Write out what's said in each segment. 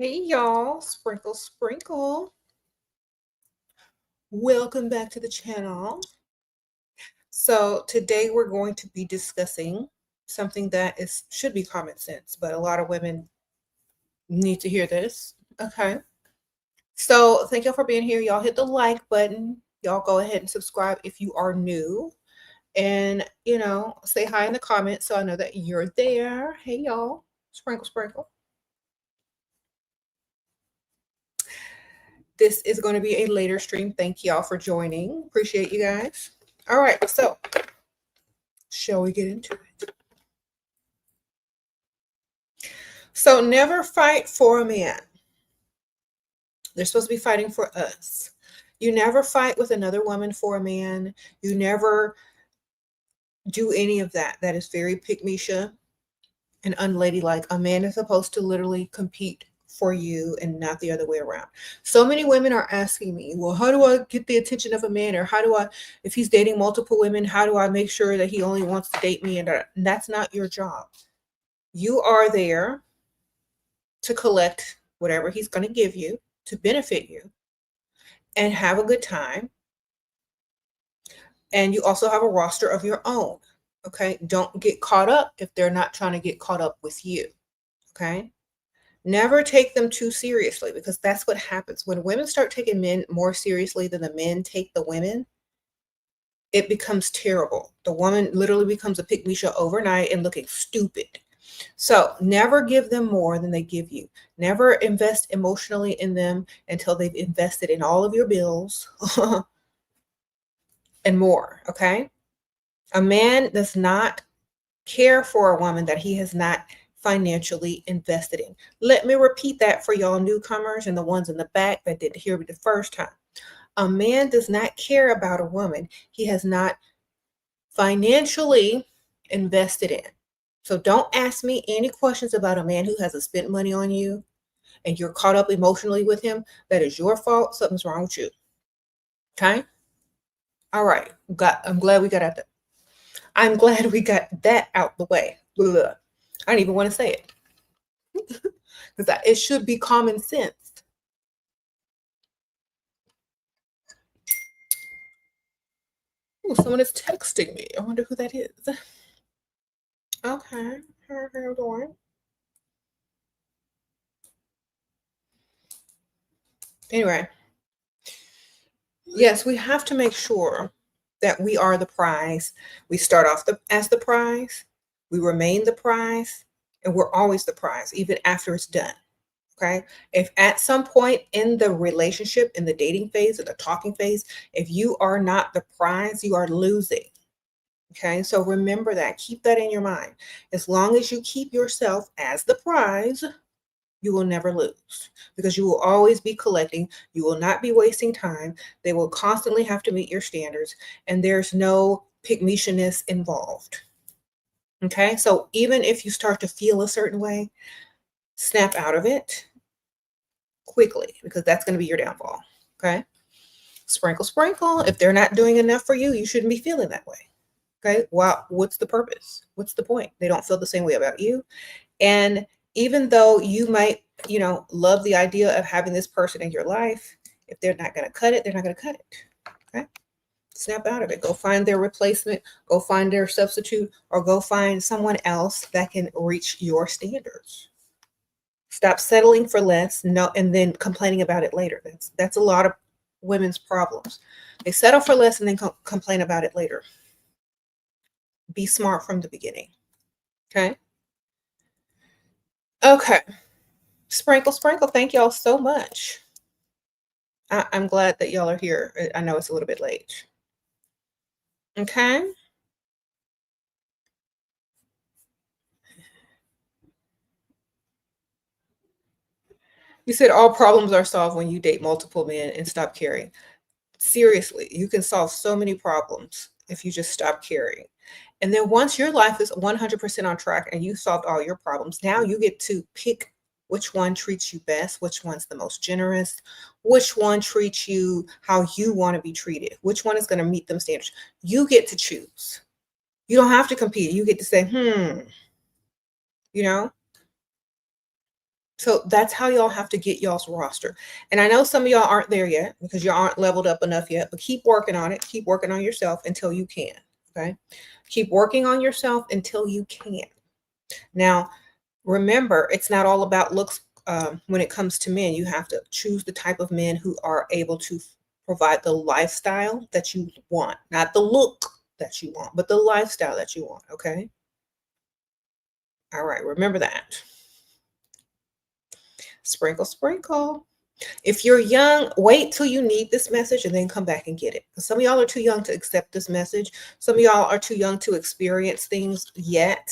Hey y'all, sprinkle, sprinkle. Welcome back to the channel. So today we're going to be discussing something that should be common sense, but a lot of women need to hear this. Okay. So thank y'all for being here. Y'all hit the like button. Y'all go ahead and subscribe if you are new. And say hi in the comments so I know that you're there. Hey y'all. Sprinkle, sprinkle. This is going to be a later stream. Thank y'all for joining. Appreciate you guys. All right, so shall we get into it? So never fight for a man. They're supposed to be fighting for us. You never fight with another woman for a man. You never do any of that. That is very pick-me-sha and unladylike. A man is supposed to literally compete for you and not the other way around. So many women are asking me, well, how do I get the attention of a man? Or how do I, if he's dating multiple women, how do I make sure that he only wants to date me? And that's not your job. You are there to collect whatever he's going to give you to benefit you and have a good time. And you also have a roster of your own. Okay. Don't get caught up if they're not trying to get caught up with you. Okay. Never take them too seriously, because that's what happens when women start taking men more seriously than the men take the women. It becomes terrible. The woman literally becomes a pick-me-sha overnight and looking stupid. So never give them more than they give you. Never invest emotionally in them until they've invested in all of your bills and more. Okay. A man does not care for a woman that he has not financially invested in. Let me repeat that for y'all newcomers and the ones in the back that didn't hear me the first time. A man does not care about a woman he has not financially invested in. So don't ask me any questions about a man who hasn't spent money on you and you're caught up emotionally with him. That is your fault. Something's wrong with you. Okay? All right. I'm glad we got out that. I'm glad we got that out the way. Blah. I don't even want to say it. Because it should be common sense. Ooh, someone is texting me. I wonder who that is. Okay. How are you doing? Anyway. Yes, we have to make sure that we are the prize. We start off as the prize. We remain the prize. And we're always the prize, even after it's done. Okay. If at some point in the relationship, in the dating phase, or the talking phase, if you are not the prize, you are losing. Okay. So remember that. Keep that in your mind. As long as you keep yourself as the prize, you will never lose, because you will always be collecting. You will not be wasting time. They will constantly have to meet your standards, and there's no pick-me-sha-ness involved. Okay. So even if you start to feel a certain way, snap out of it quickly, because that's going to be your downfall. Okay. Sprinkle, sprinkle. If they're not doing enough for you, you shouldn't be feeling that way. Okay. Well, what's the purpose? What's the point? They don't feel the same way about you. And even though you might, love the idea of having this person in your life, if they're not going to cut it, they're not going to cut it. Okay. Snap out of it. Go find their replacement, go find their substitute, or go find someone else that can reach your standards. Stop settling for less, no, and then complaining about it later. That's a lot of women's problems. They settle for less and then complain about it later. Be smart from the beginning. Okay. Okay. Sprinkle, sprinkle. Thank y'all so much. I'm glad that y'all are here. I know it's a little bit late. Okay. You said all problems are solved when you date multiple men and stop caring. Seriously, you can solve so many problems if you just stop caring. And then once your life is 100% on track and you solved all your problems, now you get to pick which one treats you best, which one's the most generous, which one treats you how you want to be treated, which one is going to meet them standards. You get to choose. You don't have to compete. You get to say, you know, So that's how y'all have to get y'all's roster. And I know some of y'all aren't there yet because y'all aren't leveled up enough yet, but keep working on it. Keep working on yourself until you can. Okay. Keep working on yourself until you can. Now, remember, it's not all about looks when it comes to men. You have to choose the type of men who are able to provide the lifestyle that you want, not the look that you want, but the lifestyle that you want. Okay. All right. Remember that. Sprinkle, sprinkle. If you're young, wait till you need this message and then come back and get it. Because some of y'all are too young to accept this message. Some of y'all are too young to experience things yet.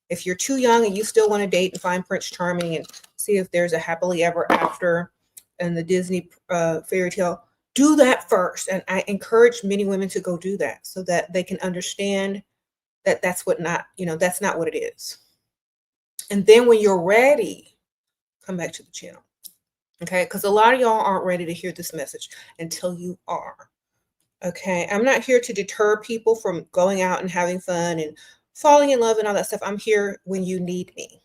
If you're too young and you still want to date and find Prince Charming and see if there's a happily ever after in the Disney fairy tale, do that first. And I encourage many women to go do that so that they can understand that that's not what it is. And then when you're ready, come back to the channel. Okay, because a lot of y'all aren't ready to hear this message until you are. Okay, I'm not here to deter people from going out and having fun and falling in love and all that stuff. I'm here when you need me.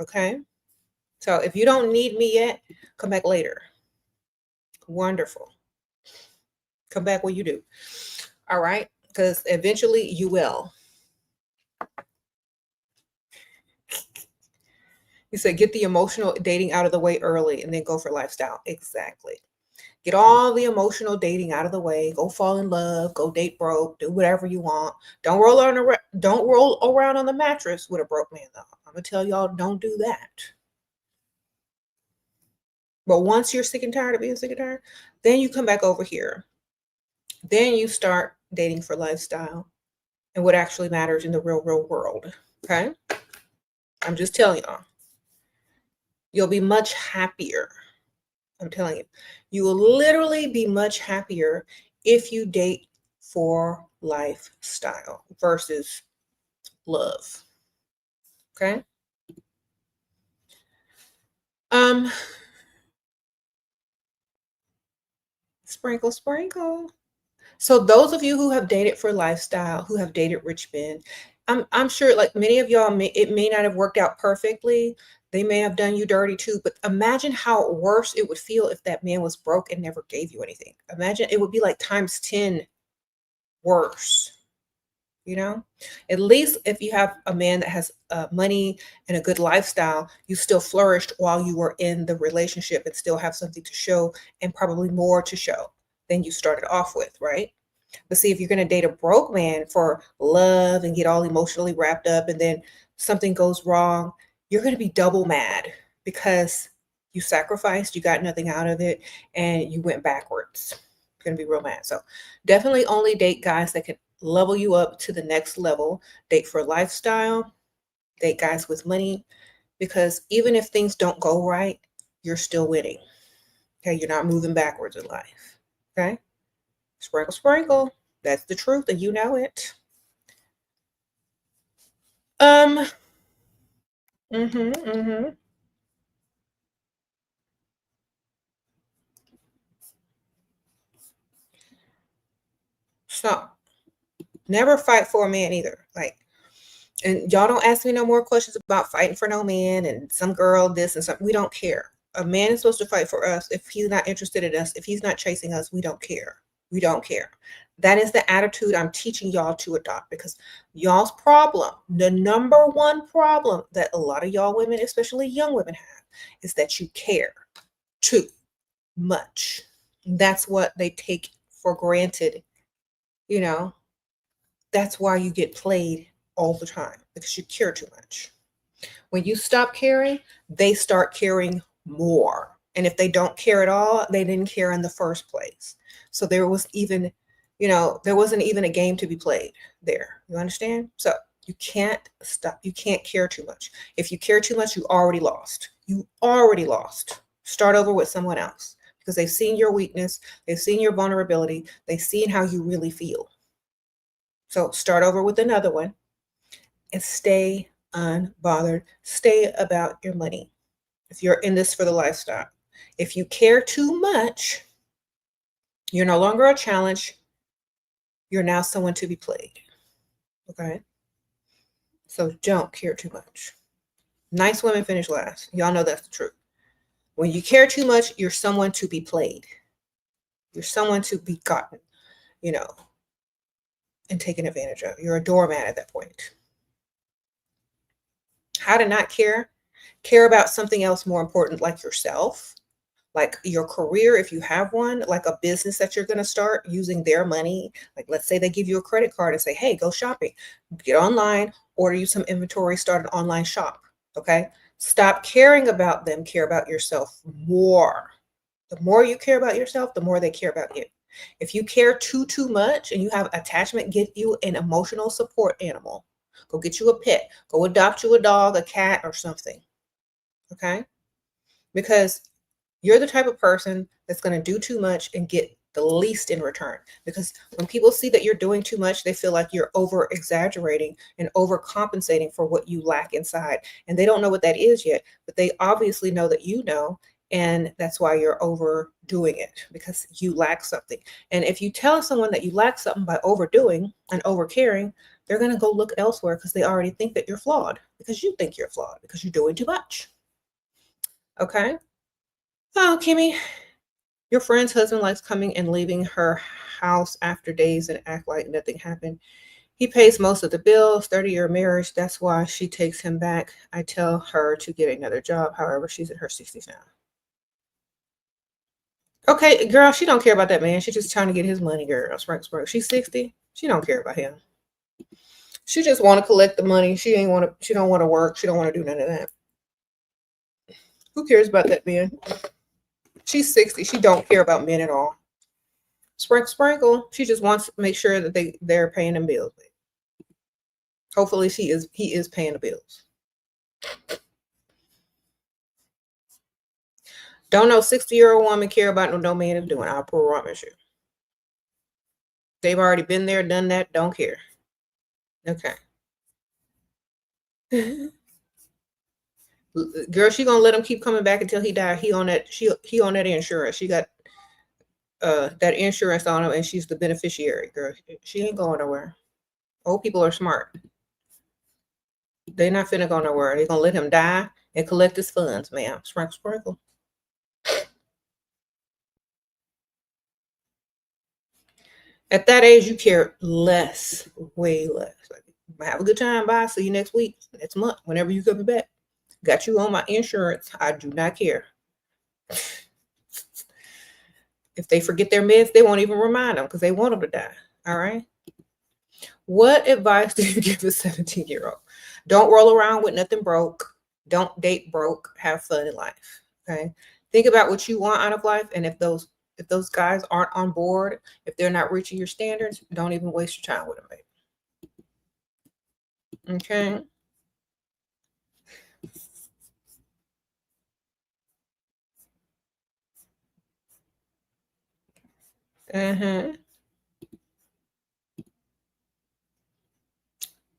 Okay, so if you don't need me yet, come back later. Wonderful. Come back when you do. All right, because eventually you will. You said get the emotional dating out of the way early and then go for lifestyle. Exactly. Get all the emotional dating out of the way. Go fall in love. Go date broke. Do whatever you want. Don't roll around on the mattress with a broke man, though. I'm gonna tell y'all, don't do that. But once you're sick and tired of being sick and tired, then you come back over here. Then you start dating for lifestyle and what actually matters in the real world. Okay? I'm just telling y'all. You'll be much happier. I'm telling you, you will literally be much happier if you date for lifestyle versus love. Okay. Sprinkle, sprinkle. So those of you who have dated for lifestyle, who have dated rich men, I'm sure like many of y'all, it may not have worked out perfectly. They may have done you dirty too, but imagine how worse it would feel if that man was broke and never gave you anything. Imagine it would be like times 10 worse. You know, at least if you have a man that has money and a good lifestyle, you still flourished while you were in the relationship and still have something to show and probably more to show than you started off with, right? But see, if you're going to date a broke man for love and get all emotionally wrapped up and then something goes wrong, you're going to be double mad because you sacrificed, you got nothing out of it, and you went backwards. You're going to be real mad. So definitely only date guys that can level you up to the next level. Date for lifestyle, date guys with money, because even if things don't go right, you're still winning. Okay, you're not moving backwards in life. Okay, sprinkle, sprinkle. That's the truth, and you know it. Mm-hmm. So never fight for a man either. Like, and y'all don't ask me no more questions about fighting for no man and some girl this and something. We don't care. A man is supposed to fight for us. If he's not interested in us, if he's not chasing us, we don't care. We don't care. That is the attitude I'm teaching y'all to adopt, because y'all's problem, the number one problem that a lot of y'all women, especially young women, have is that you care too much. That's what they take for granted. You know, that's why you get played all the time, because you care too much. When you stop caring, they start caring more. And if they don't care at all, they didn't care in the first place. So there wasn't even a game to be played there. You understand? So you can't stop. You can't care too much. If you care too much, you already lost. You already lost. Start over with someone else, because they've seen your weakness. They've seen your vulnerability. They've seen how you really feel. So start over with another one and stay unbothered. Stay about your money. If you're in this for the lifestyle, if you care too much, you're no longer a challenge. You're now someone to be played. Okay. So don't care too much. Nice women finish last. Y'all know that's the truth. When you care too much, you're someone to be played. You're someone to be gotten, you know, and taken advantage of. You're a doormat at that point. How to not care? Care about something else more important, like yourself, like your career, if you have one, like a business that you're going to start using their money. Like, let's say they give you a credit card and say, hey, go shopping, get online, order you some inventory, start an online shop. Okay. Stop caring about them, care about yourself more. The more you care about yourself, the more they care about you. If you care too much and you have attachment, get you an emotional support animal. Go get you a pet. Go adopt you a dog, a cat, or something. Okay? Because you're the type of person that's going to do too much and get the least in return. Because when people see that you're doing too much, they feel like you're over exaggerating and overcompensating for what you lack inside. And they don't know what that is yet, but they obviously know that you know. And that's why you're overdoing it, because you lack something. And if you tell someone that you lack something by overdoing and overcaring, they're going to go look elsewhere because they already think that you're flawed, because you think you're flawed because you're doing too much. Okay? Oh, Kimmy, your friend's husband likes coming and leaving her house after days and act like nothing happened. He pays most of the bills, 30-year marriage. That's why she takes him back. I tell her to get another job. However, she's in her 60s now. Okay, girl, she don't care about that man. She's just trying to get his money, girl. She's 60. She don't care about him. She just want to collect the money. She don't want to work. She don't want to do none of that. Who cares about that man? She's 60. She don't care about men at all. Sprinkle. She just wants to make sure that they're paying them bills. Hopefully he is paying the bills. Don't no 60-year-old woman care about what no man is doing. I promise you. They've already been there, done that, don't care. Okay. Girl, she gonna let him keep coming back until he died. He on that insurance. She got that insurance on him, and she's the beneficiary. Girl, she ain't going nowhere. Old people are smart. They're not finna go nowhere. They're gonna let him die and collect his funds, ma'am. Sprinkle. At that age, you care less, way less. Like, have a good time. Bye. See you next week, next month, whenever you coming back. Got you on my insurance. I do not care. If they forget their meds, they won't even remind them because they want them to die. All right. What advice do you give a 17-year-old? Don't roll around with nothing broke. Don't date broke. Have fun in life. Okay. Think about what you want out of life, and if those guys aren't on board, if they're not reaching your standards, don't even waste your time with them, baby. Okay.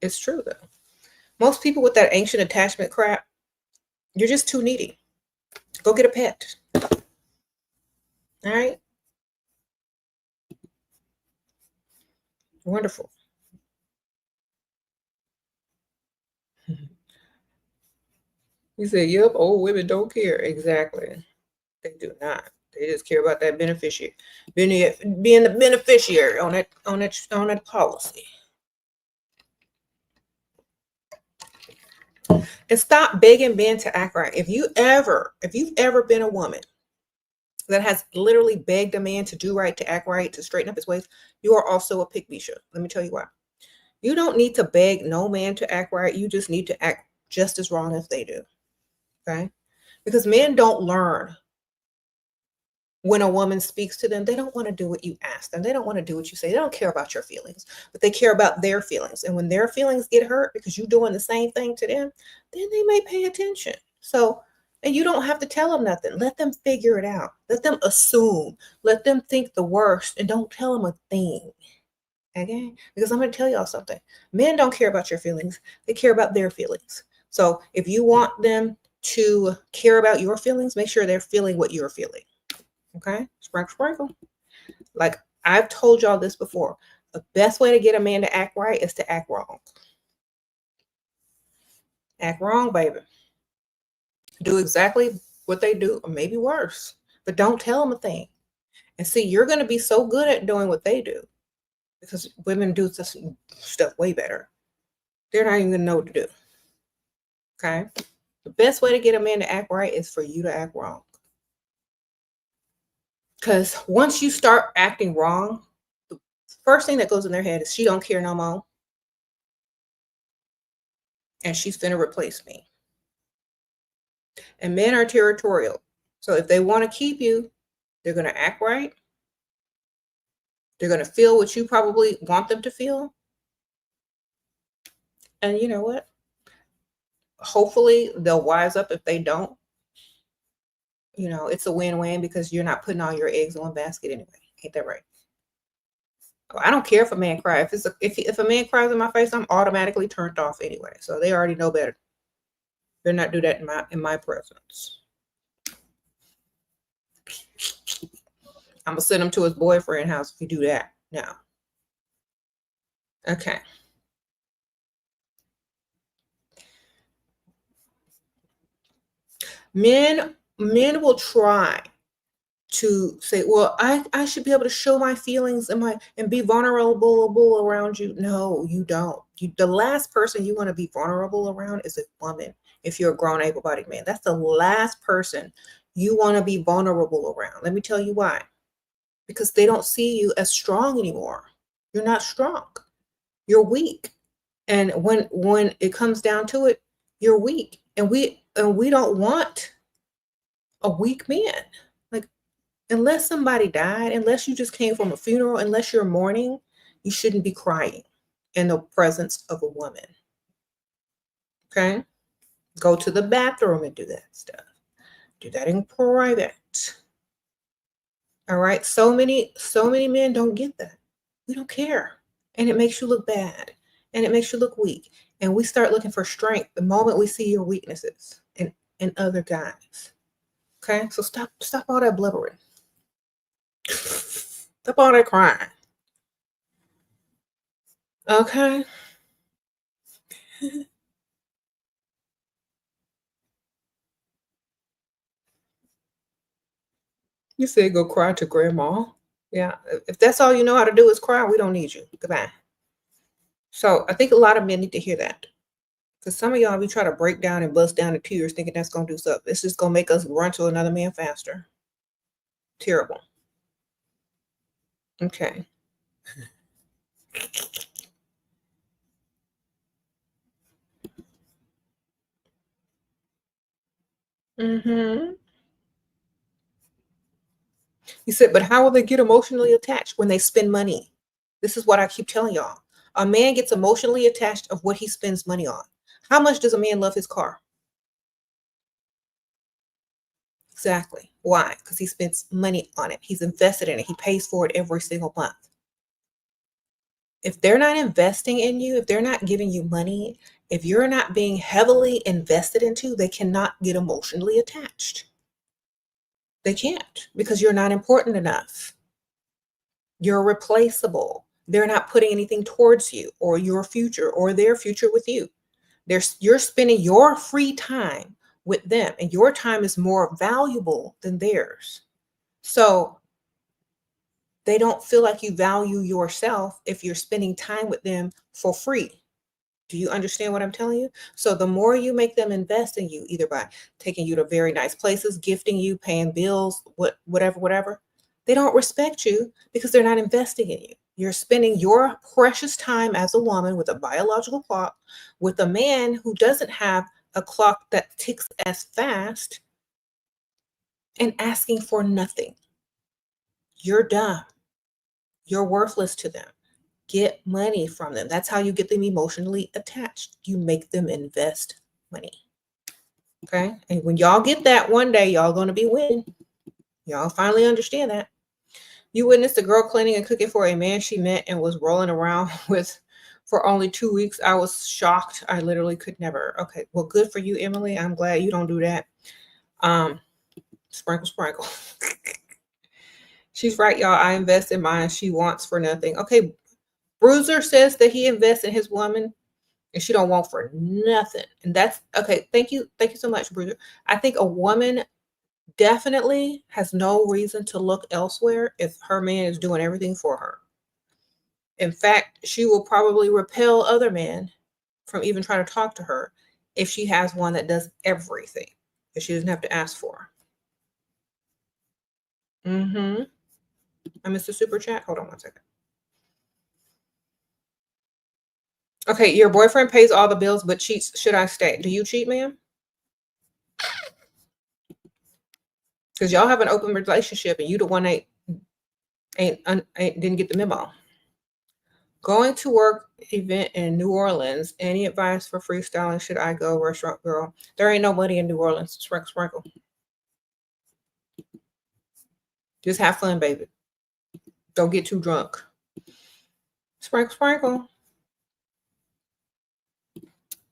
It's true though. Most people with that ancient attachment crap, you're just too needy. Go get a pet. All right. Wonderful. You said, yep, old women don't care. Exactly. They do not. They just care about that beneficiary, being the beneficiary on that policy. And stop begging men to act right. If you've ever been a woman that has literally begged a man to do right, to act right, to straighten up his ways, you are also a pickme. Let me tell you why. You don't need to beg no man to act right. You just need to act just as wrong as they do. Okay? Because men don't learn when a woman speaks to them. They don't want to do what you ask them. They don't want to do what you say. They don't care about your feelings, but they care about their feelings. And when their feelings get hurt because you're doing the same thing to them, then they may pay attention. So, and you don't have to tell them nothing. Let them figure it out. Let them assume. Let them think the worst, and don't tell them a thing. Okay? Because I'm going to tell y'all something. Men don't care about your feelings. They care about their feelings. So if you want them to care about your feelings, make sure they're feeling what you're feeling. Okay? Sprinkle. Like I've told y'all this before. The best way to get a man to act right is to act wrong. Act wrong, baby. Do exactly what they do, or maybe worse, but don't tell them a thing. And see, you're going to be so good at doing what they do, because women do this stuff way better. They're not even going to know what to do. Okay? The best way to get a man to act right is for you to act wrong. Because once you start acting wrong, the first thing that goes in their head is she don't care no more. And she's finna replace me. And men are territorial. So if they want to keep you, they're going to act right. They're going to feel what you probably want them to feel. And you know what? Hopefully they'll wise up if they don't. You know, it's a win-win because you're not putting all your eggs in one basket anyway. Ain't that right? Oh, I don't care if a man cries. If a man cries in my face, I'm automatically turned off anyway. So they already know better. Better not do that in my presence. I'm gonna send him to his boyfriend's house if you do that. No. Okay. Men will try to say, well, I should be able to show my feelings and be vulnerable around you. No, you don't. The last person you want to be vulnerable around is a woman. If you're a grown, able-bodied man, that's the last person you want to be vulnerable around. Let me tell you why. Because they don't see you as strong anymore. You're not strong. You're weak. And when it comes down to it, you're weak. And we don't want a weak man. Like, unless somebody died, unless you just came from a funeral, unless you're mourning, you shouldn't be crying in the presence of a woman. Okay? Go to the bathroom and do that stuff. Do that in private. All right? So many men don't get that. We don't care. And it makes you look bad. And it makes you look weak. And we start looking for strength the moment we see your weaknesses in other guys. Okay? So stop all that blubbering. Stop all that crying. Okay? You said go cry to grandma. Yeah. If that's all you know how to do is cry, we don't need you. Goodbye. So I think a lot of men need to hear that. Because some of y'all be trying to break down and bust down in tears thinking that's going to do something. It's just going to make us run to another man faster. Terrible. Okay. Mm-hmm. He said, but how will they get emotionally attached when they spend money? This is what I keep telling y'all. A man gets emotionally attached of what he spends money on. How much does a man love his car? Exactly. Why? Because he spends money on it. He's invested in it. He pays for it every single month. If they're not investing in you, if they're not giving you money, if you're not being heavily invested into, they cannot get emotionally attached. They can't, because you're not important enough. You're replaceable. They're not putting anything towards you or your future or their future with you. You're spending your free time with them, and your time is more valuable than theirs. So they don't feel like you value yourself if you're spending time with them for free. Do you understand what I'm telling you? So the more you make them invest in you, either by taking you to very nice places, gifting you, paying bills, whatever, they don't respect you because they're not investing in you. You're spending your precious time as a woman with a biological clock with a man who doesn't have a clock that ticks as fast and asking for nothing. You're dumb. You're worthless to them. Get money from them. That's how you get them emotionally attached. You make them invest money. Okay? And when y'all get that one day, y'all going to be winning. Y'all finally understand that. You witnessed a girl cleaning and cooking for a man she met and was rolling around with for only 2 weeks. I was shocked. I literally could never. Okay. Well, good for you, Emily. I'm glad you don't do that. Sprinkle. She's right, y'all. I invest in mine. She wants for nothing. Okay. Bruiser says that he invests in his woman. and she don't want for nothing. And that's okay. Thank you so much, Bruiser. I think a woman definitely has no reason to look elsewhere if her man is doing everything for her. In fact, she will probably repel other men from even trying to talk to her if she has one that does everything that she doesn't have to ask for. I missed the super chat. Hold on one second. Okay, your boyfriend pays all the bills but cheats. Should I stay? Do you cheat, ma'am? Because y'all have an open relationship and you the one that didn't get the memo. Going to work event in New Orleans. Any advice for freestyling? Should I go? Restaurant girl. There ain't nobody in New Orleans. Sprinkle. Just have fun, baby. Don't get too drunk. Sprinkle.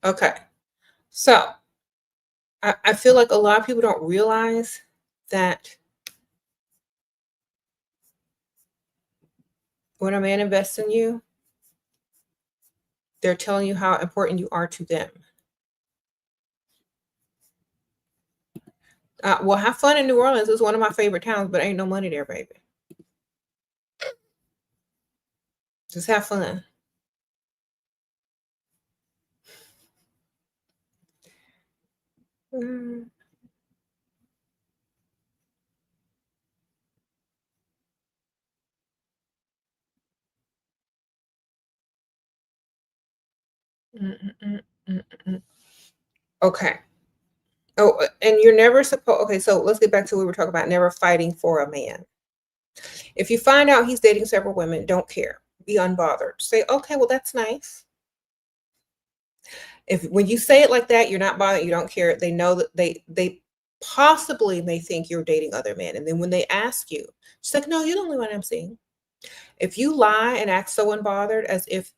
Okay. So I feel like a lot of people don't realize that when a man invests in you, they're telling you how important you are to them. Well, have fun in New Orleans. It's one of my favorite towns, but ain't no money there, baby. Just have fun. Okay. Oh, and you're never supposed. Okay, so let's get back to what we were talking about. Never fighting for a man. If you find out he's dating several women, don't care. Be unbothered. Say, okay, well, that's nice. If when you say it like that, you're not bothered, you don't care. They know that they possibly may think you're dating other men. And then when they ask you, it's like, no, you're the only one I'm seeing. If you lie and act so unbothered as if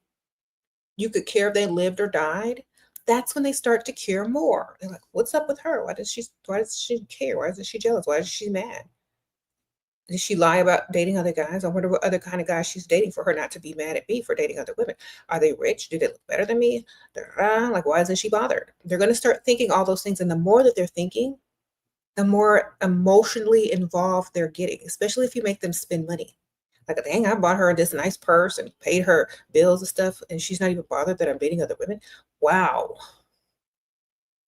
you could care if they lived or died, that's when they start to care more. They're like, what's up with her? Why does she care? Why isn't she jealous? Why is she mad? Did she lie about dating other guys? I wonder what other kind of guys she's dating for her not to be mad at me for dating other women. Are they rich? Do they look better than me? Like, why isn't she bothered? They're going to start thinking all those things. And the more that they're thinking, the more emotionally involved they're getting, especially if you make them spend money. Like, dang, I bought her this nice purse and paid her bills and stuff, and she's not even bothered that I'm dating other women. Wow.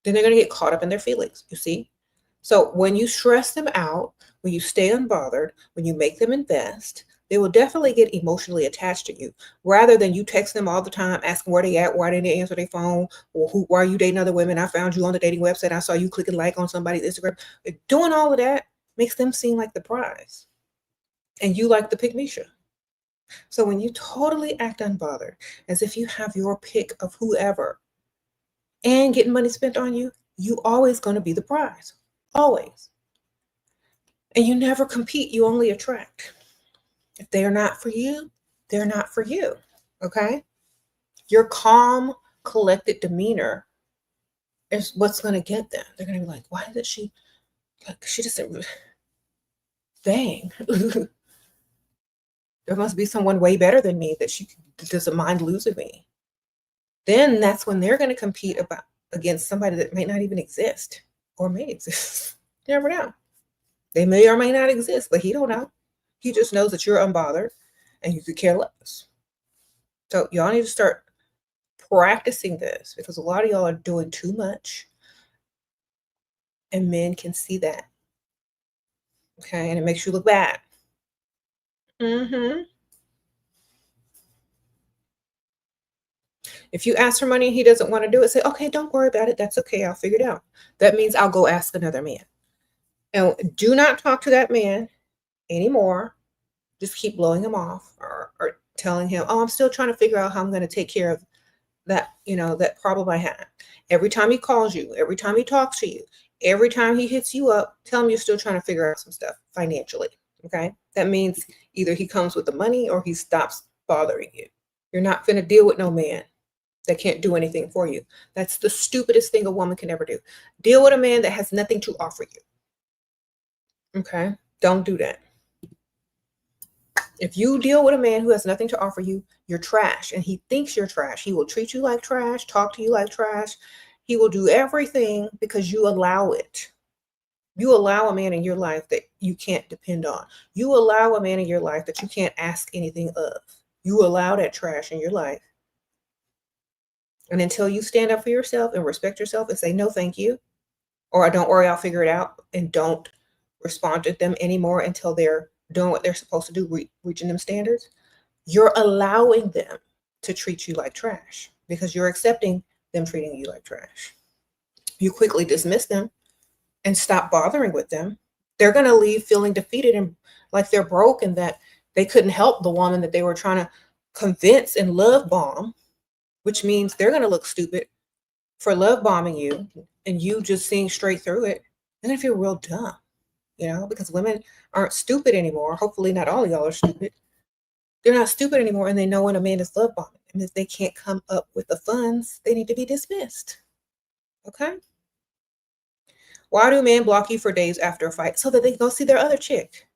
Then they're going to get caught up in their feelings, you see? So when you stress them out, when you stay unbothered, when you make them invest, they will definitely get emotionally attached to you rather than you text them all the time, asking where they at, why didn't they answer their phone, or why are you dating other women? I found you on the dating website. I saw you clicking like on somebody's Instagram. Doing all of that makes them seem like the prize. And you like the pickme. So when you totally act unbothered, as if you have your pick of whoever and getting money spent on you, you always going to be the prize. Always. And you never compete, you only attract. If they are not for you, they're not for you. Okay? Your calm, collected demeanor is what's going to get them. They're going to be like, why did she, like, she doesn't, dang. There must be someone way better than me that she doesn't mind losing me. Then that's when they're going to compete against somebody that may not even exist or may exist. You never know. They may or may not exist, but he don't know. He just knows that you're unbothered and you could care less. So y'all need to start practicing this because a lot of y'all are doing too much and men can see that. Okay, and it makes you look bad. If you ask for money and he doesn't want to do it, say, okay, don't worry about it. That's okay. I'll figure it out. That means I'll go ask another man. And do not talk to that man anymore. Just keep blowing him off or telling him, oh, I'm still trying to figure out how I'm going to take care of that, that problem I had. Every time he calls you, every time he talks to you, every time he hits you up, tell him you're still trying to figure out some stuff financially. Okay. That means either he comes with the money or he stops bothering you. You're not going to deal with no man that can't do anything for you. That's the stupidest thing a woman can ever do. Deal with a man that has nothing to offer you. Okay? Don't do that. If you deal with a man who has nothing to offer you, you're trash, and he thinks you're trash. He will treat you like trash, talk to you like trash. He will do everything because you allow it. You allow a man in your life that you can't depend on. You allow a man in your life that you can't ask anything of. You allow that trash in your life. And until you stand up for yourself and respect yourself and say, no, thank you, or don't worry, I'll figure it out, and don't respond to them anymore until they're doing what they're supposed to do, reaching them standards, you're allowing them to treat you like trash because you're accepting them treating you like trash. You quickly dismiss them and stop bothering with them. They're going to leave feeling defeated and like they're broke and that they couldn't help the woman that they were trying to convince and love bomb, which means they're going to look stupid for love bombing you and you just seeing straight through it. They're going to feel real dumb, because women aren't stupid anymore. Hopefully not all of y'all are stupid. They're not stupid anymore, and they know when a man is love bombing. And if they can't come up with the funds, they need to be dismissed. Okay? Why do men block you for days after a fight? So that they can go see their other chick.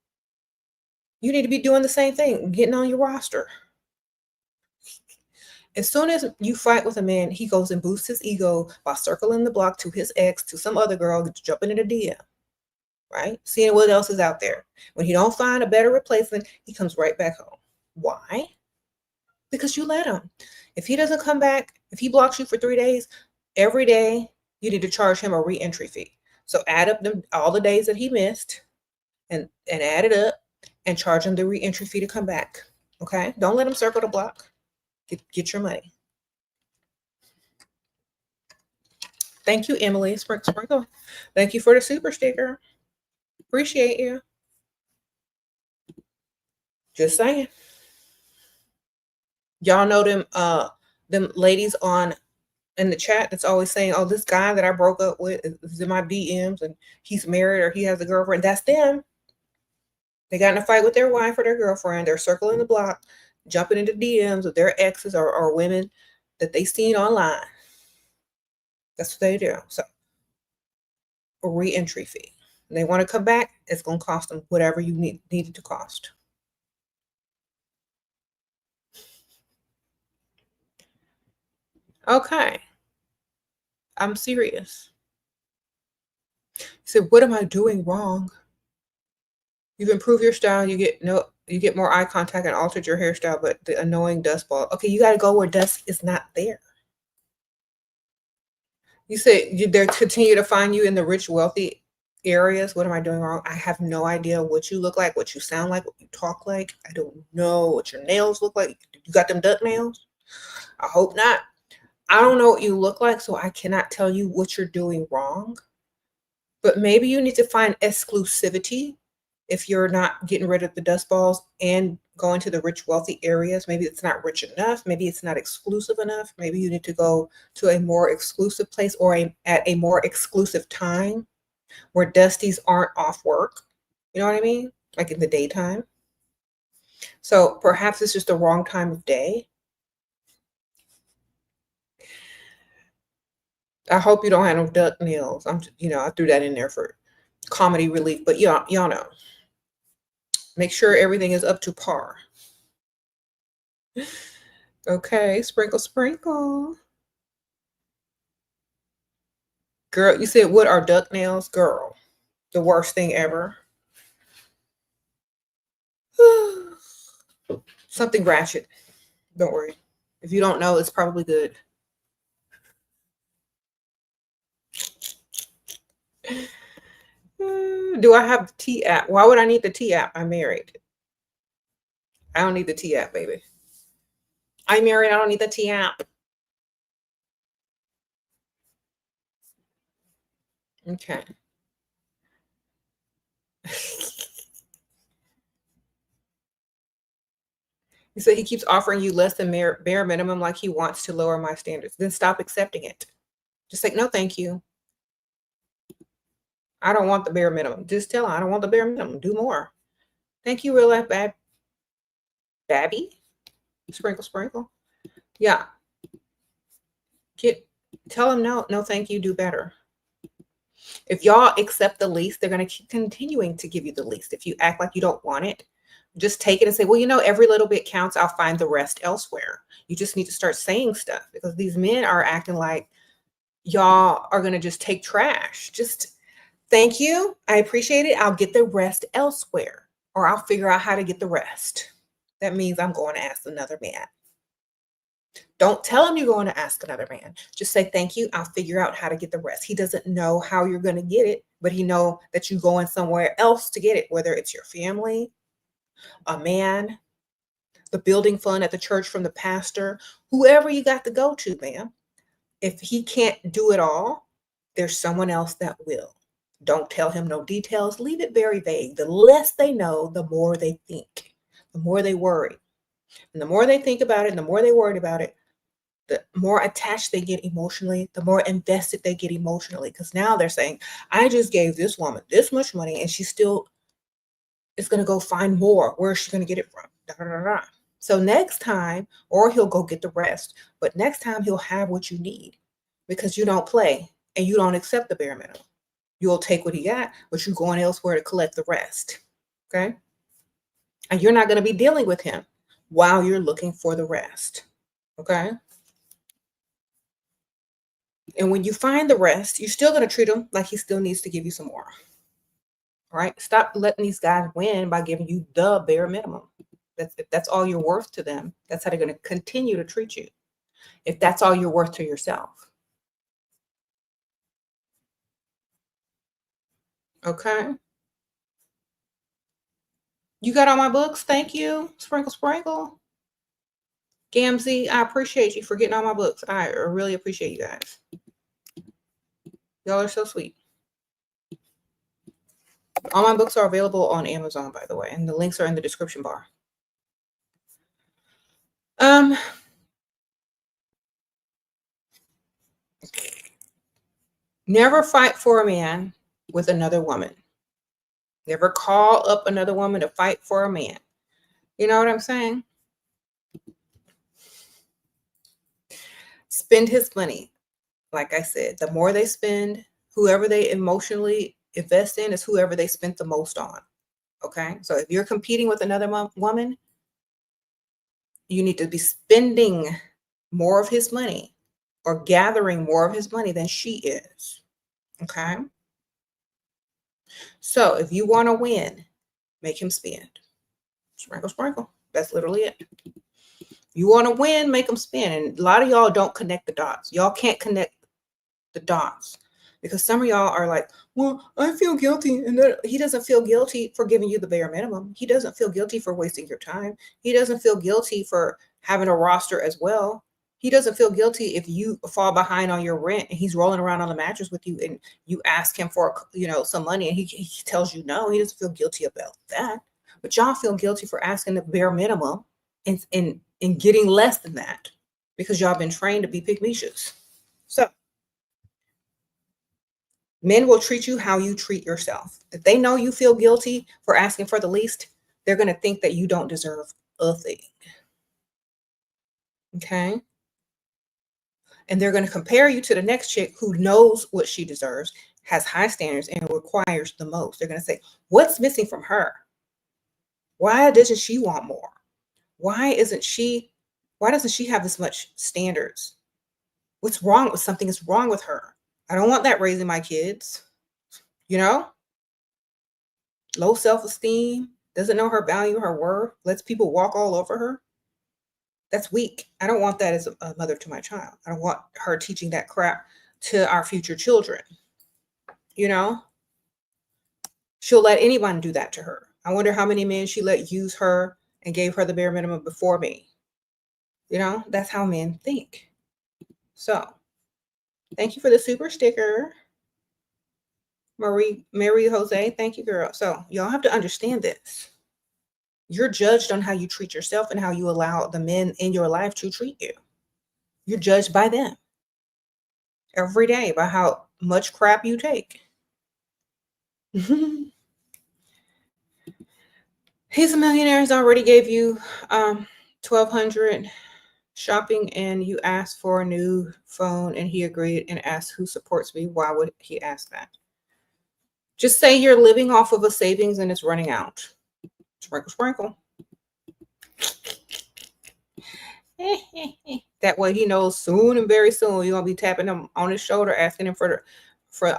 You need to be doing the same thing, getting on your roster. As soon as you fight with a man, he goes and boosts his ego by circling the block to his ex, to some other girl, jumping in a DM, right? Seeing what else is out there. When he don't find a better replacement, he comes right back home. Why? Because you let him. If he doesn't come back, if he blocks you for 3 days, every day you need to charge him a re-entry fee. So add up all the days that he missed and add it up and charge him the re-entry fee to come back. Okay? Don't let him circle the block. Get your money. Thank you, Emily. Sprinkle. Thank you for the super sticker. Appreciate you. Just saying. Y'all know them ladies in the chat that's always saying, oh, this guy that I broke up with is in my DMs and he's married or he has a girlfriend. That's them. They got in a fight with their wife or their girlfriend. They're circling the block, jumping into DMs with their exes or women that they seen online. That's what they do. So a re-entry fee. When they want to come back, it's going to cost them whatever you needed to cost. Okay. I'm serious. You said, what am I doing wrong? You've improved your style. You get more eye contact and altered your hairstyle, but the annoying dust ball. Okay, you got to go where dust is not there. You said they continue to find you in the rich, wealthy areas. What am I doing wrong? I have no idea what you look like, what you sound like, what you talk like. I don't know what your nails look like. You got them duck nails? I hope not. I don't know what you look like, so I cannot tell you what you're doing wrong. But maybe you need to find exclusivity if you're not getting rid of the dust balls and going to the rich, wealthy areas. Maybe it's not rich enough. Maybe it's not exclusive enough. Maybe you need to go to a more exclusive place or at a more exclusive time where dusties aren't off work. You know what I mean? Like in the daytime. So perhaps it's just the wrong time of day. I hope you don't have no duck nails. I threw that in there for comedy relief, but y'all know. Make sure everything is up to par. Okay, sprinkle, sprinkle. Girl, you said, what are duck nails? Girl, the worst thing ever. Something ratchet. Don't worry. If you don't know, it's probably good. Do I have the T app? Why would I need the T app? I'm married. I don't need the T app, baby. I'm married. I don't need the T app. Okay. You said he keeps offering you less than bare minimum, like he wants to lower my standards. Then stop accepting it. Just say, no, thank you. I don't want the bare minimum. Just tell him, I don't want the bare minimum. Do more. Thank you, real life baddie. Sprinkle, sprinkle. Yeah. Tell him no, thank you. Do better. If y'all accept the least, they're going to keep continuing to give you the least. If you act like you don't want it, Just take it and say, well, you know, every little bit counts. I'll find the rest elsewhere. You just need to start saying stuff, because these men are acting like y'all are going to just take trash. Just thank you. I appreciate it. I'll get the rest elsewhere, or I'll figure out how to get the rest. That means I'm going to ask another man. Don't tell him you're going to ask another man. Just say, thank you. I'll figure out how to get the rest. He doesn't know how you're going to get it, but he know that you're going somewhere else to get it, whether it's your family, a man, the building fund at the church from the pastor, whoever you got to go to, man. If he can't do it all, there's someone else that will. Don't tell him no details. Leave it very vague. The less they know, the more they think, the more they worry. And the more they think about it, and the more they worry about it, the more attached they get emotionally, the more invested they get emotionally. Because now they're saying, I just gave this woman this much money and she still is going to go find more. Where is she going to get it from? Da, da, da, da. So next time, or he'll go get the rest, but next time he'll have what you need, because you don't play and you don't accept the bare minimum. You'll take what he got, but you're going elsewhere to collect the rest. Okay. And you're not going to be dealing with him while you're looking for the rest. Okay. And when you find the rest, you're still going to treat him like he still needs to give you some more. All right. Stop letting these guys win by giving you the bare minimum. If that's all you're worth to them, that's how they're going to continue to treat you. If that's all you're worth to yourself. Okay. You got all my books. Thank you. Sprinkle, sprinkle. Gamzee, I appreciate you for getting all my books. I really appreciate you guys. Y'all are so sweet. All my books are available on Amazon, by the way, and the links are in the description bar. Never fight for a man with another woman. Never call up another woman to fight for a man. You know what I'm saying? Spend his money. Like I said, the more they spend, whoever they emotionally invest in is whoever they spent the most on. Okay? So if you're competing with another woman, you need to be spending more of his money or gathering more of his money than she is. Okay? So if you want to win, make him spend. Sprinkle, sprinkle. That's literally it. You want to win, make him spend. And a lot of y'all don't connect the dots. Y'all can't connect the dots because some of y'all are like, well, I feel guilty. And he doesn't feel guilty for giving you the bare minimum. He doesn't feel guilty for wasting your time. He doesn't feel guilty for having a roster as well. He doesn't feel guilty if you fall behind on your rent and he's rolling around on the mattress with you and you ask him for, some money and he tells you no. He doesn't feel guilty about that. But y'all feel guilty for asking the bare minimum and getting less than that because y'all been trained to be pickmeishes. So men will treat you how you treat yourself. If they know you feel guilty for asking for the least, they're going to think that you don't deserve a thing. Okay? And they're going to compare you to the next chick who knows what she deserves, has high standards, and requires the most. They're going to say, what's missing from her? Why doesn't she want more? Why doesn't she have this much standards? What's wrong with something is wrong with her? I don't want that raising my kids. Low self-esteem, doesn't know her value, her worth, lets people walk all over her. That's weak. I don't want that as a mother to my child. I don't want her teaching that crap to our future children. She'll let anyone do that to her. I wonder how many men she let use her and gave her the bare minimum before me. That's how men think. So thank you for the super sticker. Mary Jose, thank you, girl. So y'all have to understand this. You're judged on how you treat yourself and how you allow the men in your life to treat you. You're judged by them every day by how much crap you take. He's a Millionaire has already gave you $1,200 shopping, and you asked for a new phone and he agreed and asked who supports me. Why would he ask that? Just say you're living off of a savings and it's running out. Sprinkle, sprinkle. That way he knows soon and very soon you're gonna be tapping him on his shoulder, asking him for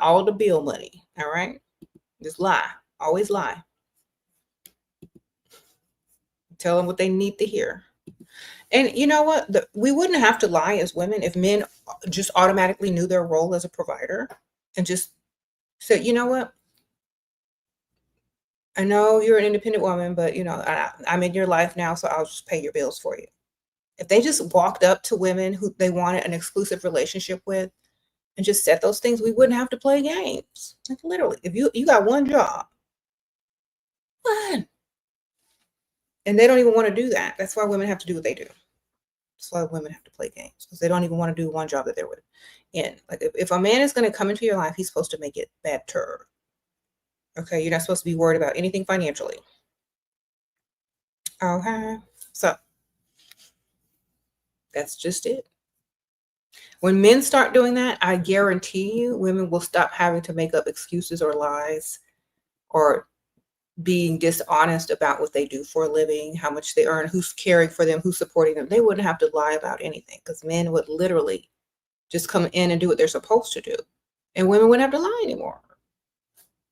all the bill money. All right, just lie, always lie. Tell them what they need to hear. And you know what? We wouldn't have to lie as women if men just automatically knew their role as a provider and just said, you know what? I know you're an independent woman, but you know, I'm in your life now, so I'll just pay your bills for you. If they just walked up to women who they wanted an exclusive relationship with and just said those things, we wouldn't have to play games. Like literally, if you got one job, one, and they don't even want to do that. That's why women have to do what they do. That's why women have to play games, because they don't even want to do one job that they're in. Like if a man is going to come into your life, he's supposed to make it better. Okay, you're not supposed to be worried about anything financially. Okay, so that's just it. When men start doing that, I guarantee you women will stop having to make up excuses or lies or being dishonest about what they do for a living, how much they earn, who's caring for them, who's supporting them. They wouldn't have to lie about anything because men would literally just come in and do what they're supposed to do. And women wouldn't have to lie anymore.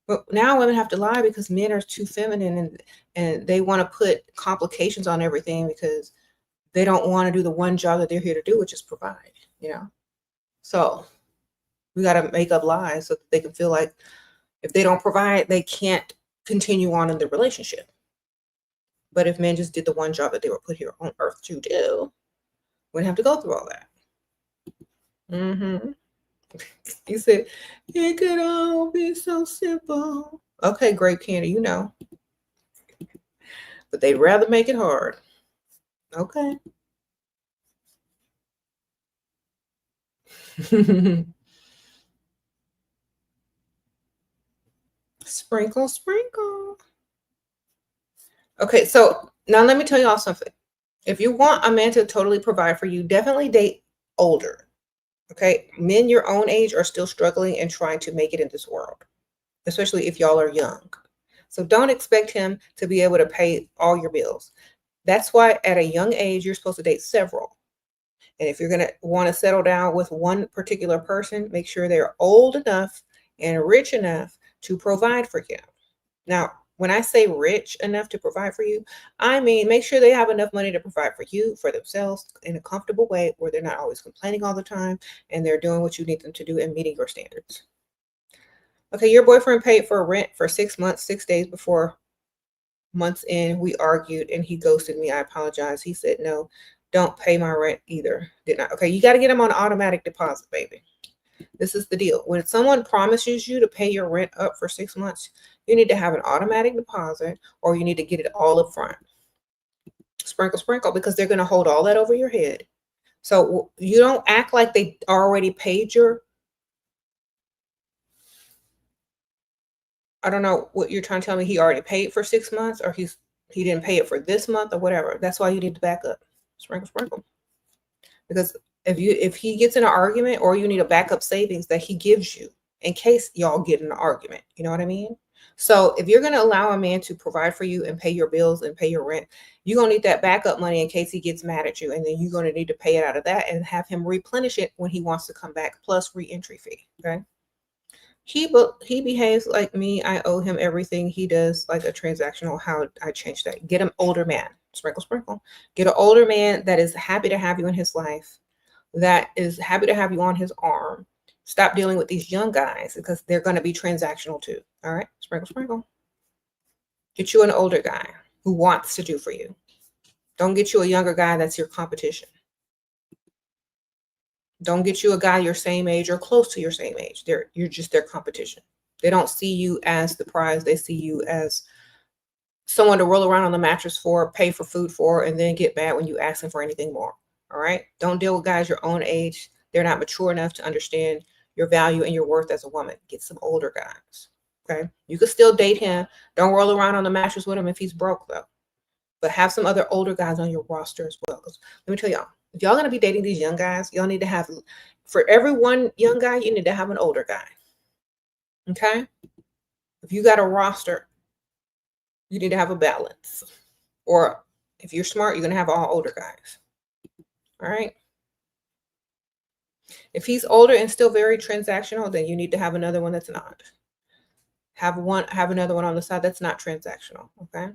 But now women have to lie because men are too feminine and they want to put complications on everything because they don't want to do the one job that they're here to do, which is provide, you know? So we got to make up lies so that they can feel like if they don't provide, they can't continue on in the relationship. But if men just did the one job that they were put here on earth to do, wouldn't have to go through all that. He said, it could all be so simple. Okay, grape candy, you know. But they'd rather make it hard. Okay. Sprinkle, sprinkle. Okay, so now let me tell you all something. If you want a man to totally provide for you, definitely date older. Okay, men your own age are still struggling and trying to make it in this world, especially if y'all are young. So don't expect him to be able to pay all your bills. That's why at a young age, you're supposed to date several. And if you're going to want to settle down with one particular person, make sure they're old enough and rich enough to provide for you. Now, when I say rich enough to provide for you, I mean make sure they have enough money to provide for you, for themselves, in a comfortable way where they're not always complaining all the time and they're doing what you need them to do and meeting your standards. Okay, your boyfriend paid for rent for 6 months, 6 days before months in. We argued and he ghosted me. I apologize. He said, no, don't pay my rent either. Did not. Okay, you got to get them on automatic deposit, baby. This is the deal. When someone promises you to pay your rent up for 6 months, you need to have an automatic deposit or you need to get it all up front. Sprinkle, sprinkle, because they're going to hold all that over your head. So you don't act like they already paid your, I don't know what you're trying to tell me. He already paid for 6 months or he didn't pay it for this month or whatever. That's why you need to back up. Sprinkle, sprinkle. Because if he gets in an argument or you need a backup savings that he gives you in case y'all get in an argument, you know what I mean? So if you're going to allow a man to provide for you and pay your bills and pay your rent, you're going to need that backup money in case he gets mad at you. And then you're going to need to pay it out of that and have him replenish it when he wants to come back, plus re-entry fee. Okay. He behaves like me. I owe him everything. He does like a transactional. How I change that? Get an older man. Sprinkle, sprinkle. Get an older man that is happy to have you in his life, that is happy to have you on his arm. Stop dealing with these young guys because they're going to be transactional too. All right. Sprinkle, sprinkle. Get you an older guy who wants to do for you. Don't get you a younger guy that's your competition. Don't get you a guy your same age or close to your same age. You're just their competition. They don't see you as the prize. They see you as someone to roll around on the mattress for, pay for food for, and then get mad when you ask them for anything more. All right. Don't deal with guys your own age. They're not mature enough to understand your value and your worth as a woman. Get some older guys. Okay. You can still date him. Don't roll around on the mattress with him if he's broke though. But have some other older guys on your roster as well. Let me tell y'all, if y'all gonna be dating these young guys, y'all need to have, for every one young guy, you need to have an older guy. Okay. If you got a roster, you need to have a balance. Or If you're smart, you're going to have all older guys. All right. If he's older and still very transactional, then you need to have another one that's not. Have another one on the side that's not transactional. Okay.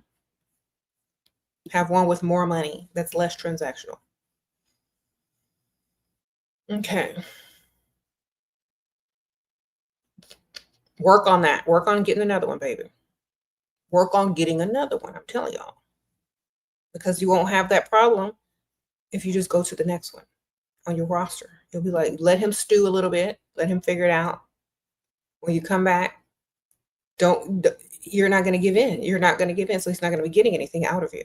Have one with more money that's less transactional. Okay. Work on that. Work on getting another one, baby. Work on getting another one. I'm telling y'all. Because you won't have that problem if you just go to the next one on your roster. You'll be like, let him stew a little bit. Let him figure it out. When you come back, you're not going to give in. You're not going to give in. So he's not going to be getting anything out of you.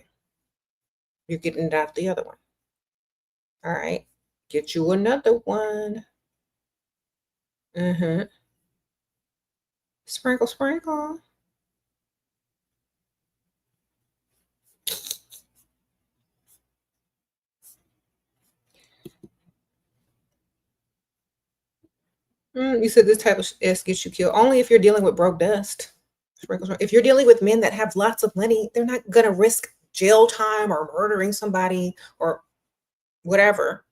You're getting it out of the other one. All right. Get you another one. Sprinkle, sprinkle. You said this type of S gets you killed. Only if you're dealing with broke dust. Sprinkle, sprinkle. If you're dealing with men that have lots of money, they're not going to risk jail time or murdering somebody or whatever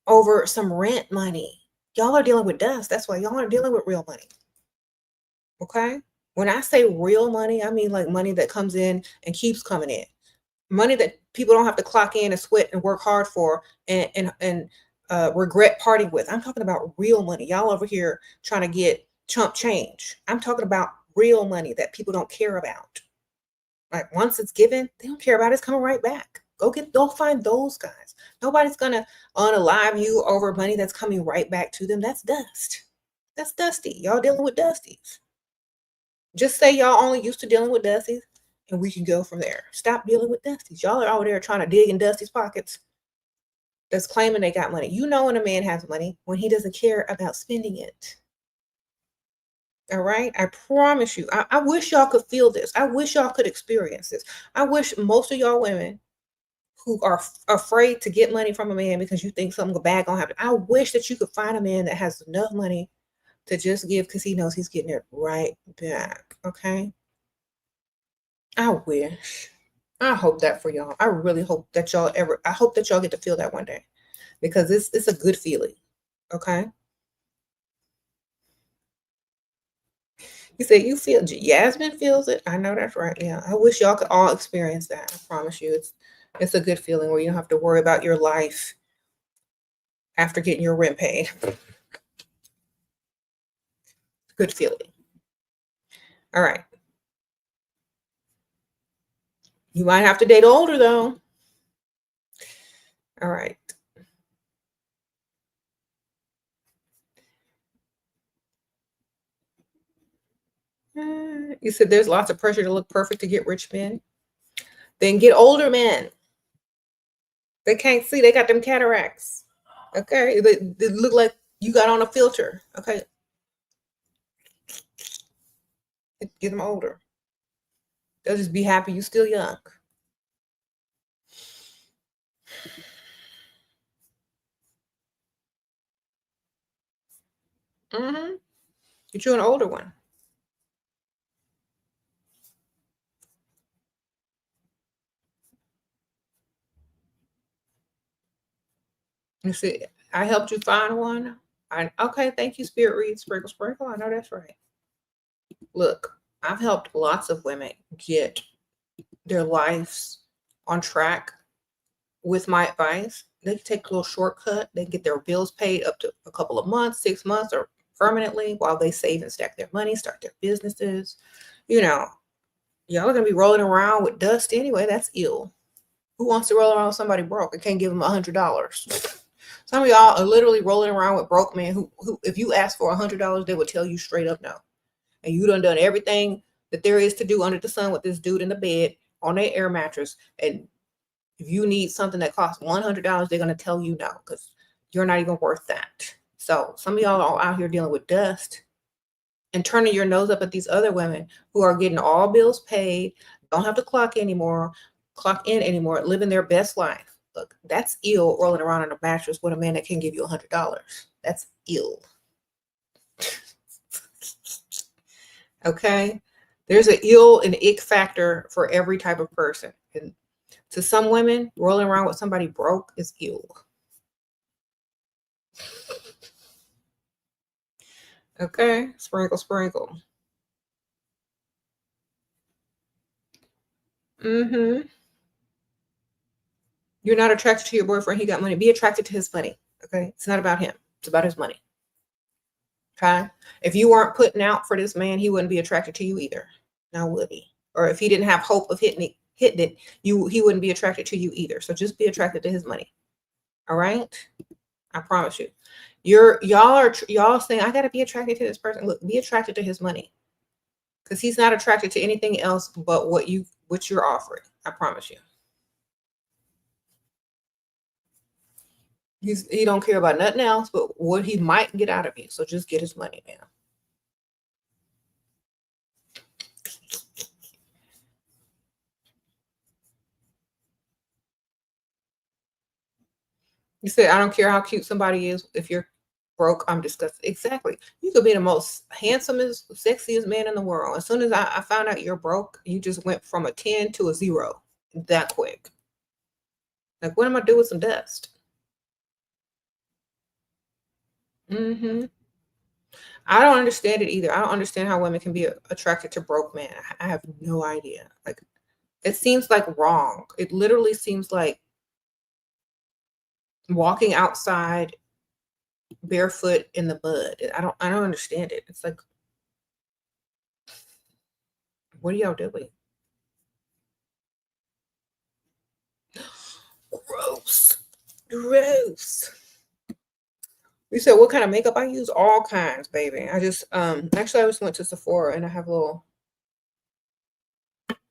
over some rent money. Y'all are dealing with dust. That's why y'all aren't dealing with real money. Okay? When I say real money, I mean like money that comes in and keeps coming in. Money that people don't have to clock in and sweat and work hard for and regret parting with. I'm talking about real money. Y'all over here trying to get chump change. I'm talking about real money that people don't care about. Like once it's given, they don't care about it. It's coming right back. Go find those guys. Nobody's gonna unalive you over money that's coming right back to them. That's dust. That's dusty. Y'all dealing with dusties. Just say y'all only used to dealing with dusties and we can go from there. Stop dealing with dusties. Y'all are out there trying to dig in Dusty's pockets that's claiming they got money. You know when a man has money when he doesn't care about spending it. All right? I promise you. I wish y'all could feel this. I wish y'all could experience this. I wish most of y'all women who are afraid to get money from a man because you think something bad gonna happen. I wish that you could find a man that has enough money to just give because he knows he's getting it right back. Okay? I wish. I hope that for y'all. I really hope that I hope that y'all get to feel that one day because it's a good feeling. Okay. You say you feel Yasmin feels it. I know that's right. Yeah. I wish y'all could all experience that. I promise you. It's a good feeling where you don't have to worry about your life after getting your rent paid. Good feeling. All right. You might have to date older though. All right. You said there's lots of pressure to look perfect to get rich men. Then get older men. They can't see. They got them cataracts. Okay. They look like you got on a filter. Okay. Get them older. They'll just be happy you're still young. Get you an older one. You see, I helped you find one. Okay, thank you, Spirit Read, Sprinkle, Sprinkle. I know that's right. Look, I've helped lots of women get their lives on track with my advice. They can take a little shortcut. They can get their bills paid up to a couple of months, 6 months, or permanently while they save and stack their money, start their businesses. You know, y'all are going to be rolling around with dust anyway. That's ill. Who wants to roll around with somebody broke and can't give them $100? Some of y'all are literally rolling around with broke men who if you ask for $100, they would tell you straight up no. And you done everything that there is to do under the sun with this dude in the bed on their air mattress. And if you need something that costs $100, they're going to tell you no because you're not even worth that. So some of y'all are out here dealing with dust and turning your nose up at these other women who are getting all bills paid, don't have to clock in anymore, living their best life. Look, that's ill rolling around on a mattress with a man that can give you $100. That's ill. Okay? There's an ill and ick factor for every type of person. And To some women, rolling around with somebody broke is ill. Okay, sprinkle, sprinkle. Mm-hmm. You're not attracted to your boyfriend. He got money. Be attracted to his money. Okay, it's not about him. It's about his money. Okay, if you weren't putting out for this man, he wouldn't be attracted to you either. Now would he? Or if he didn't have hope of hitting it, he wouldn't be attracted to you either. So just be attracted to his money. All right, I promise you. Y'all saying I gotta be attracted to this person. Look, be attracted to his money, because he's not attracted to anything else but what you're offering. I promise you. He don't care about nothing else but what he might get out of you. So just get his money, man. You said, I don't care how cute somebody is. If you're broke, I'm disgusted. Exactly. You could be the most handsomest, sexiest man in the world. As soon as I found out you're broke, you just went from a 10 to a 0 that quick. Like, what am I doing with some dust? Mm-hmm. I don't understand it either. I don't understand how women can be attracted to broke men. I have no idea. Like, it seems like wrong. It literally seems like walking outside barefoot in the mud. I don't understand it. It's like, what are y'all doing? Gross. Gross. You said what kind of makeup I use? All kinds, baby. I just actually I just went to Sephora and I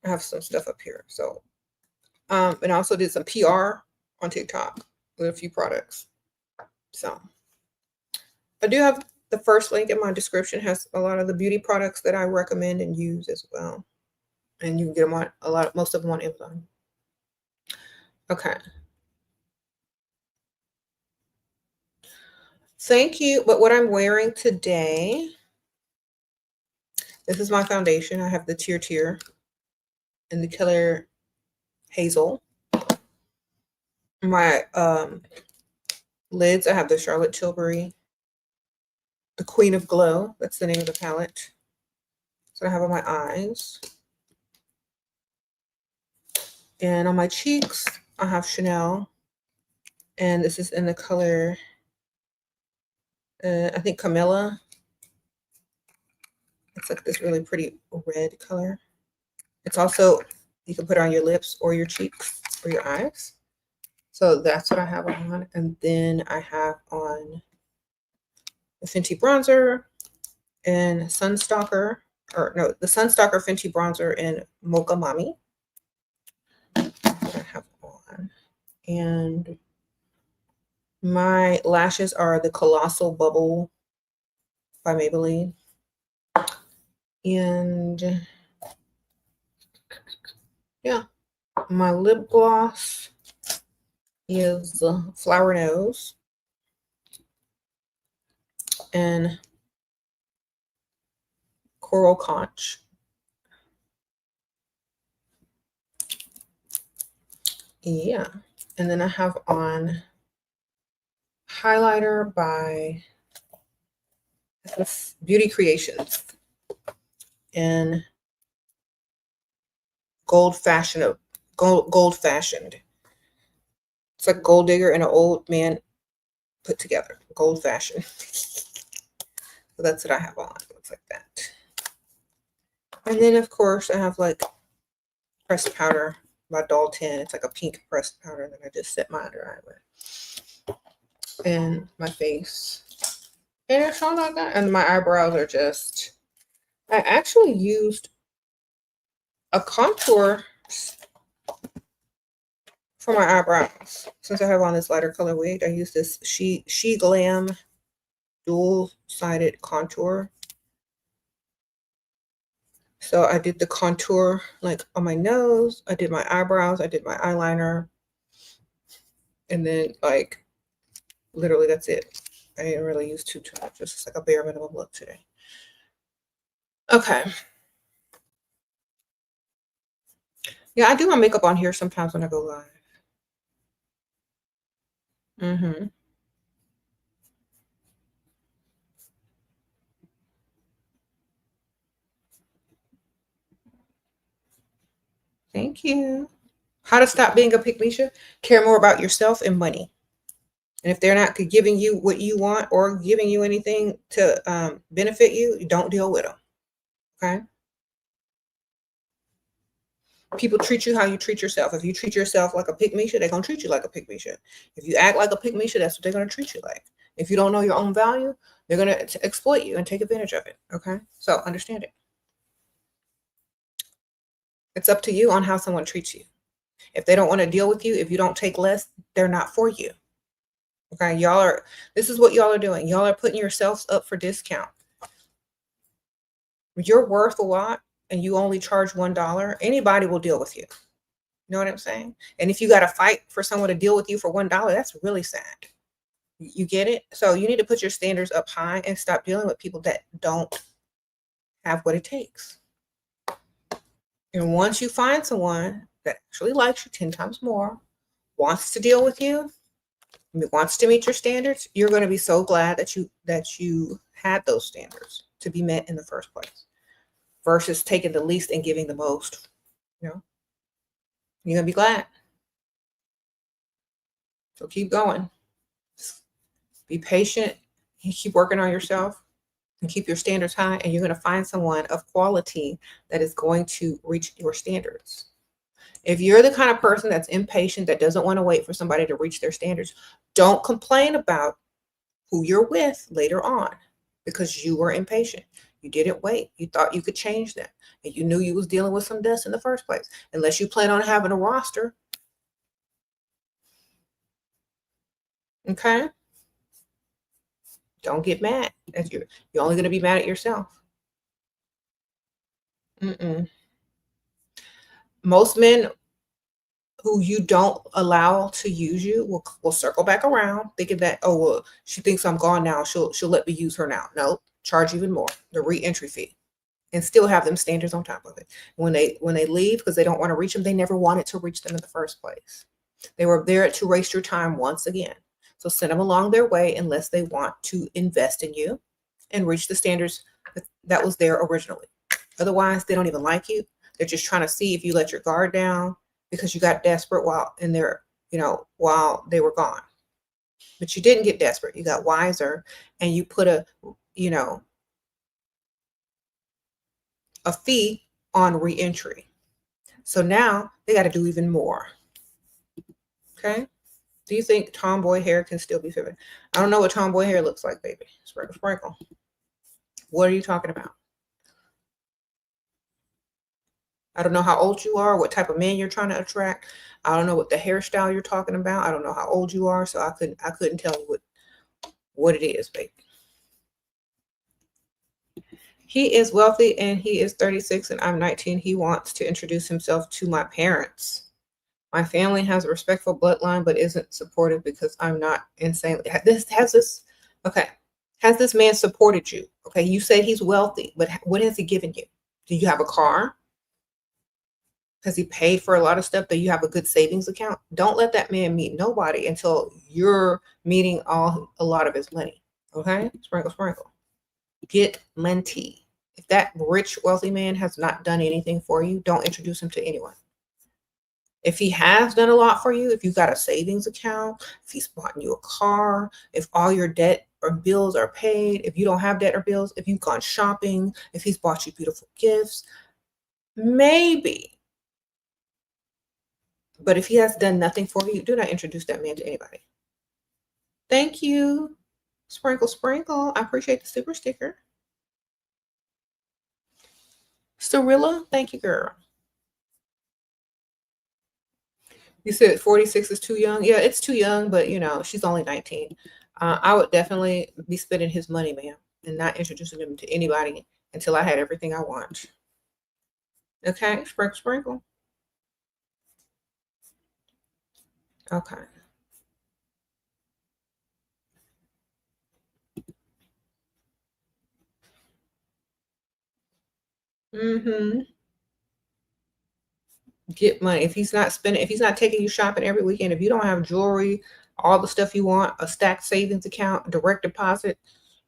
have some stuff up here. So and I also did some PR on TikTok with a few products. So I do have the first link in my description, has a lot of the beauty products that I recommend and use as well. And you can get them on most of them on Amazon. Okay. Thank you. But what I'm wearing today, this is my foundation. I have the Tier in the color Hazel. My lids, I have the Charlotte Tilbury, the Queen of Glow. That's the name of the palette. So I have on my eyes. And on my cheeks, I have Chanel. And this is in the color, I think Camilla. It's like this really pretty red color. It's also, you can put it on your lips or your cheeks or your eyes. So that's what I have on. And then I have on the Fenty bronzer and Sunstalker, the Sunstalker Fenty bronzer in Mocha Mami. That I have on. And my lashes are the Colossal Bubble by Maybelline. And yeah, my lip gloss is Flower Nose and Coral Conch. Yeah, and then I have on highlighter by Beauty Creations and Gold Fashioned. It's like Gold Digger and an old man put together. Gold Fashioned. So that's what I have on. It looks like that. And then of course I have like pressed powder by Dalton. It's like a pink pressed powder that I just set my under eye with. And my face. And it's all like that. And my eyebrows are just, I actually used a contour for my eyebrows. Since I have on this lighter color wig, I use this She Glam dual-sided contour. So I did the contour like on my nose, I did my eyebrows, I did my eyeliner, and then like literally that's it. I didn't really use too much, just like a bare minimum look today. Okay. Yeah, I do my makeup on here sometimes when I go live. Mm-hmm. Thank you. How to stop being a pickme? Care more about yourself and money. And if they're not giving you what you want or giving you anything to benefit you, don't deal with them. Okay. People treat you how you treat yourself. If you treat yourself like a pick-me, they're gonna treat you like a pick-me. If you act like a pick-me, that's what they're gonna treat you like. If you don't know your own value, they're gonna exploit you and take advantage of it. Okay, so understand it. It's up to you on how someone treats you. If they don't want to deal with you, if you don't take less, they're not for you. Okay, y'all are. This is what y'all are doing. Y'all are putting yourselves up for discount. You're worth a lot, and you only charge $1. Anybody will deal with you. You know what I'm saying? And if you got to fight for someone to deal with you for $1, that's really sad. You get it? So you need to put your standards up high and stop dealing with people that don't have what it takes. And once you find someone that actually likes you 10 times more, wants to deal with you, wants to meet your standards, you're going to be so glad that you had those standards to be met in the first place versus taking the least and giving the most. You know, you're going to be glad. So keep going. Be patient. Keep working on yourself and keep your standards high, and you're going to find someone of quality that is going to reach your standards. If you're the kind of person that's impatient, that doesn't want to wait for somebody to reach their standards, don't complain about who you're with later on because you were impatient. You didn't wait. You thought you could change them, and you knew you was dealing with some dust in the first place. Unless you plan on having a roster. Okay? Don't get mad. You're only going to be mad at yourself. Mm-mm. Most men who you don't allow to use you will circle back around thinking that, oh, well, she thinks I'm gone now, she'll let me use her now. No, charge even more, the re-entry fee, and still have them standards on top of it. When they leave because they don't want to reach them, they never wanted to reach them in the first place. They were there to waste your time once again. So send them along their way unless they want to invest in you and reach the standards that was there originally. Otherwise, they don't even like you. They're just trying to see if you let your guard down because you got desperate while in there, while they were gone. But you didn't get desperate. You got wiser, and you put a fee on reentry. So now they got to do even more. Okay. Do you think tomboy hair can still be feminine? I don't know what tomboy hair looks like, baby. Sprinkle, sprinkle. What are you talking about? I don't know how old you are, what type of man you're trying to attract. I don't know what the hairstyle you're talking about. I don't know how old you are, so I couldn't tell you what it is, baby. He is wealthy and he is 36 and I'm 19. He wants to introduce himself to my parents. My family has a respectful bloodline, but isn't supportive because I'm not insanely. Has this man supported you? Okay, you said he's wealthy, but what has he given you? Do you have a car? Has he paid for a lot of stuff? Do you have a good savings account? Don't let that man meet nobody until you're meeting a lot of his money. Okay, sprinkle, sprinkle. Get money. If that rich, wealthy man has not done anything for you, don't introduce him to anyone. If he has done a lot for you, if you've got a savings account, if he's bought you a car, if all your debt or bills are paid, if you don't have debt or bills, if you've gone shopping, if he's bought you beautiful gifts, maybe. But if he has done nothing for you, do not introduce that man to anybody. Thank you. Sprinkle, sprinkle. I appreciate the super sticker. Cirilla, thank you, girl. You said 46 is too young. Yeah, it's too young, but she's only 19. I would definitely be spending his money, ma'am, and not introducing him to anybody until I had everything I want. Okay, sprinkle, sprinkle. Okay. Mm-hmm. Get money. If he's not spending, if he's not taking you shopping every weekend, if you don't have jewelry, all the stuff you want, a stacked savings account, direct deposit,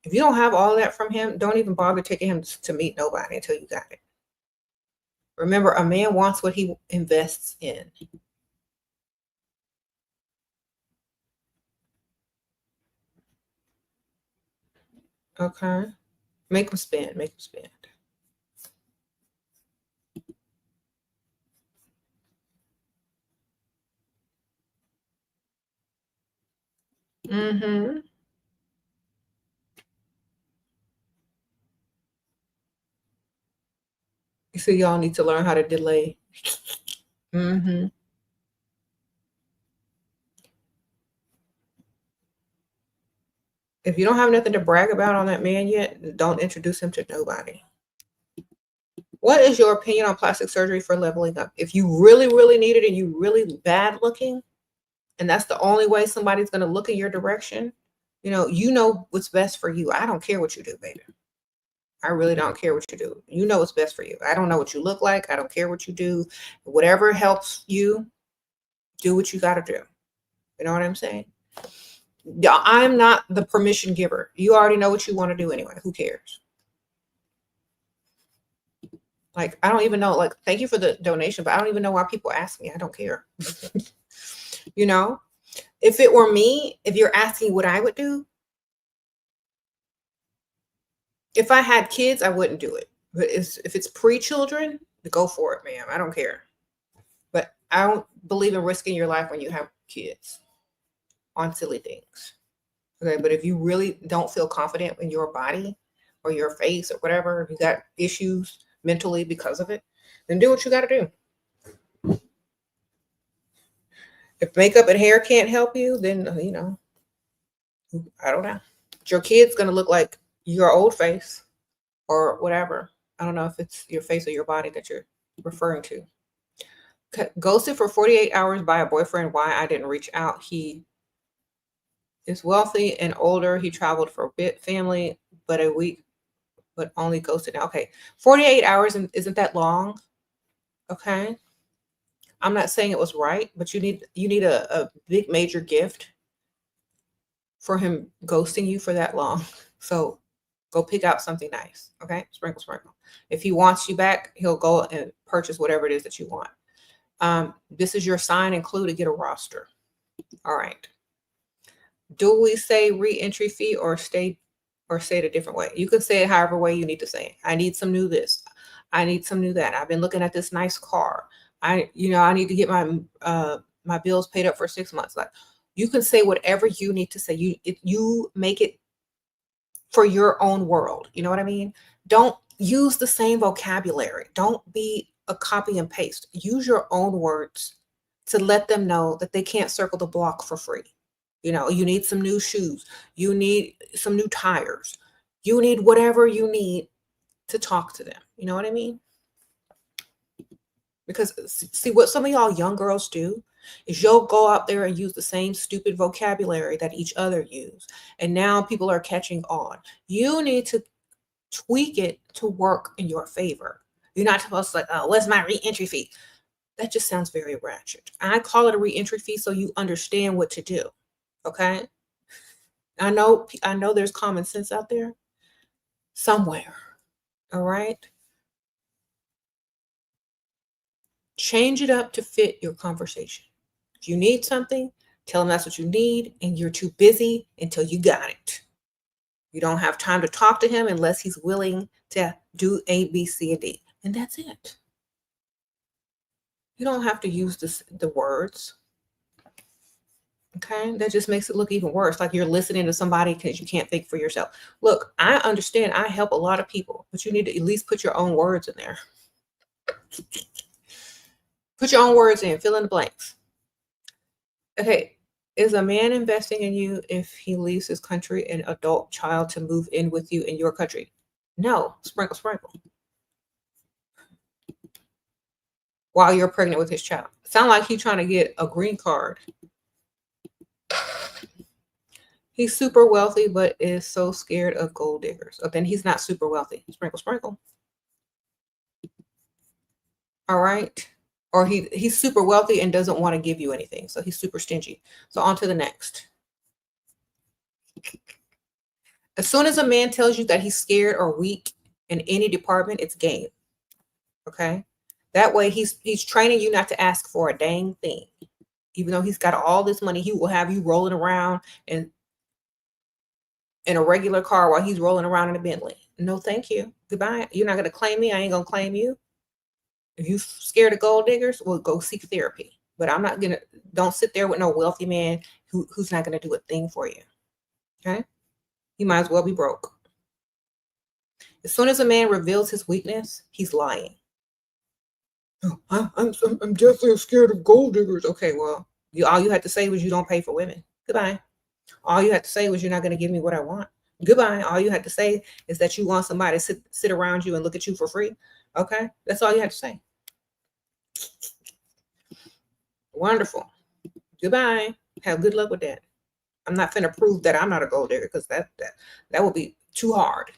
if you don't have all that from him, don't even bother taking him to meet nobody until you got it. Remember, a man wants what he invests in. Okay. Make him spend. Make him spend. Mm-hmm. So y'all need to learn how to delay. Mm-hmm. If you don't have nothing to brag about on that man yet, don't introduce him to nobody. What is your opinion on plastic surgery for leveling up? If you really, really need it and you really bad looking, and that's the only way somebody's going to look in your direction, you know what's best for you. I don't care what you do, baby. I really don't care what you do. You know what's best for you. I don't know what you look like. I don't care what you do. Whatever helps you, do what you got to do. You know what I'm saying? I'm not the permission giver. You already know what you want to do anyway. Who cares? Like, I don't even know, like, thank you for the donation, but I don't even know why people ask me. I don't care. If it were me, if you're asking what I would do, if I had kids, I wouldn't do it. But if it's pre-children, go for it, ma'am. I don't care. But I don't believe in risking your life when you have kids on silly things. Okay, but if you really don't feel confident in your body or your face or whatever, if you got issues mentally because of it, then do what you got to do. If makeup and hair can't help you, then, I don't know. Your kid's going to look like your old face or whatever. I don't know if it's your face or your body that you're referring to. Ghosted for 48 hours by a boyfriend. Why I didn't reach out. He is wealthy and older. He traveled for a bit, family, but a week, but only ghosted. Okay. 48 hours isn't that long. Okay. I'm not saying it was right, but you need a big major gift for him ghosting you for that long. So go pick out something nice. Okay. Sprinkle, sprinkle. If he wants you back, he'll go and purchase whatever it is that you want. This is your sign and clue to get a roster. All right. Do we say re-entry fee or say it a different way? You can say it however way you need to say it. I need some new this. I need some new that. I've been looking at this nice car. I need to get my bills paid up for 6 months. Like, you can say whatever you need to say. You make it for your own world. You know what I mean? Don't use the same vocabulary. Don't be a copy and paste. Use your own words to let them know that they can't circle the block for free. You need some new shoes. You need some new tires. You need whatever you need to talk to them. You know what I mean? Because see, what some of y'all young girls do is you'll go out there and use the same stupid vocabulary that each other use. And now people are catching on. You need to tweak it to work in your favor. You're not supposed to oh, what's my re-entry fee? That just sounds very ratchet. I call it a re-entry fee so you understand what to do. Okay? I know there's common sense out there somewhere. All right? Change it up to fit your conversation. If you need something, tell him that's what you need, and you're too busy until you got it. You don't have time to talk to him unless he's willing to do A, B, C, and D. And that's it. You don't have to use the words. Okay, that just makes it look even worse. Like you're listening to somebody because you can't think for yourself. Look, I understand I help a lot of people, but you need to at least put your own words in there. Put your own words in, fill in the blanks. Okay, is a man investing in you if he leaves his country, an adult child to move in with you in your country? No, sprinkle, sprinkle. While you're pregnant with his child. Sound like he's trying to get a green card. He's super wealthy, but is so scared of gold diggers. Oh, then he's not super wealthy. Sprinkle, sprinkle. All right. or he's super wealthy and doesn't want to give you anything. So he's super stingy. So on to the next. As soon as a man tells you that he's scared or weak in any department, it's game. Okay? That way he's training you not to ask for a dang thing. Even though he's got all this money, he will have you rolling around in a regular car while he's rolling around in a Bentley. No, thank you. Goodbye. You're not going to claim me. I ain't going to claim you. If you're scared of gold diggers, well, go seek therapy. But I'm not going to, don't sit there with no wealthy man who's not going to do a thing for you. Okay? You might as well be broke. As soon as a man reveals his weakness, he's lying. Oh, I'm definitely scared of gold diggers. Okay, well, all you had to say was you don't pay for women. Goodbye. All you had to say was you're not going to give me what I want. Goodbye. All you had to say is that you want somebody to sit around you and look at you for free. Okay, that's all you had to say. Wonderful. Goodbye. Have good luck with that. I'm not finna prove that I'm not a gold digger because that would be too hard.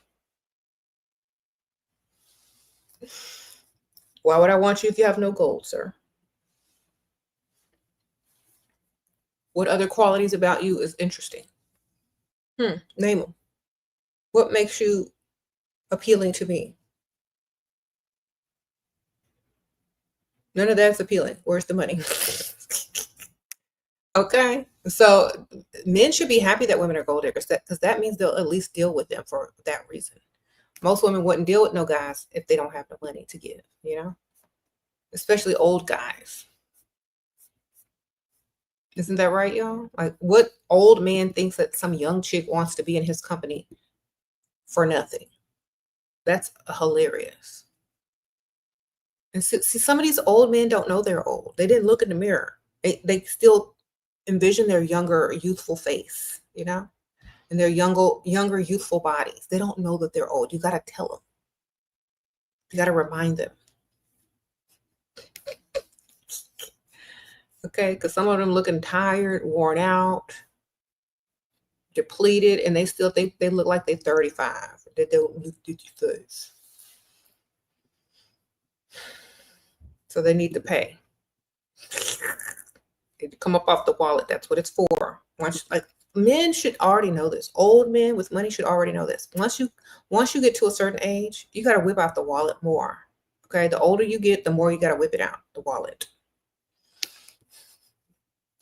Why would I want you if you have no gold, sir? What other qualities about you is interesting? Name them. What makes you appealing to me? None of that's appealing. Where's the money? Okay. So men should be happy that women are gold diggers because that means they'll at least deal with them for that reason. Most women wouldn't deal with no guys if they don't have the money to give, you know? Especially old guys. Isn't that right, y'all? Like, what old man thinks that some young chick wants to be in his company for nothing? That's hilarious. And see, some of these old men don't know they're old. They didn't look in the mirror. They still envision their younger, youthful face, you know? And their younger, youthful bodies. They don't know that they're old. You got to tell them. You got to remind them. Okay, because some of them looking tired, worn out, depleted, and they still think they look like they're 35. They don't look 55. So they need to pay. They come up off the wallet. That's what it's for. Men should already know this. Old men with money should already know this. Once you get to a certain age, you got to whip out the wallet more. Okay, the older you get, the more you got to whip it out, the wallet.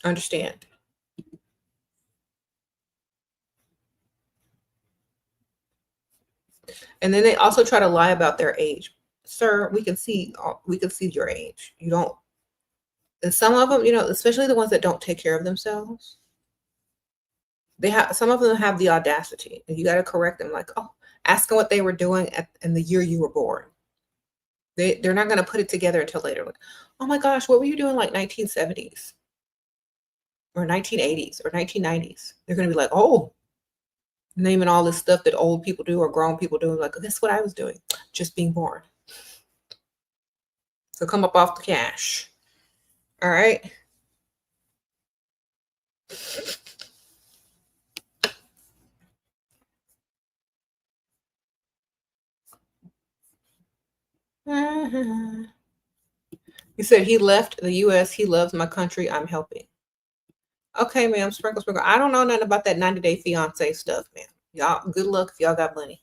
Understand? And then they also try to lie about their age. Sir, we can see your age. You don't. And some of them, you know, especially the ones that don't take care of themselves, some of them have the audacity, and you got to correct them. Like, oh, ask them what they were doing in the year you were born. They're not going to put it together until later. Like, oh my gosh, what were you doing like 1970s or 1980s or 1990s? They're going to be like, oh, naming all this stuff that old people do or grown people do. Like, that's what I was doing, just being born. So come up off the cash. All right. He said he left the U.S. He loves my country. I'm helping. Okay, ma'am. Sprinkle. I don't know nothing about that 90-day fiance stuff, ma'am. Y'all, good luck if y'all got money.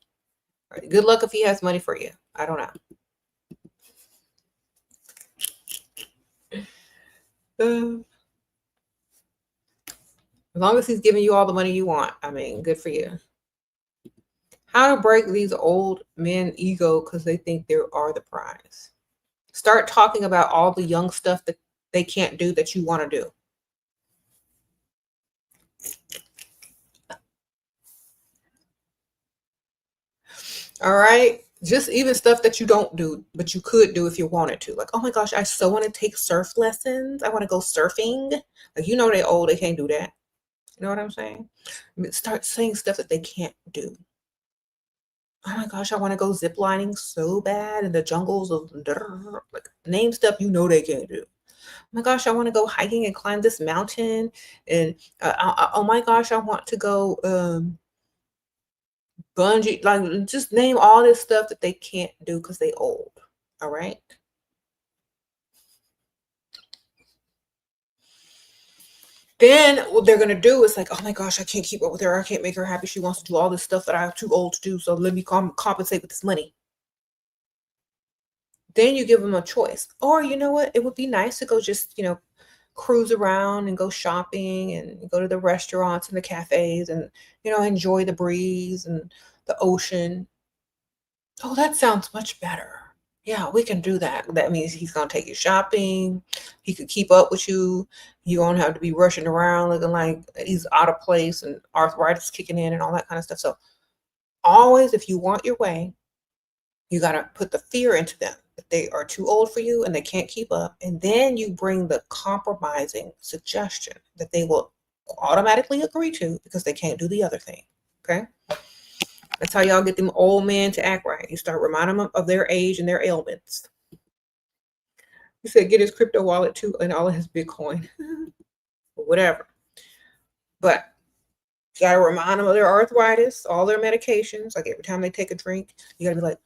Right. Good luck if he has money for you. I don't know. As long as he's giving you all the money you want, I mean, good for you. How to break these old men ego because they think they are the prize. Start talking about all the young stuff that they can't do that you want to do. All right. Just even stuff that you don't do, but you could do if you wanted to. Like, oh my gosh, I so want to take surf lessons. I want to go surfing. Like, you know, they're old. They can't do that. You know what I'm saying? Start saying stuff that they can't do. Oh my gosh, I want to go ziplining so bad in the jungles of like, name stuff you know they can't do. Oh my gosh, I want to go hiking and climb this mountain. And oh my gosh, I want to go bungee, like, just name all this stuff that they can't do because they old. All right. Then what they're going to do is like, oh my gosh, I can't keep up with her. I can't make her happy. She wants to do all this stuff that I'm too old to do. So let me compensate with this money. Then you give them a choice. Or you know what? It would be nice to go just, cruise around and go shopping and go to the restaurants and the cafes and, enjoy the breeze and the ocean. Oh, that sounds much better. Yeah, we can do that. That means he's going to take you shopping. He could keep up with you. You won't have to be rushing around looking like he's out of place and arthritis kicking in and all that kind of stuff. So always, if you want your way, you got to put the fear into them that they are too old for you and they can't keep up. And then you bring the compromising suggestion that they will automatically agree to because they can't do the other thing. Okay? That's how y'all get them old men to act right. You start reminding them of their age and their ailments. He said, get his crypto wallet too and all of his Bitcoin. Or whatever. But you got to remind them of their arthritis, all their medications. Like every time they take a drink, you got to be like,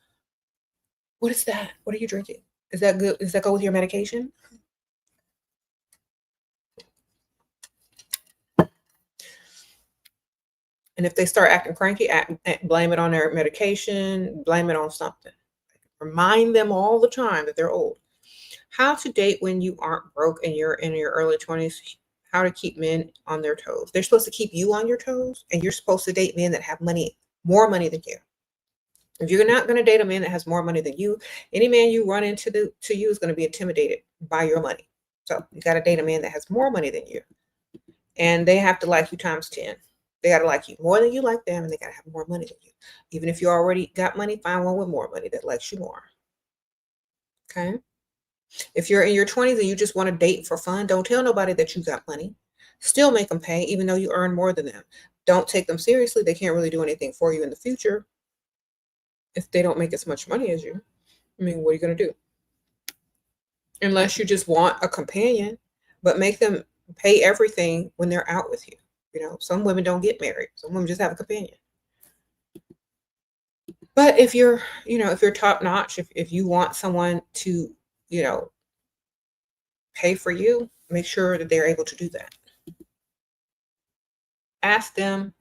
what is that? What are you drinking? Is that good? Does that go with your medication? And if they start acting cranky, blame it on their medication, blame it on something. Remind them all the time that they're old. How to date when you aren't broke and you're in your early 20s. How to keep men on their toes. They're supposed to keep you on your toes, and you're supposed to date men that have money, more money than you. If you're not going to date a man that has more money than you, any man you run into to you is going to be intimidated by your money. So you got to date a man that has more money than you. And they have to like you times 10. They got to like you more than you like them, and they got to have more money than you. Even if you already got money, find one with more money that likes you more. Okay? If you're in your 20s and you just want to date for fun, don't tell nobody that you got money. Still make them pay, even though you earn more than them. Don't take them seriously. They can't really do anything for you in the future if they don't make as much money as you. I mean, what are you going to do? Unless you just want a companion, but make them pay everything when they're out with you. Some women don't get married. Some women just have a companion. But if you're top notch, if you want someone to, pay for you, make sure that they're able to do that. Ask them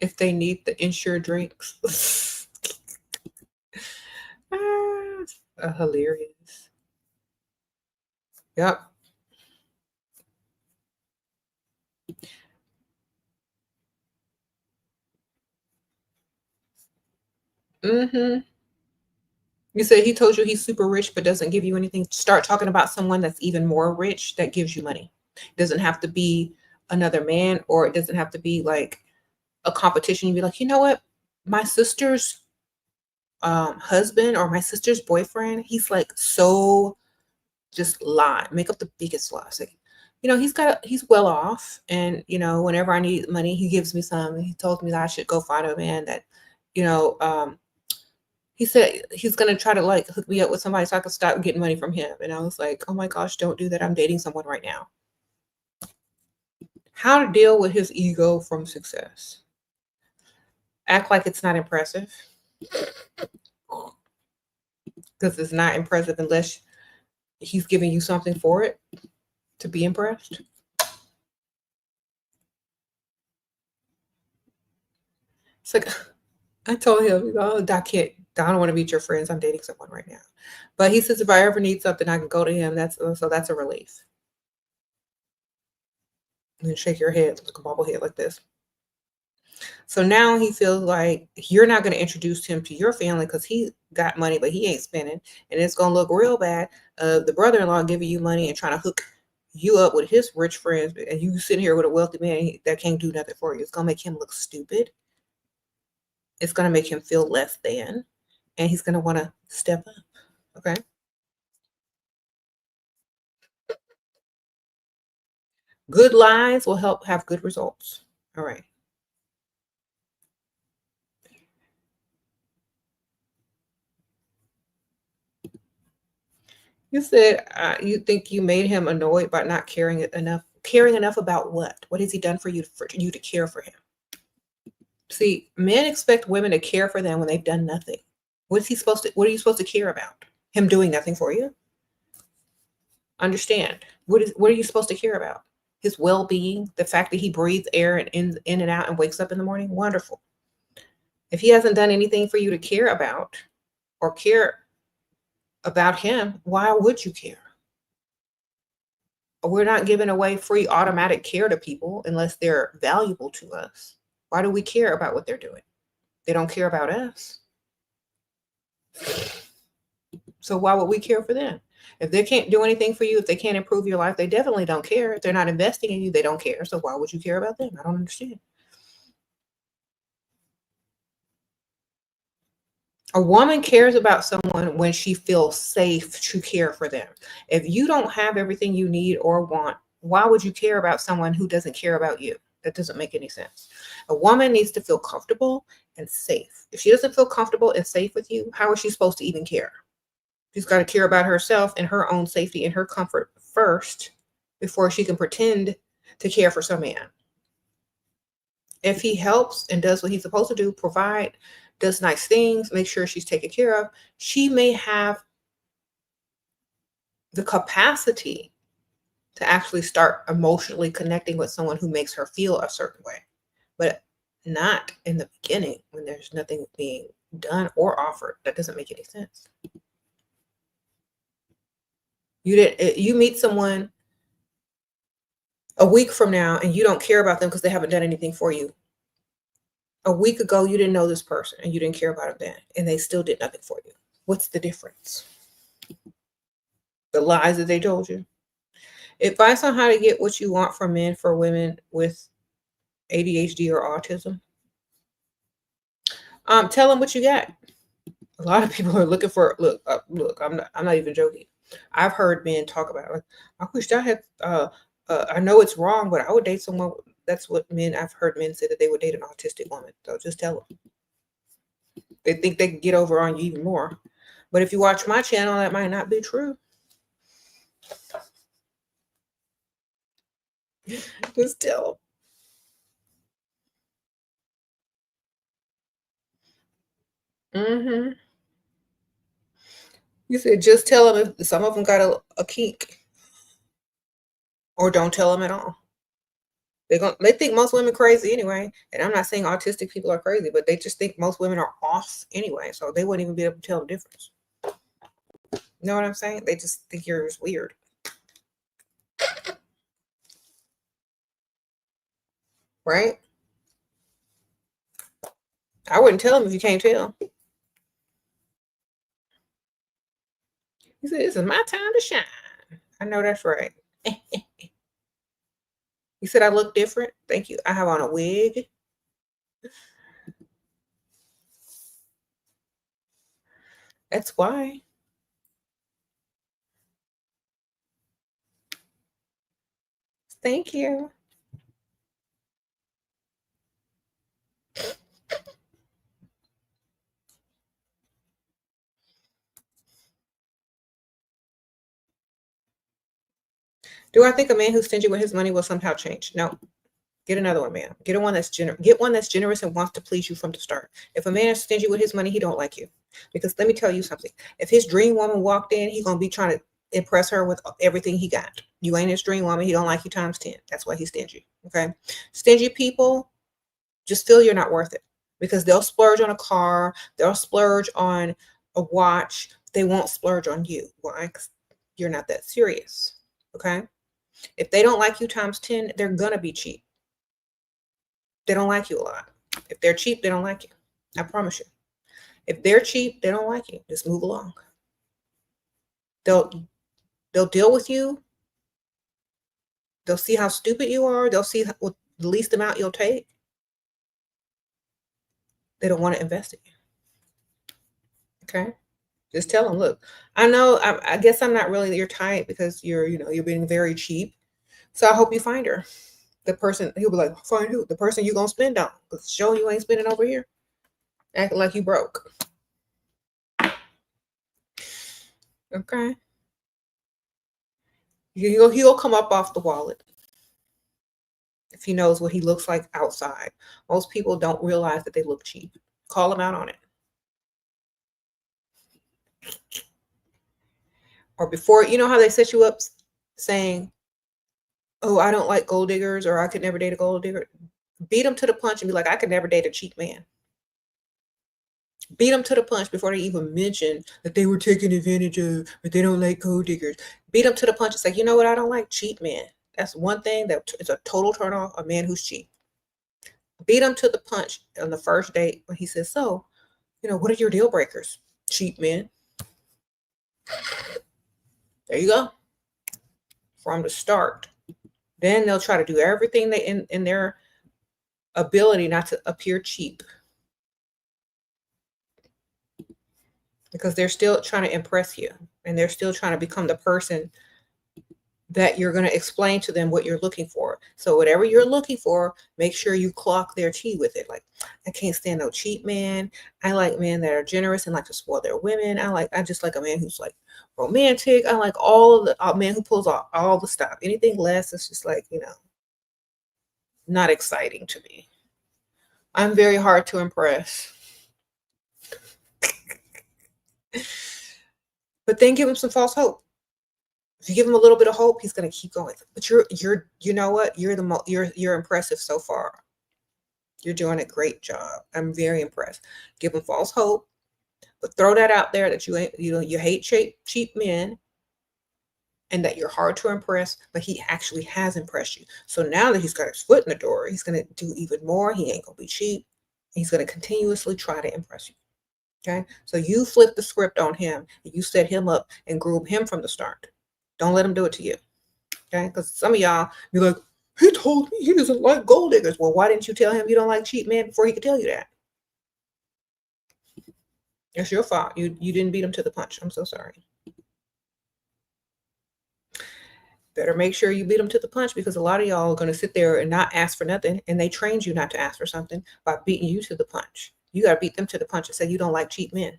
if they need the insured drinks. Hilarious. Yep. Mm-hmm. You said he told you he's super rich but doesn't give you anything. Start talking about someone that's even more rich that gives you money. It doesn't have to be another man, or it doesn't have to be like a competition. You'd be like, you know what? My sister's husband or my sister's boyfriend, he's like so just lie, make up the biggest lies. Like, he's well off, and whenever I need money, he gives me some. He told me that I should go find a man that, he said he's gonna try to like hook me up with somebody so I can stop getting money from him. And I was like, oh my gosh, don't do that. I'm dating someone right now. How to deal with his ego from success. Act like it's not impressive. Because it's not impressive unless he's giving you something for it to be impressed. It's like, I told him, oh, I don't want to meet your friends. I'm dating someone right now. But he says if I ever need something, I can go to him. That's a relief. And then shake your head like a bobblehead like this. So now he feels like you're not going to introduce him to your family because he got money, but he ain't spending. And it's going to look real bad. The brother-in-law giving you money and trying to hook you up with his rich friends. And you sitting here with a wealthy man that can't do nothing for you. It's going to make him look stupid. It's going to make him feel less than. And he's going to want to step up. Okay? Good lies will help have good results. All right. You said you think you made him annoyed by not caring enough. Caring enough about what? What has he done for you to care for him? See, men expect women to care for them when they've done nothing. What are you supposed to care about? Him doing nothing for you? Understand. What are you supposed to care about? his well-being, the fact that he breathes air and in and out and wakes up in the morning, wonderful. If he hasn't done anything for you to care about or care about him, why would you care? We're not giving away free automatic care to people unless they're valuable to us. Why do we care about what they're doing? They don't care about us. So why would we care for them? If they can't do anything for you, if they can't improve your life, they definitely don't care. If they're not investing in you, they don't care. So why would you care about them? I don't understand. A woman cares about someone when she feels safe to care for them. If you don't have everything you need or want, why would you care about someone who doesn't care about you? That doesn't make any sense. A woman needs to feel comfortable and safe. If she doesn't feel comfortable and safe with you, how is she supposed to even care? She's got to care about herself and her own safety and her comfort first before she can pretend to care for some man. If he helps and does what he's supposed to do, provide, does nice things, make sure she's taken care of, she may have the capacity to actually start emotionally connecting with someone who makes her feel a certain way, but not in the beginning when there's nothing being done or offered. That doesn't make any sense. You meet someone a week from now and you don't care about them because they haven't done anything for you. A week ago, you didn't know this person and you didn't care about them then, and they still did nothing for you. What's the difference? The lies that they told you. Advice on how to get what you want from men for women with ADHD or autism. Tell them what you got. A lot of people are looking for look. I'm not even joking. I've heard men talk about like, I wish I had. I know it's wrong, but I would date someone. That's what I've heard men say that they would date an autistic woman. So just tell them. They think they can get over on you even more. But if you watch my channel, that might not be true. Just tell them. You said just tell them if some of them got a kink, or don't tell them at all. They think most women crazy anyway, and I'm not saying autistic people are crazy, but they just think most women are off anyway, so they wouldn't even be able to tell the difference. You know what I'm saying? They just think you're just weird. Right? I wouldn't tell them if you can't tell. He said, this is my time to shine. I know that's right. He said I look different. Thank you. I have on a wig. That's why. Thank you. Do I think a man who's stingy with his money will somehow change? No. Get another one, man. Get one that's generous and wants to please you from the start. If a man is stingy with his money, he don't like you. Because let me tell you something. If his dream woman walked in, he's gonna be trying to impress her with everything he got. You ain't his dream woman. He don't like you times 10. That's why he's stingy. Okay. Stingy people just feel you're not worth it because they'll splurge on a car, they'll splurge on a watch. They won't splurge on you. Why? 'Cause you're not that serious. Okay. If they don't like you times 10, they're gonna be cheap. They don't like you a lot. If they're cheap, they don't like you. I promise you. If they're cheap, they don't like you. Just move along. They'll deal with you. They'll see how stupid you are. They'll see what the least amount you'll take. They don't want to invest in you. Okay? Just tell them, look, I know, I guess I'm not really your type because you're being very cheap. So I hope you find her. The person, he'll be like, find who? The person you're going to spend on. Because show you ain't spending over here. Acting like you broke. Okay? He'll come up off the wallet if he knows what he looks like outside. Most people don't realize that they look cheap. Call him out on it. Or before, you know how they set you up saying, oh, I don't like gold diggers, or I could never date a gold digger. Beat them to the punch and be like, I could never date a cheap man. Beat them to the punch before they even mention that they were taken advantage of, but they don't like gold diggers. Beat them to the punch and say, you know what? I don't like cheap men. That's one thing that is a total turn off, a man who's cheap. Beat him to the punch on the first date when he says, so, what are your deal breakers? Cheap men. There you go. From the start. Then they'll try to do everything they in their ability not to appear cheap. Because they're still trying to impress you, and they're still trying to become the person that you're going to explain to them what you're looking for. So whatever you're looking for, make sure you clock their tea with it. Like, I can't stand no cheap man. I like men that are generous and like to spoil their women. I just like a man who's like romantic. I like all of the a man who pulls off all the stuff. Anything less is just like, not exciting to me. I'm very hard to impress. But then give him some false hope. If you give him a little bit of hope, he's going to keep going. But you know what? You're impressive so far. You're doing a great job. I'm very impressed. Give him false hope, but throw that out there that you hate cheap men, and that you're hard to impress. But he actually has impressed you. So now that he's got his foot in the door, he's going to do even more. He ain't going to be cheap. He's going to continuously try to impress you. Okay, so you flip the script on him, and you set him up and groom him from the start. Don't let him do it to you. Okay, because some of y'all be like, he told me he doesn't like gold diggers. Well, why didn't you tell him you don't like cheap men before he could tell you that? It's your fault. You didn't beat him to the punch. I'm so sorry. Better make sure you beat them to the punch, because a lot of y'all are going to sit there and not ask for nothing, and they trained you not to ask for something by beating you to the punch. You got to beat them to the punch and say you don't like cheap men.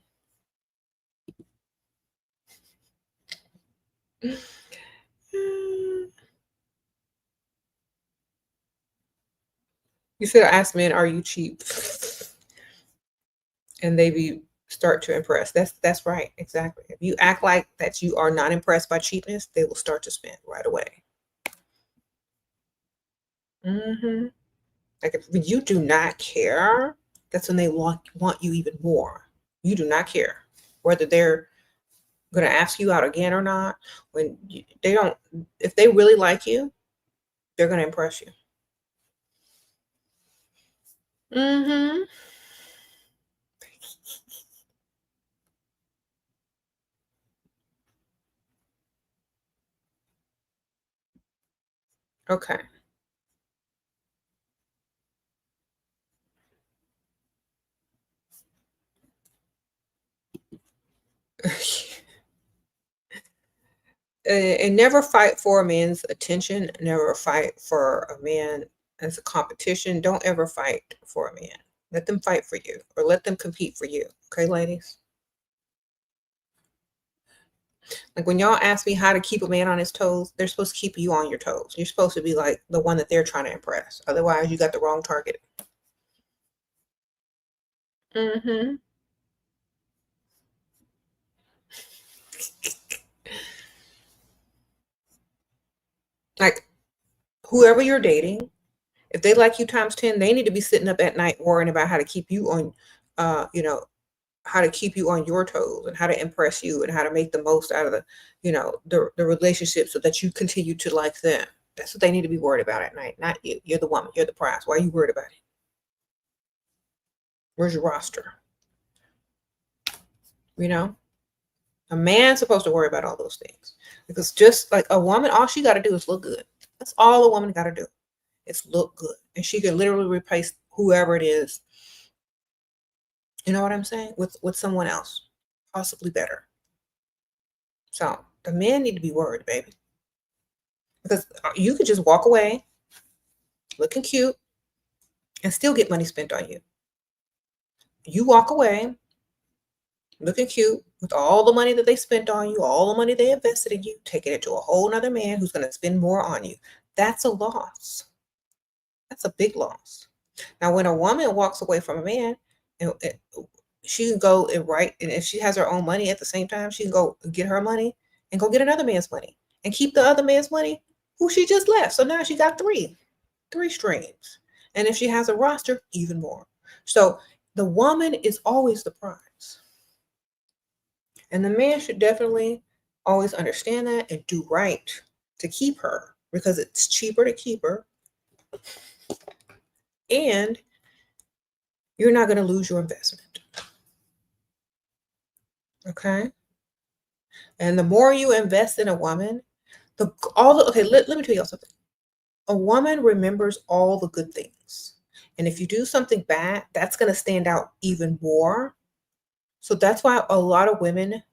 You said, ask men, are you cheap? And they start to impress. That's right. Exactly. If you act like that you are not impressed by cheapness, they will start to spend right away. Like, if you do not care, that's when they want you even more. You do not care whether they're going to ask you out again or not. If they really like you, they're going to impress you. Okay. And never fight for a man's attention. Never fight for a man as a competition. Don't ever fight for a man. Let them fight for you, or let them compete for you. Okay, ladies? Like, when y'all ask me how to keep a man on his toes, they're supposed to keep you on your toes. You're supposed to be like the one that they're trying to impress. Otherwise, you got the wrong target. Like, whoever you're dating, if they like you times 10, they need to be sitting up at night worrying about how to keep you on, how to keep you on your toes, and how to impress you, and how to make the most out of the relationship, so that you continue to like them. That's what they need to be worried about at night, not you. You're the woman. You're the prize. Why are you worried about it? Where's your roster? A man's supposed to worry about all those things, because just like a woman, all she got to do is look good. That's all a woman got to do. It's look good, and she can literally replace whoever it is. You know what I'm saying? With someone else, possibly better. So the men need to be worried, baby, because you could just walk away, looking cute, and still get money spent on you. You walk away, looking cute, with all the money that they spent on you, all the money they invested in you, taking it to a whole nother man who's going to spend more on you. That's a loss. That's a big loss. Now, when a woman walks away from a man, and she can go and and if she has her own money at the same time, she can go get her money and go get another man's money and keep the other man's money. who she just left. So now she got three streams. And if she has a roster, even more. So the woman is always the prize. And the man should definitely always understand that and do right to keep her, because it's cheaper to keep her. And you're not going to lose your investment. Okay? And the more you invest in a woman, let me tell you something. A woman remembers all the good things. And if you do something bad, that's going to stand out even more. So that's why a lot of women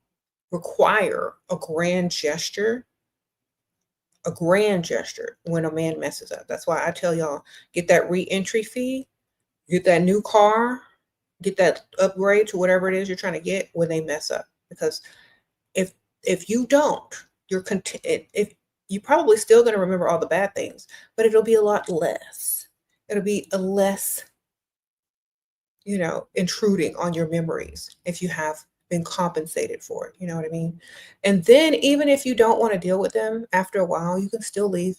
require a grand gesture when a man messes up. That's why I tell y'all, get that re-entry fee, get that new car, get that upgrade to whatever it is you're trying to get when they mess up. Because if you don't, if you're probably still going to remember all the bad things, but it'll be a lot less. It'll be a less, intruding on your memories if you have been compensated for it. You know what I mean? And then even if you don't want to deal with them after a while, you can still leave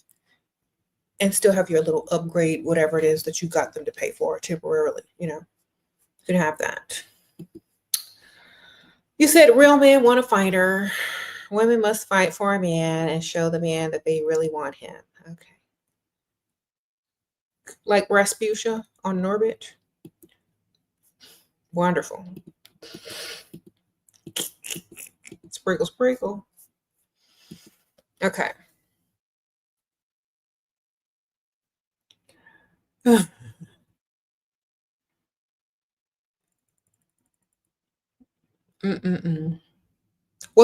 and still have your little upgrade, whatever it is that you got them to pay for temporarily. You can have that. You said real men want a fighter. Women must fight for a man and show the man that they really want him. Okay. Like Rasputia on Norbit. Wonderful. Sprinkle, sprinkle. Okay. Well,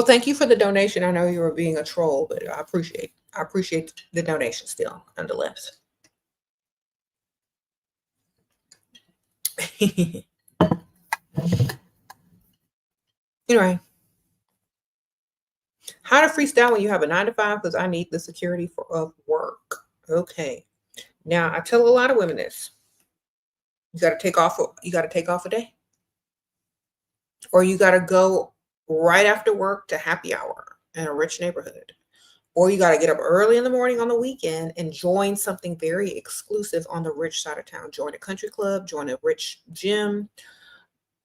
thank you for the donation. I know you were being a troll, but I appreciate the donation still, nonetheless. Anyway, how to freestyle when you have a 9-to-5, because I need the security of work. Okay. Now I tell a lot of women this. You got to take off a day, or you got to go right after work to happy hour in a rich neighborhood, or you got to get up early in the morning on the weekend and join something very exclusive on the rich side of town. Join a country club, join a rich gym,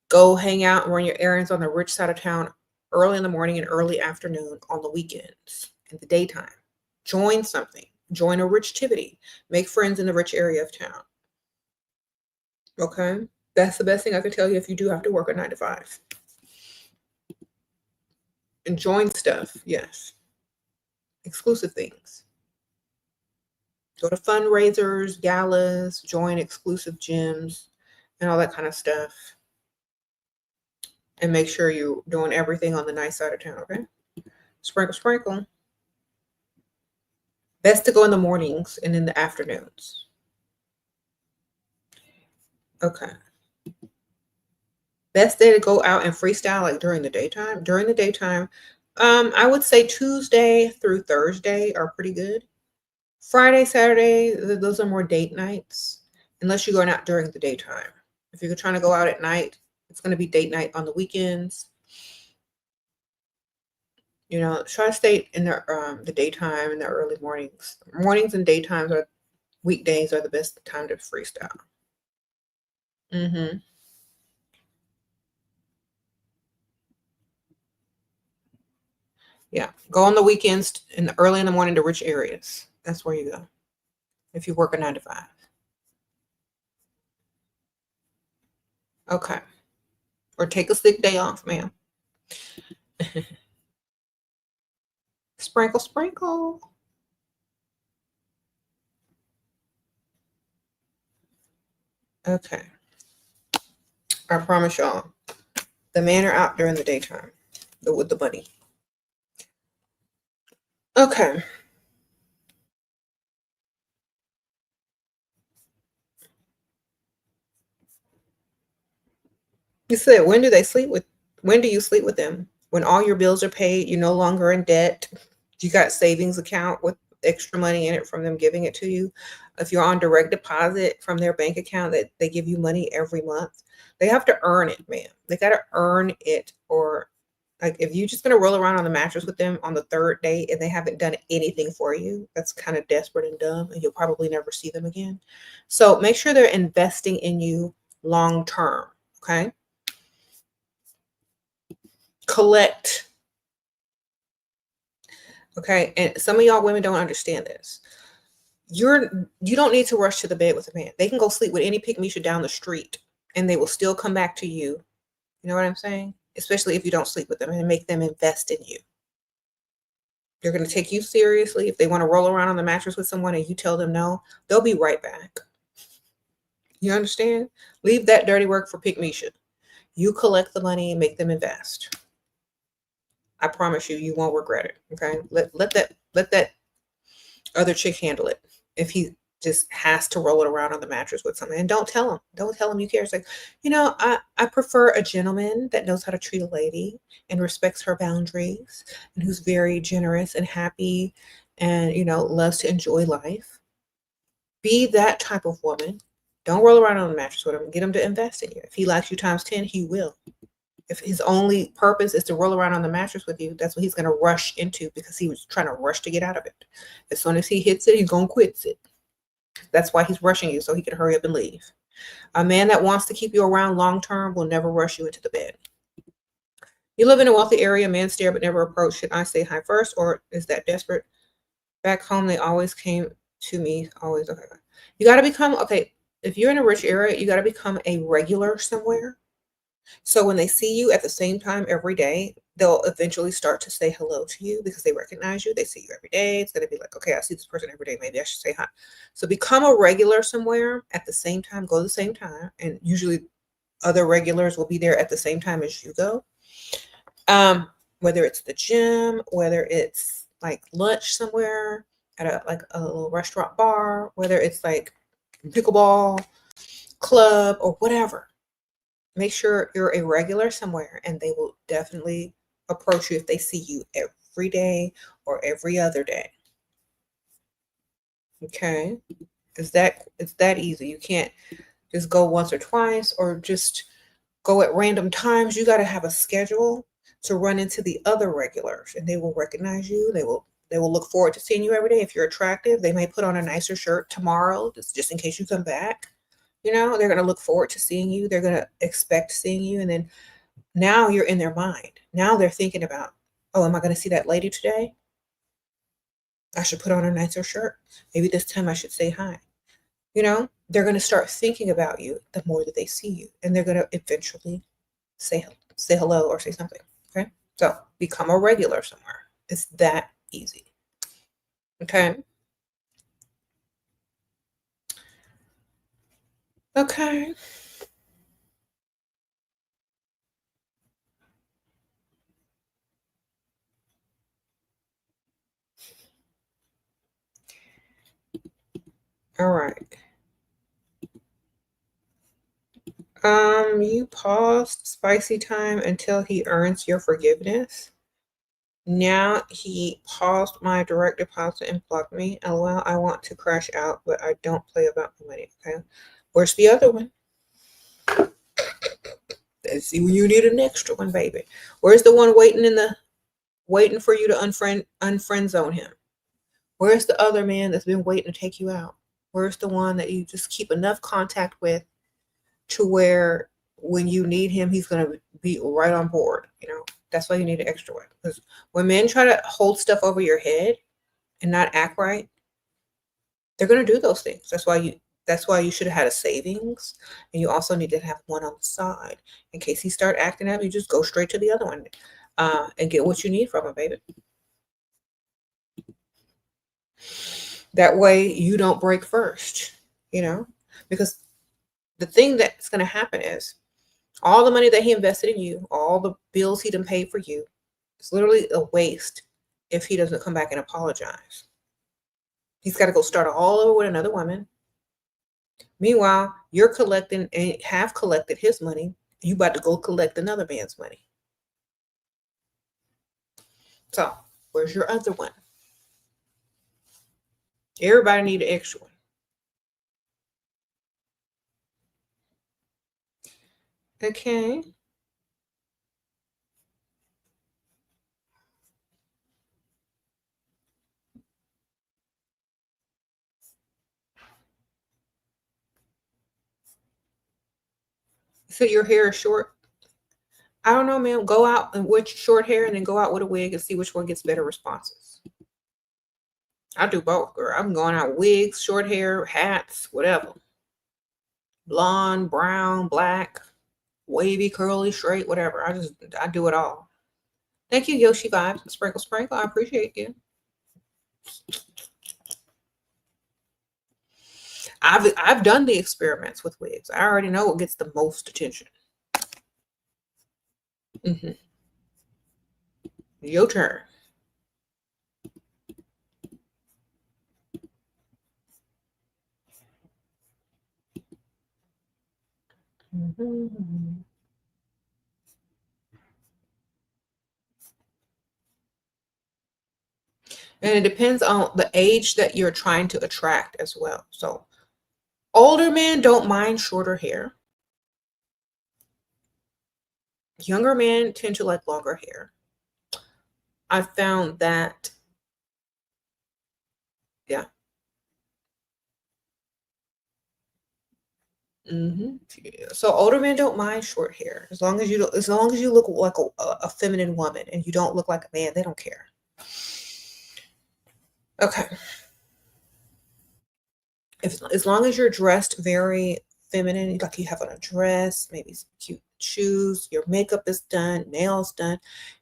go hang out and run your errands on the rich side of town early in the morning and early afternoon on the weekends, in the daytime. Join something. Join a richtivity. Make friends in the rich area of town. Okay? That's the best thing I can tell you if you do have to work a 9-to-5. And join stuff, yes. Exclusive things. Go to fundraisers, galas, join exclusive gyms, and all that kind of stuff. And make sure you're doing everything on the nice side of town, okay? Sprinkle, sprinkle. Best to go in the mornings and in the afternoons. Okay. Best day to go out and freestyle, like during the daytime. During the daytime, I would say Tuesday through Thursday are pretty good. Friday, Saturday, those are more date nights, unless you're going out during the daytime. If you're trying to go out at night, it's going to be date night on the weekends. Try to stay in the daytime and the early mornings. Mornings and daytimes weekdays are the best time to freestyle. Yeah, go on the weekends and early in the morning to rich areas. That's where you go if you work a 9-to-5. Okay. Or take a sick day off, ma'am. Sprinkle, sprinkle. Okay. I promise y'all, the men are out during the daytime with the money. Okay. You said, when do you sleep with them? When all your bills are paid, you're no longer in debt. You got savings account with extra money in it from them giving it to you. If you're on direct deposit from their bank account, that they give you money every month. They have to earn it, man. They got to earn it, or Like if you're just gonna roll around on the mattress with them on the third date and they haven't done anything for you, that's kind of desperate and dumb, and you'll probably never see them again. So make sure they're investing in you long term. Okay. Collect. Okay. And some of y'all women don't understand this. You don't need to rush to the bed with a man. They can go sleep with any pick-me down the street and they will still come back to you. You know what I'm saying? Especially if you don't sleep with them and make them invest in you. They're going to take you seriously. If they want to roll around on the mattress with someone and you tell them no, they'll be right back. You understand? Leave that dirty work for pick-me. You collect the money and make them invest. I promise you, you won't regret it. Okay. Let that other chick handle it. If he just has to roll it around on the mattress with something, and don't tell him you care. It's like, I prefer a gentleman that knows how to treat a lady and respects her boundaries and who's very generous and happy and, loves to enjoy life. Be that type of woman. Don't roll around on the mattress with him. Get him to invest in you. If he likes you times 10, he will. If his only purpose is to roll around on the mattress with you, that's what he's going to rush into because he was trying to rush to get out of it. As soon as he hits it, he's going to quit it. That's why he's rushing you, so he can hurry up and leave. A man that wants to keep you around long term will never rush you into the bed. You live in a wealthy area, men stare but never approach. Should I say hi first, or is that desperate? Back home, they always came to me. Always. Okay. You got to become, okay, if you're in a rich area, you got to become a regular somewhere. So when they see you at the same time every day, they'll eventually start to say hello to you because they recognize you. They see you every day. It's going to be like, okay, I see this person every day. Maybe I should say hi. So become a regular somewhere at the same time, go the same time. And usually other regulars will be there at the same time as you go. Whether it's the gym, whether it's like lunch somewhere at a little restaurant bar, whether it's like pickleball club or whatever. Make sure you're a regular somewhere and they will definitely approach you if they see you every day or every other day. Okay. It's that easy. You can't just go once or twice or just go at random times. You got to have a schedule to run into the other regulars and they will recognize you. They will look forward to seeing you every day. If you're attractive, they may put on a nicer shirt tomorrow just in case you come back. They're going to look forward to seeing you. They're going to expect seeing you. And then now you're in their mind. Now they're thinking about, oh, am I going to see that lady today? I should put on a nicer shirt. Maybe this time I should say hi. They're going to start thinking about you the more that they see you. And they're going to eventually say hello or say something. Okay. So become a regular somewhere. It's that easy. Okay. Okay. All right. You paused spicy time until he earns your forgiveness. Now he paused my direct deposit and blocked me. LOL, I want to crash out, but I don't play about the money. Okay. Where's the other one? Let's see when you need an extra one, baby. Where's the one waiting for you to unfriend zone him? Where's the other man that's been waiting to take you out? Where's the one that you just keep enough contact with to where when you need him, he's going to be right on board? That's why you need an extra one. Because when men try to hold stuff over your head and not act right, they're going to do those things. That's why you should have had a savings, and you also need to have one on the side in case he start acting up. You just go straight to the other one and get what you need from him, baby. That way you don't break first, because the thing that's going to happen is all the money that he invested in you, all the bills he done paid for you, it's literally a waste if he doesn't come back and apologize. He's got to go start all over with another woman. Meanwhile, you're collecting and have collected his money. You about to go collect another man's money. So where's your other one? Everybody need an extra one. Okay. So your hair is short? I don't know, man. Go out and with short hair and then go out with a wig and see which one gets better responses. I do both, girl. I'm going out wigs, short hair, hats, whatever. Blonde, brown, black, wavy, curly, straight, whatever. I do it all. Thank you, Yoshi Vibes. Sprinkle, sprinkle. I appreciate you. I've done the experiments with wigs. I already know what gets the most attention. Mm-hmm. Your turn. Mm-hmm. And it depends on the age that you're trying to attract as well. So older men don't mind shorter hair. Younger men tend to like longer hair. I found that, yeah. So older men don't mind short hair as long as you look like a feminine woman and you don't look like a man. They don't care. Okay. As long as you're dressed very feminine, like you have on a dress, maybe some cute shoes, your makeup is done, nails done,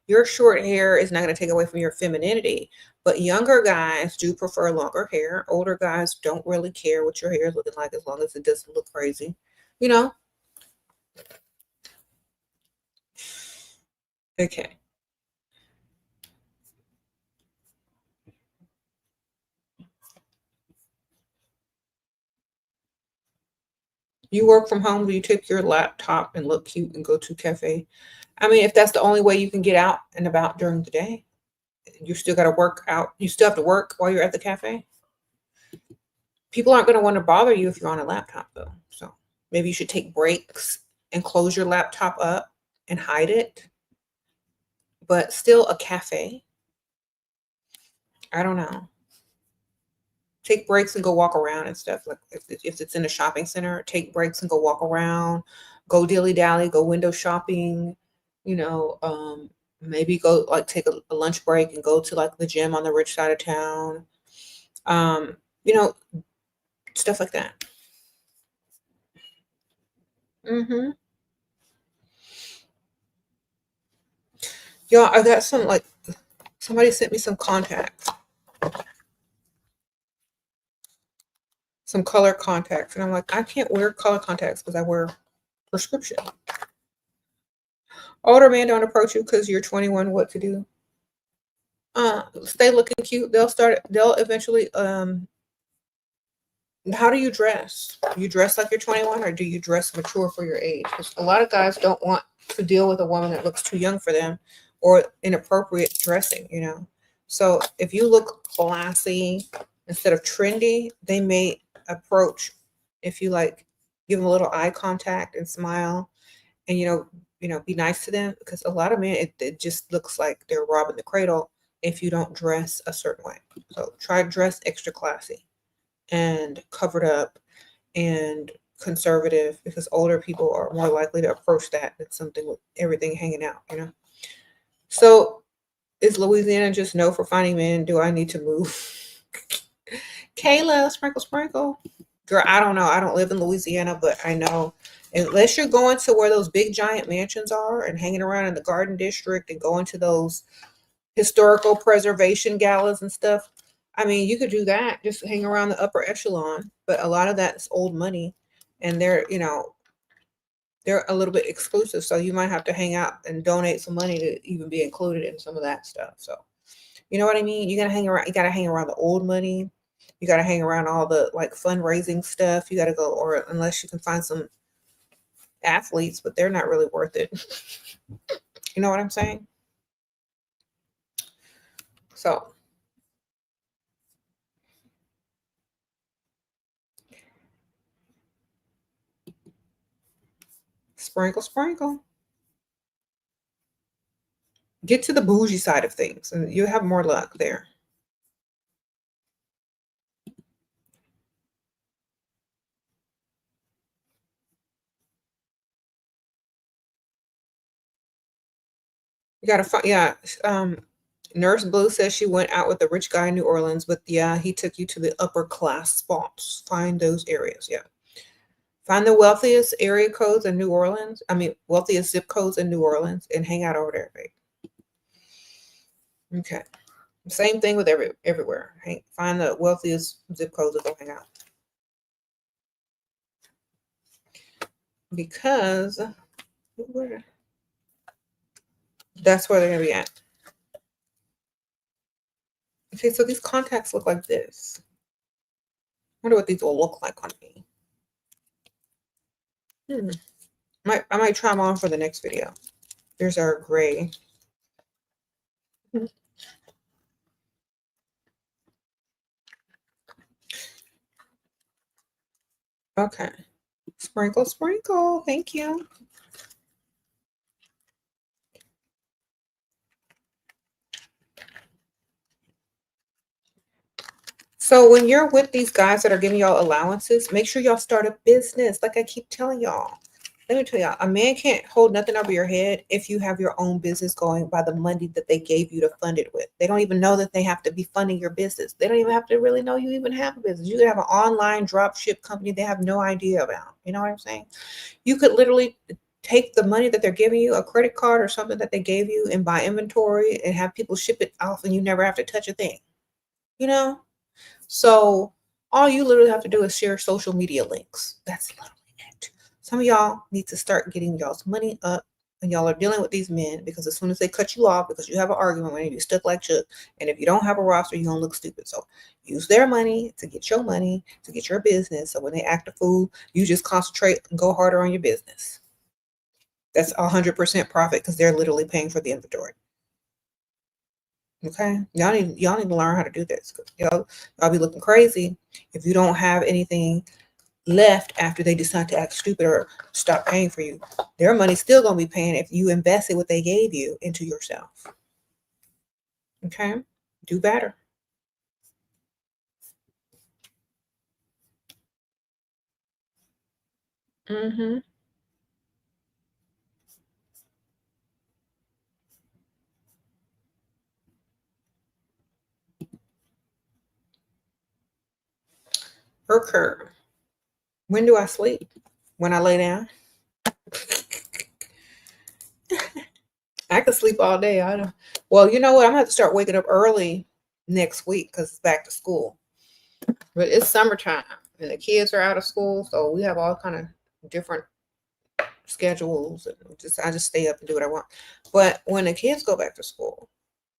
your short hair is not going to take away from your femininity. But younger guys do prefer longer hair. Older guys don't really care what your hair is looking like as long as it doesn't look crazy. You know? Okay. You work from home, do you take your laptop and look cute and go to a cafe? I mean, if that's the only way you can get out and about during the day, you still got to work out. You still have to work while you're at the cafe. People aren't going to want to bother you if you're on a laptop, though. So maybe you should take breaks and close your laptop up and hide it. But still, a cafe. I don't know. Take breaks and go walk around and stuff. Like if it's in a shopping center, take breaks and go walk around, go dilly dally, go window shopping. You know, maybe go like take a lunch break and go to like the gym on the rich side of town. Um, you know, stuff like that. Mm-hmm. Y'all, I got some like somebody sent me some contacts, some color contacts, and I'm like, I can't wear color contacts because I wear prescription. Older men don't approach you because you're 21. What to do? Stay looking cute. They'll eventually how do you dress? You dress like you're 21 or do you dress mature for your age? Because a lot of guys don't want to deal with a woman that looks too young for them or inappropriate dressing, you know. So if you look classy instead of trendy, they may approach. If you like give them a little eye contact and smile and be nice to them, because a lot of men it just looks like they're robbing the cradle if you don't dress a certain way. So try to dress extra classy and covered up and conservative, because older people are more likely to approach that than something with everything hanging out, you know. So is Louisiana just no for finding men? Do I need to move? Kayla, sprinkle, sprinkle. Girl, I don't know. I don't live in Louisiana, but I know unless you're going to where those big giant mansions are and hanging around in the Garden District and going to those historical preservation galas and stuff. I mean, you could do that, just hang around the upper echelon, but a lot of that's old money and they're a little bit exclusive. So you might have to hang out and donate some money to even be included in some of that stuff. So you know what I mean? You gotta hang around the old money. You gotta hang around all the like fundraising stuff. You gotta go, or unless you can find some athletes, but they're not really worth it. You know what I'm saying? So sprinkle, sprinkle. Get to the bougie side of things and you have more luck there. You gotta find, yeah. Nurse Blue says she went out with a rich guy in New Orleans, but yeah, he took you to the upper class spots. Find those areas. Yeah. Find the wealthiest area codes in New Orleans. I mean, wealthiest zip codes in New Orleans and hang out over there, babe. Okay. Same thing with everywhere. Find the wealthiest zip codes and go hang out. Because that's where they're going to be at. Okay, so these contacts look like this. I wonder what these will look like on me. I might try them on for the next video. There's our gray. Okay. Sprinkle, sprinkle. Thank you. So when you're with these guys that are giving y'all allowances, make sure y'all start a business. Like I keep telling y'all. Let me tell y'all, a man can't hold nothing over your head if you have your own business going by the money that they gave you to fund it with. They don't even know that they have to be funding your business. They don't even have to really know you even have a business. You could have an online drop ship company they have no idea about. You know what I'm saying? You could literally take the money that they're giving you, a credit card or something that they gave you, and buy inventory and have people ship it off and you never have to touch a thing. You know? So all you literally have to do is share social media links. That's literally it. Some of y'all need to start getting y'all's money up when y'all are dealing with these men, because as soon as they cut you off because you have an argument with them, you stuck like Chuck. And if you don't have a roster, you're gonna look stupid. So use their money to get your money, to get your business. So when they act a fool, you just concentrate and go harder on your business. That's 100% profit because they're literally paying for the inventory. Okay, y'all need to learn how to do this. Y'all be looking crazy if you don't have anything left after they decide to act stupid or stop paying for you. Their money's still gonna be paying if you invested what they gave you into yourself. Okay, do better. Mm-hmm. Occur. When do I sleep? When I lay down. I could sleep all day. I don't. Well, you know what? I'm gonna have to start waking up early next week because it's back to school. But it's summertime and the kids are out of school, so we have all kind of different schedules, and I just stay up and do what I want. But when the kids go back to school,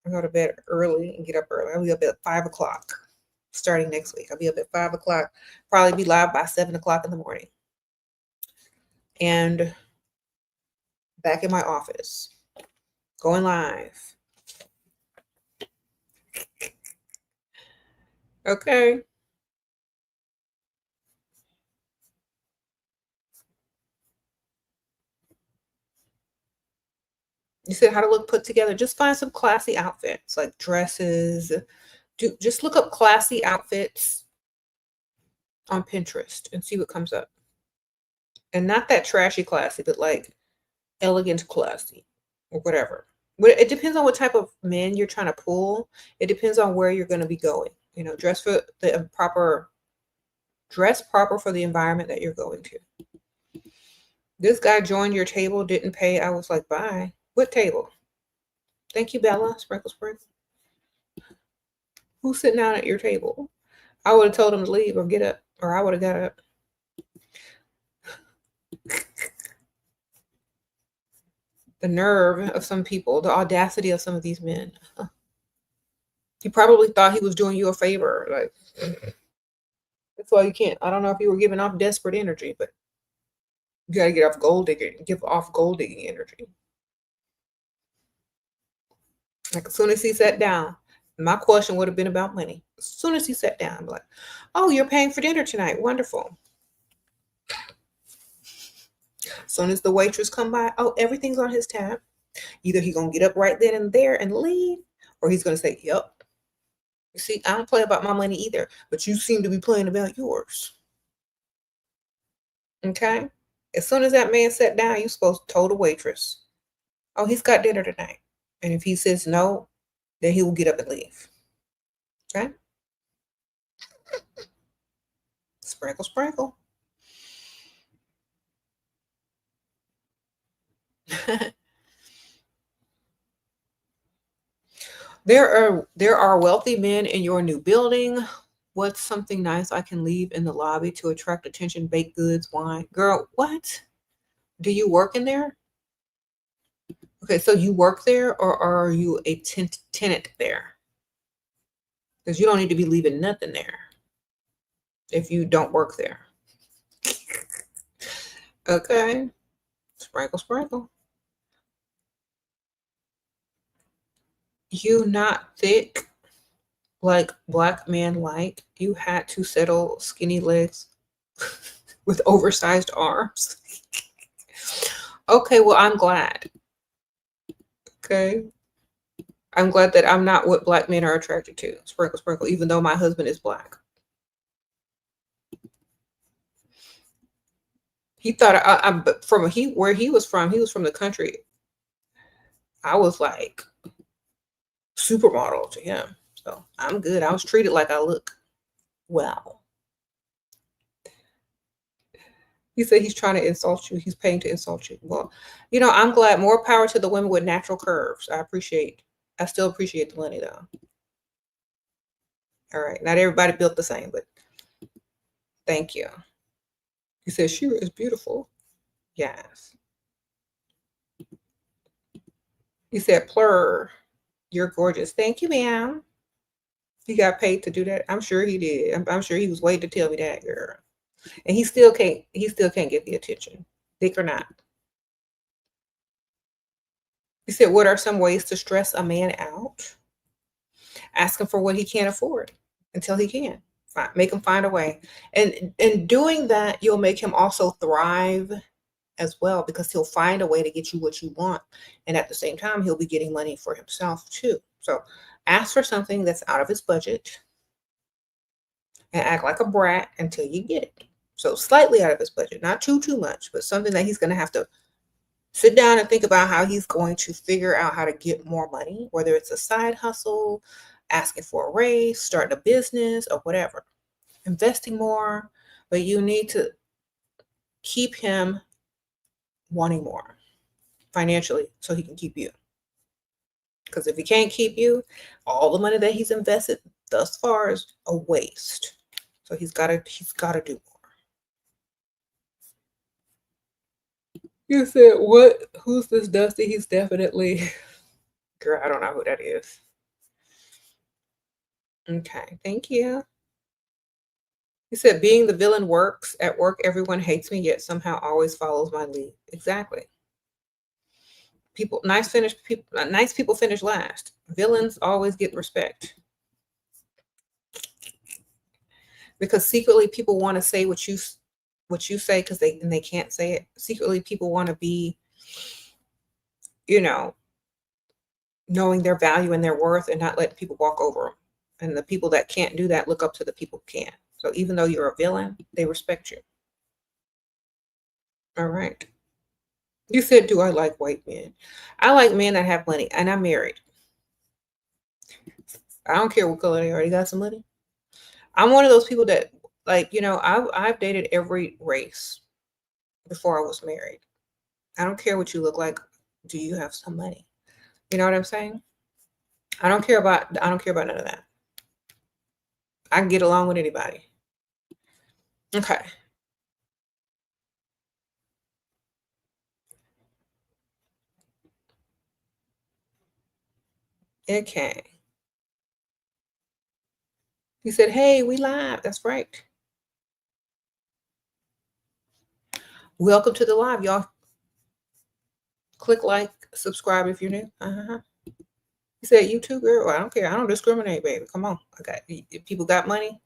I go to bed early and get up early. I'll be up at 5 o'clock starting next week. I'll be up at 5 o'clock, probably be live by 7 o'clock in the morning. And back in my office, going live. Okay. You said how to look put together. Just find some classy outfits, like dresses. Just look up classy outfits on Pinterest and see what comes up. And not that trashy classy, but like elegant classy or whatever. But it depends on what type of men you're trying to pull. It depends on where you're going to be going. You know, dress proper for the environment that you're going to. This guy joined your table, didn't pay. I was like, bye. What table? Thank you, Bella. Sprinkle, sprinkle. Who's sitting down at your table? I would have told him to leave or get up, or I would have got up. The nerve of some people, the audacity of some of these men. He probably thought he was doing you a favor. Like, that's why you can't. I don't know if you were giving off desperate energy, but you got to give off gold digging energy. Like, as soon as he sat down, my question would have been about money. As soon as he sat down, I'm like, oh, you're paying for dinner tonight. Wonderful. As soon as the waitress come by, oh, everything's on his tab. Either he's going to get up right then and there and leave, or he's going to say, yep. You see, I don't play about my money either, but you seem to be playing about yours. Okay? As soon as that man sat down, you supposed to tell the waitress, oh, he's got dinner tonight. And if he says no, then he will get up and leave. Okay? Sprinkle, sprinkle. There are wealthy men in your new building. What's something nice I can leave in the lobby to attract attention? Baked goods, wine. Girl, what? Do you work in there? Okay, so you work there or are you a tenant there? Because you don't need to be leaving nothing there if you don't work there. Okay. Sprinkle, sprinkle. You not thick like black men like. You had to settle skinny legs with oversized arms. Okay, well, I'm glad. Okay. I'm glad that I'm not what black men are attracted to. Sprinkle, sprinkle, even though my husband is black. He thought but where he was from the country. I was like supermodel to him. So I'm good. I was treated like I look well. He said he's trying to insult you. He's paying to insult you. Well, I'm glad. More power to the women with natural curves. I still appreciate the money though. All right. Not everybody built the same, but thank you. He says Shira is beautiful. Yes. He said, Plur, you're gorgeous. Thank you, ma'am. He got paid to do that. I'm sure he did. I'm sure he was waiting to tell me that, girl. And he still can't get the attention, thick or not. He said, what are some ways to stress a man out? Ask him for what he can't afford until he can. Make him find a way. And in doing that, you'll make him also thrive as well, because he'll find a way to get you what you want. And at the same time, he'll be getting money for himself too. So ask for something that's out of his budget and act like a brat until you get it. So slightly out of his budget, not too much, but something that he's going to have to sit down and think about how he's going to figure out how to get more money, whether it's a side hustle, asking for a raise, starting a business, or whatever. Investing more, but you need to keep him wanting more financially so he can keep you. Because if he can't keep you, all the money that he's invested thus far is a waste. So he's got to do more. You said, what? Who's this Dusty? He's definitely, girl, I don't know who that is. Okay, thank you. He said, being the villain works. At work, everyone hates me, yet somehow always follows my lead. Exactly. Nice people finish last. Villains always get respect. Because secretly people want to say what you say because they can't say it. Secretly people want to be, knowing their value and their worth and not let people walk over them. And the people that can't do that look up to the people who can. So even though you're a villain, they respect you. All right. You said, do I like white men? I like men that have money, and I'm married. I don't care what color they are. They got some money. I'm one of those people that, I've dated every race before I was married. I don't care what you look like. Do you have some money? You know what I'm saying? I don't care about none of that. I can get along with anybody. Okay. Okay. He said, hey, we live. That's right. Welcome to the live, y'all. Click like, subscribe if you're new. He said, you too, girl. Well, I don't care. I don't discriminate, baby. Come on. If people got money,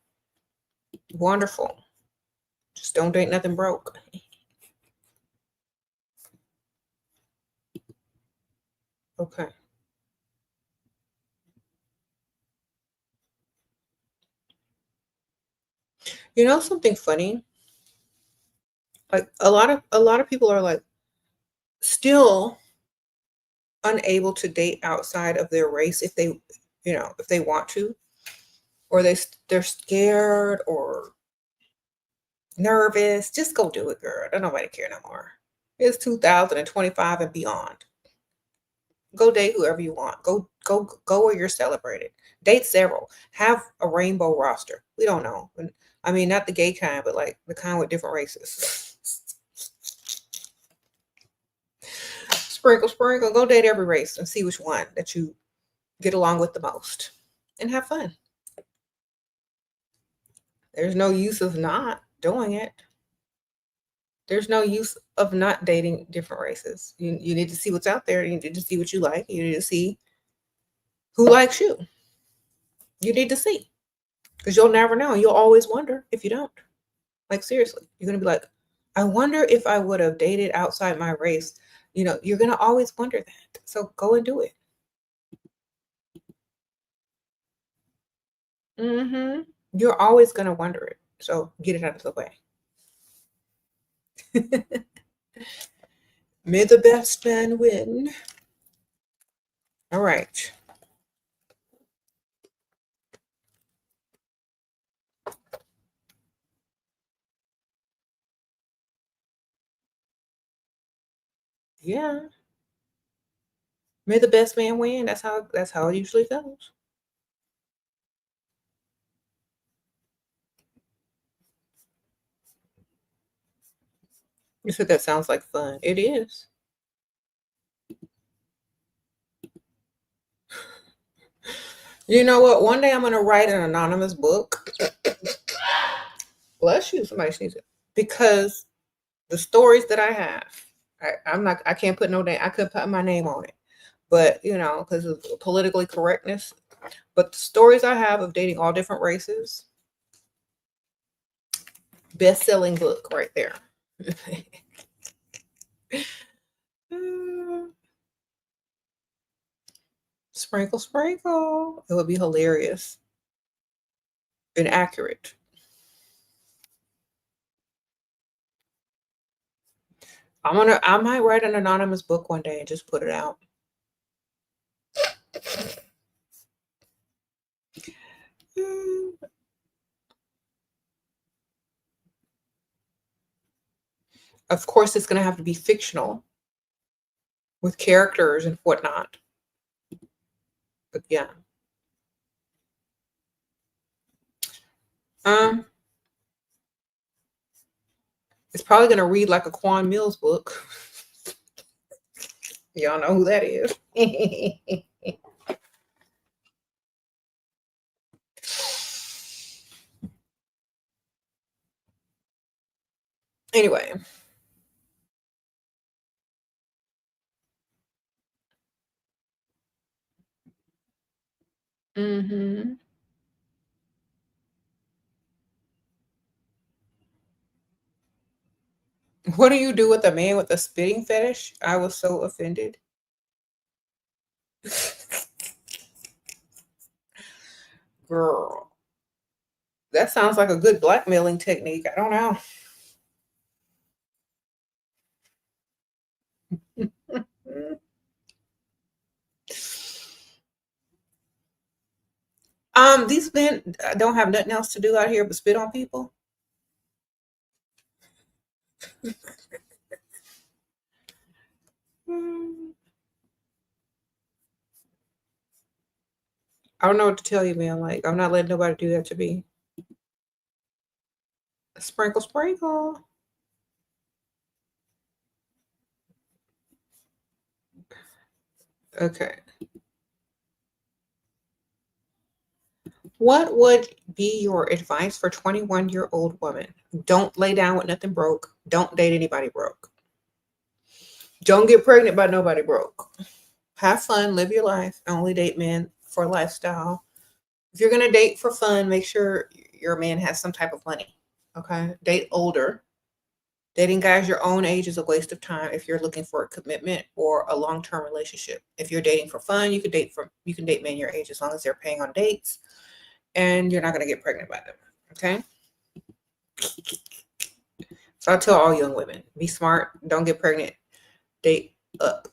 wonderful. Just don't date nothing broke. Okay. You know something funny? Like a lot of people are like still unable to date outside of their race if they, if they want to, or they're scared or nervous, just go do it, girl. Don't nobody care no more. It's 2025 and beyond. Go date whoever you want. Go where you're celebrated. Date several. Have a rainbow roster. We don't know. I mean, not the gay kind, but like the kind with different races. Sprinkle, sprinkle. Go date every race and see which one that you get along with the most, and have fun. There's no use of not doing it. There's no use of not dating different races. You need to see what's out there. You need to see what you like. You need to see who likes you. You need to see, because you'll never know. You'll always wonder if you don't. Like, seriously, you're going to be like, I wonder if I would have dated outside my race. You're going to always wonder that. So go and do it. You're always going to wonder it. So get it out of the way. May the best man win. All right. Yeah. May the best man win. That's how it usually goes. You said that sounds like fun. It is. You know what? One day I'm going to write an anonymous book. Bless you. Somebody sneezes it. Because the stories that I have, I can't put no name. I could put my name on it, but because of politically correctness. But the stories I have of dating all different races, best-selling book right there. Sprinkle, sprinkle. It would be hilarious and accurate. I might write an anonymous book one day and just put it out. Of course, it's going to have to be fictional with characters and whatnot. But yeah. It's probably going to read like a Quan Mills book. Y'all know who that is. Anyway. What do you do with a man with a spitting fetish? I was so offended. Girl, that sounds like a good blackmailing technique. I don't know. These men don't have nothing else to do out here but spit on people. I don't know what to tell you, man. Like, I'm not letting nobody do that to me. Sprinkle, sprinkle. Okay. What would be your advice for 21-year-old woman? Don't lay down with nothing broke. Don't date anybody broke. Don't get pregnant by nobody broke. Have fun, live your life. Only date men for lifestyle. If you're going to date for fun, make sure your man has some type of money. Okay? Date older. Dating guys your own age is a waste of time if you're looking for a commitment or a long-term relationship. If you're dating for fun, you can date men your age as long as they're paying on dates and you're not going to get pregnant by them. Okay? So I tell all young women, be smart, don't get pregnant, date up.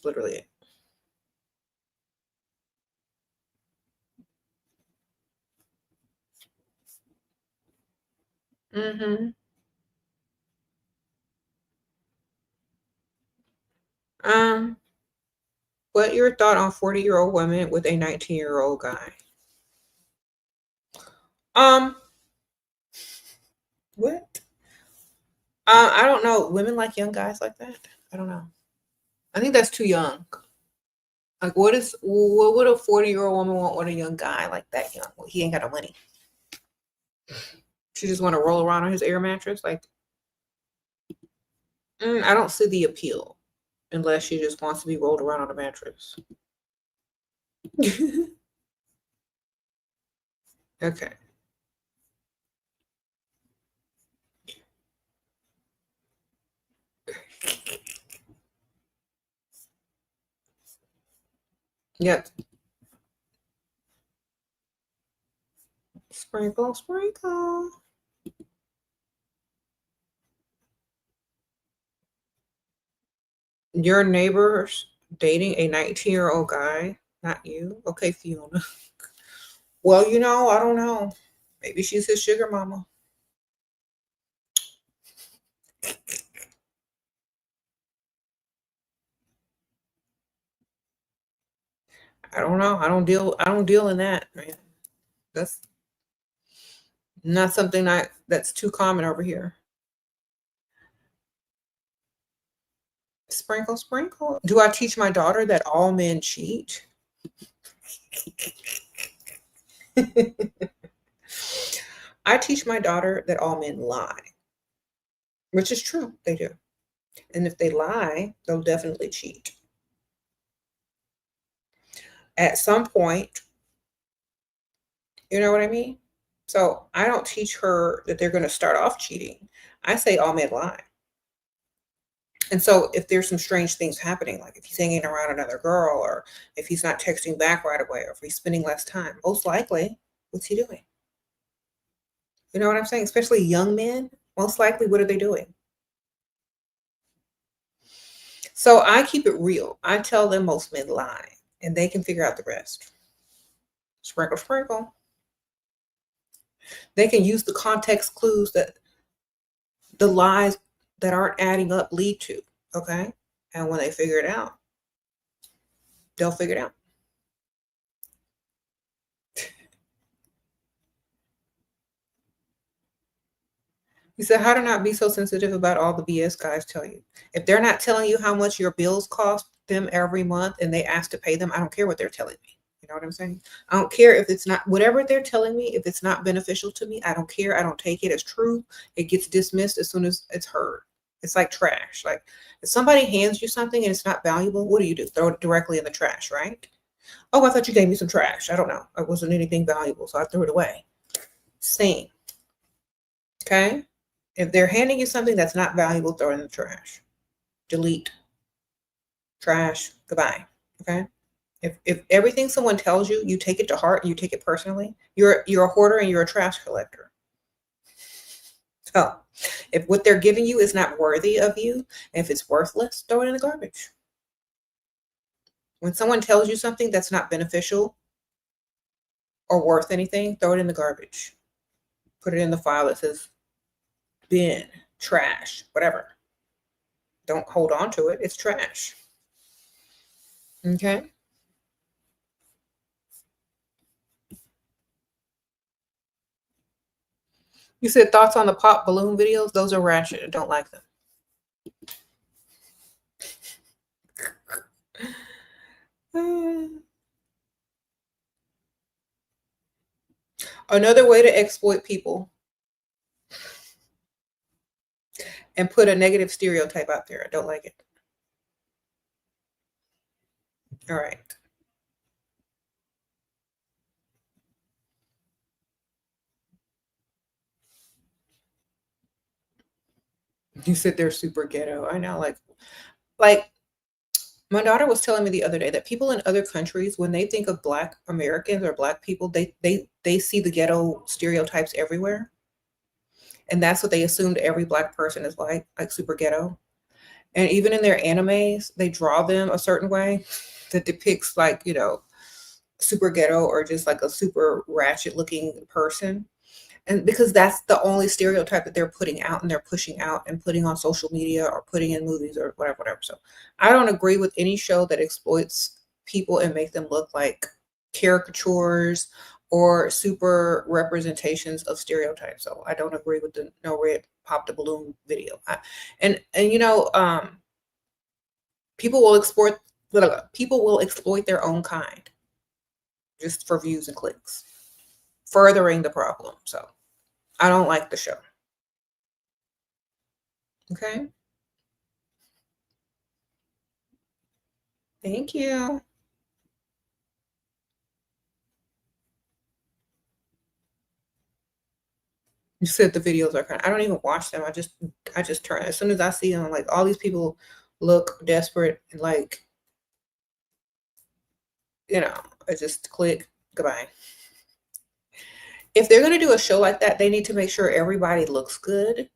That's literally it. Mm-hmm. What your thought on 40-year-old women with a 19-year-old guy? Um, what? I don't know. Women like young guys like that? I don't know. I think that's too young. Like, what would a 40-year-old woman want with a young guy like that young? Well, he ain't got no money. She just want to roll around on his air mattress. Like, I don't see the appeal unless she just wants to be rolled around on a mattress. Okay. Yep. Sprinkle, sprinkle. Your neighbor's dating a 19-year-old guy, not you. Okay, Fiona. Well, I don't know. Maybe she's his sugar mama. I don't know. I don't deal in that, man. That's not something that's too common over here. Sprinkle, sprinkle. Do I teach my daughter that all men cheat? I teach my daughter that all men lie, which is true. They do. And if they lie, they'll definitely cheat. At some point, you know what I mean? So I don't teach her that they're going to start off cheating. I say all men lie. And so if there's some strange things happening, like if he's hanging around another girl, or if he's not texting back right away, or if he's spending less time, most likely, what's he doing? You know what I'm saying? Especially young men, most likely, what are they doing? So I keep it real. I tell them most men lie, and they can figure out the rest. Sprinkle, sprinkle. They can use the context clues that the lies that aren't adding up lead to. Okay. And when they figure it out, they'll figure it out. He said, how to not be so sensitive about all the BS guys tell you. If they're not telling you how much your bills cost them every month and they ask to pay them, I don't care what they're telling me. You know what I'm saying? I don't care if it's not, whatever they're telling me, if it's not beneficial to me, I don't care. I don't take it as true. It gets dismissed as soon as it's heard. It's like trash. Like if somebody hands you something and it's not valuable, what do? Throw it directly in the trash, right? Oh, I thought you gave me some trash. I don't know. It wasn't anything valuable, so I threw it away. Same. Okay? If they're handing you something that's not valuable, throw it in the trash. Delete. Trash. Goodbye. Okay? If everything someone tells you, you take it to heart, you take it personally, you're a hoarder and you're a trash collector. So if what they're giving you is not worthy of you, if it's worthless, throw it in the garbage. When someone tells you something that's not beneficial or worth anything, throw it in the garbage. Put it in the file that says bin, trash, whatever. Don't hold on to it. It's trash. Okay? You said thoughts on the pop balloon videos? Those are ratchet. I don't like them. Another way to exploit people and put a negative stereotype out there. I don't like it. All right. You said they're super ghetto. I know, like my daughter was telling me the other day that people in other countries, when they think of Black Americans or Black people, they see the ghetto stereotypes everywhere, and that's what they assumed every Black person is like super ghetto. And even in their animes, they draw them a certain way that depicts like, you know, super ghetto or just like a super ratchet looking person. And because that's the only stereotype that they're putting out and they're pushing out and putting on social media or putting in movies or whatever, whatever. So I don't agree with any show that exploits people and make them look like caricatures or super representations of stereotypes. So I don't agree with the no red pop the balloon video. And you know, people will exploit their own kind just for views and clicks, furthering the problem. So I don't like the show. Okay. Thank you. You said the videos are kind of, I don't even watch them. I just turn as soon as I see them, like all these people look desperate and like, you know, I just click goodbye. If they're gonna do a show like that, they need to make sure everybody looks good.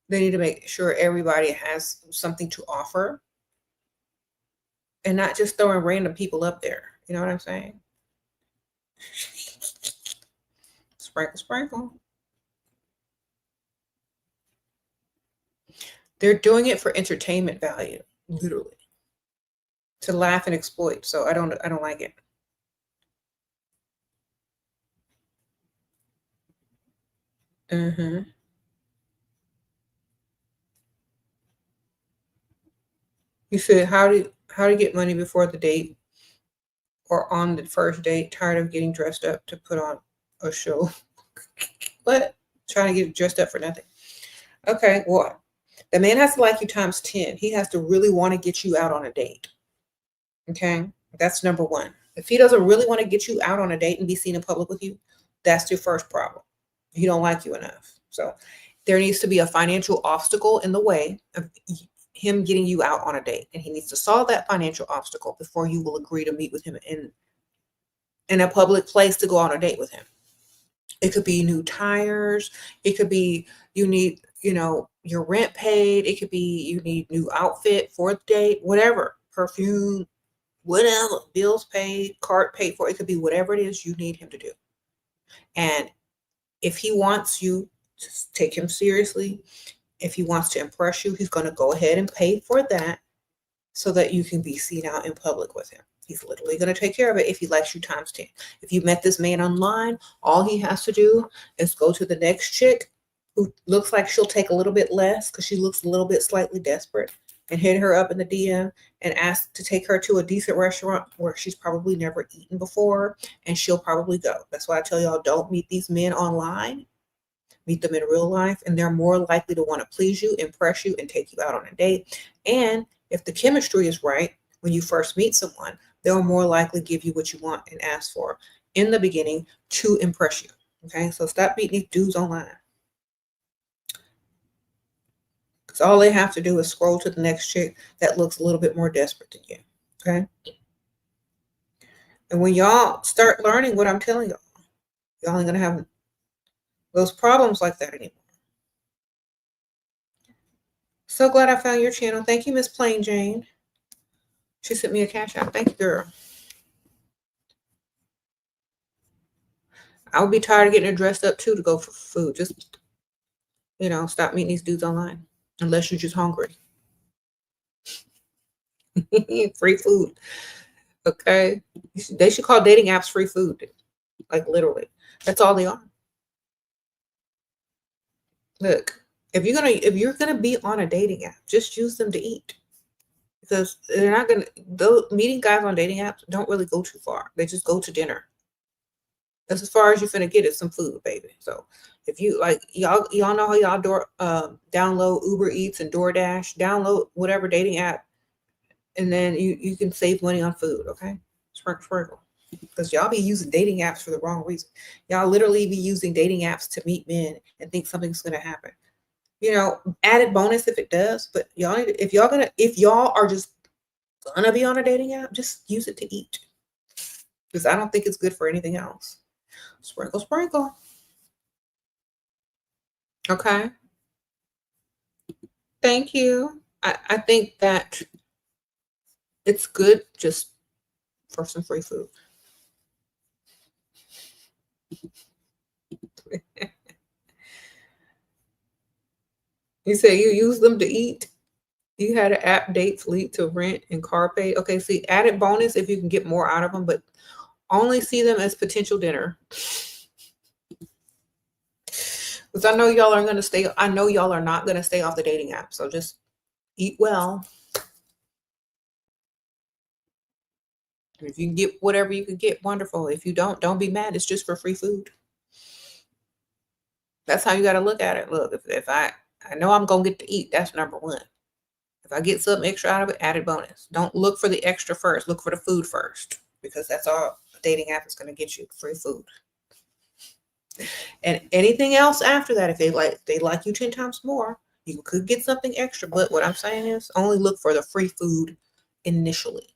They need to make sure everybody has something to offer and not just throwing random people up there. You know what I'm saying? Sprinkle, sprinkle. They're doing it for entertainment value, literally, to laugh and exploit. So I don't like it. Hmm. You said how to get money before the date or on the first date. Tired of getting dressed up to put on a show. What? Trying to get dressed up for nothing. Okay, well, the man has to like you times 10. He has to really want to get you out on a date. Okay, that's number one. If he doesn't really want to get you out on a date and be seen in public with you, that's your first problem. He don't like you enough. So there needs to be a financial obstacle in the way of him getting you out on a date, and he needs to solve that financial obstacle before you will agree to meet with him in a public place to go on a date with him. It could be new tires. It could be you need, you know, your rent paid. It could be you need new outfit for the date, whatever. Perfume, whatever. Bills paid, cart paid for. It could be whatever it is you need him to do. And if he wants you to take him seriously, if he wants to impress you, he's going to go ahead and pay for that so that you can be seen out in public with him. He's literally going to take care of it if he likes you times 10. If you met this man online, all he has to do is go to the next chick who looks like she'll take a little bit less because she looks a little bit slightly desperate and hit her up in the DM and ask to take her to a decent restaurant where she's probably never eaten before, and she'll probably go. That's why I tell y'all, don't meet these men online. Meet them in real life, and they're more likely to want to please you, impress you, and take you out on a date. And if the chemistry is right when you first meet someone, they'll more likely give you what you want and ask for in the beginning to impress you. Okay, so stop meeting these dudes online. Because all they have to do is scroll to the next chick that looks a little bit more desperate than you. Okay. And when y'all start learning what I'm telling y'all ain't gonna have those problems like that anymore. So glad I found your channel. Thank you, Miss Plain Jane. She sent me a cash app. Thank you, girl. I would be tired of getting dressed up too to go for food. Just, you know, stop meeting these dudes online. Unless you're just hungry. Free food. Okay. They should call dating apps free food. Like literally. That's all they are. Look, if you're gonna be on a dating app, just use them to eat. Because they're not gonna those meeting guys on dating apps don't really go too far. They just go to dinner. That's as far as you're finna get is some food, baby. So if you like y'all know how y'all download Uber Eats and DoorDash, download whatever dating app, and then you can save money on food, okay? Sprinkle, sprinkle. Because y'all be using dating apps for the wrong reason. Y'all literally be using dating apps to meet men and think something's gonna happen. You know, added bonus if it does, but if y'all are just gonna be on a dating app, just use it to eat. Because I don't think it's good for anything else. Sprinkle, sprinkle. Okay. Thank you. I think that it's good just for some free food. You say you use them to eat. You had an app dates lead to rent and car pay. Okay, see, added bonus if you can get more out of them, but only see them as potential dinner. Because I know y'all are going to stay. I know y'all are not going to stay off the dating app. So just eat well. If you can get whatever you can get, wonderful. If you don't be mad. It's just for free food. That's how you got to look at it. Look, if I know I'm going to get to eat, that's number one. If I get something extra out of it, added bonus. Don't look for the extra first. Look for the food first, because that's all a dating app is going to get you, free food. And anything else after that, if they like you 10 times more, you could get something extra. But what I'm saying is only look for the free food initially.